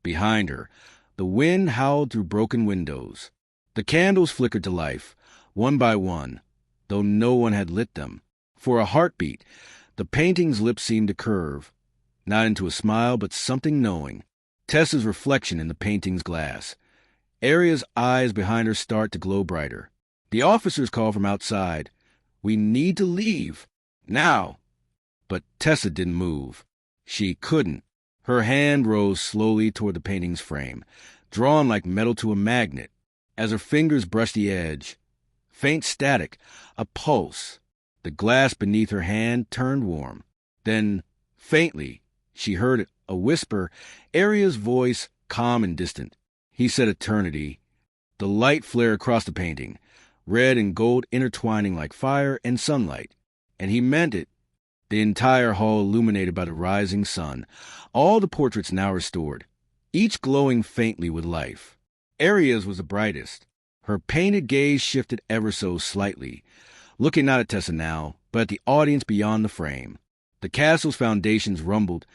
Behind her, the wind howled through broken windows. The candles flickered to life, one by one, though no one had lit them. For a heartbeat, the painting's lips seemed to curve, not into a smile, but something knowing. Tessa's reflection in the painting's glass. Aria's eyes behind her start to glow brighter. The officers called from outside. "We need to leave. Now." But Tessa didn't move. She couldn't. Her hand rose slowly toward the painting's frame, drawn like metal to a magnet. As her fingers brushed the edge, faint static, a pulse. The glass beneath her hand turned warm. Then, faintly, she heard a whisper, Aria's voice, calm and distant. He said eternity. The light flared across the painting, red and gold intertwining like fire and sunlight. And he meant it. The entire hall illuminated by the rising sun, all the portraits now restored, each glowing faintly with life. Aria's was the brightest. Her painted gaze shifted ever so slightly, looking not at Tessa now, but at the audience beyond the frame. The castle's foundations rumbled,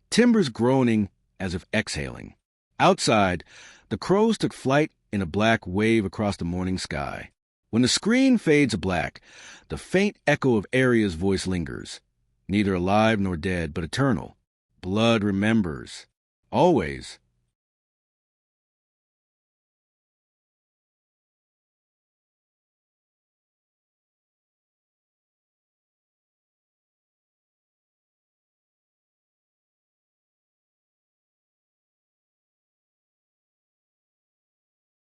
timbers groaning as if exhaling. Outside, the crows took flight in a black wave across the morning sky. When the screen fades to black, the faint echo of Aria's voice lingers, neither alive nor dead, but eternal. Blood remembers. Always.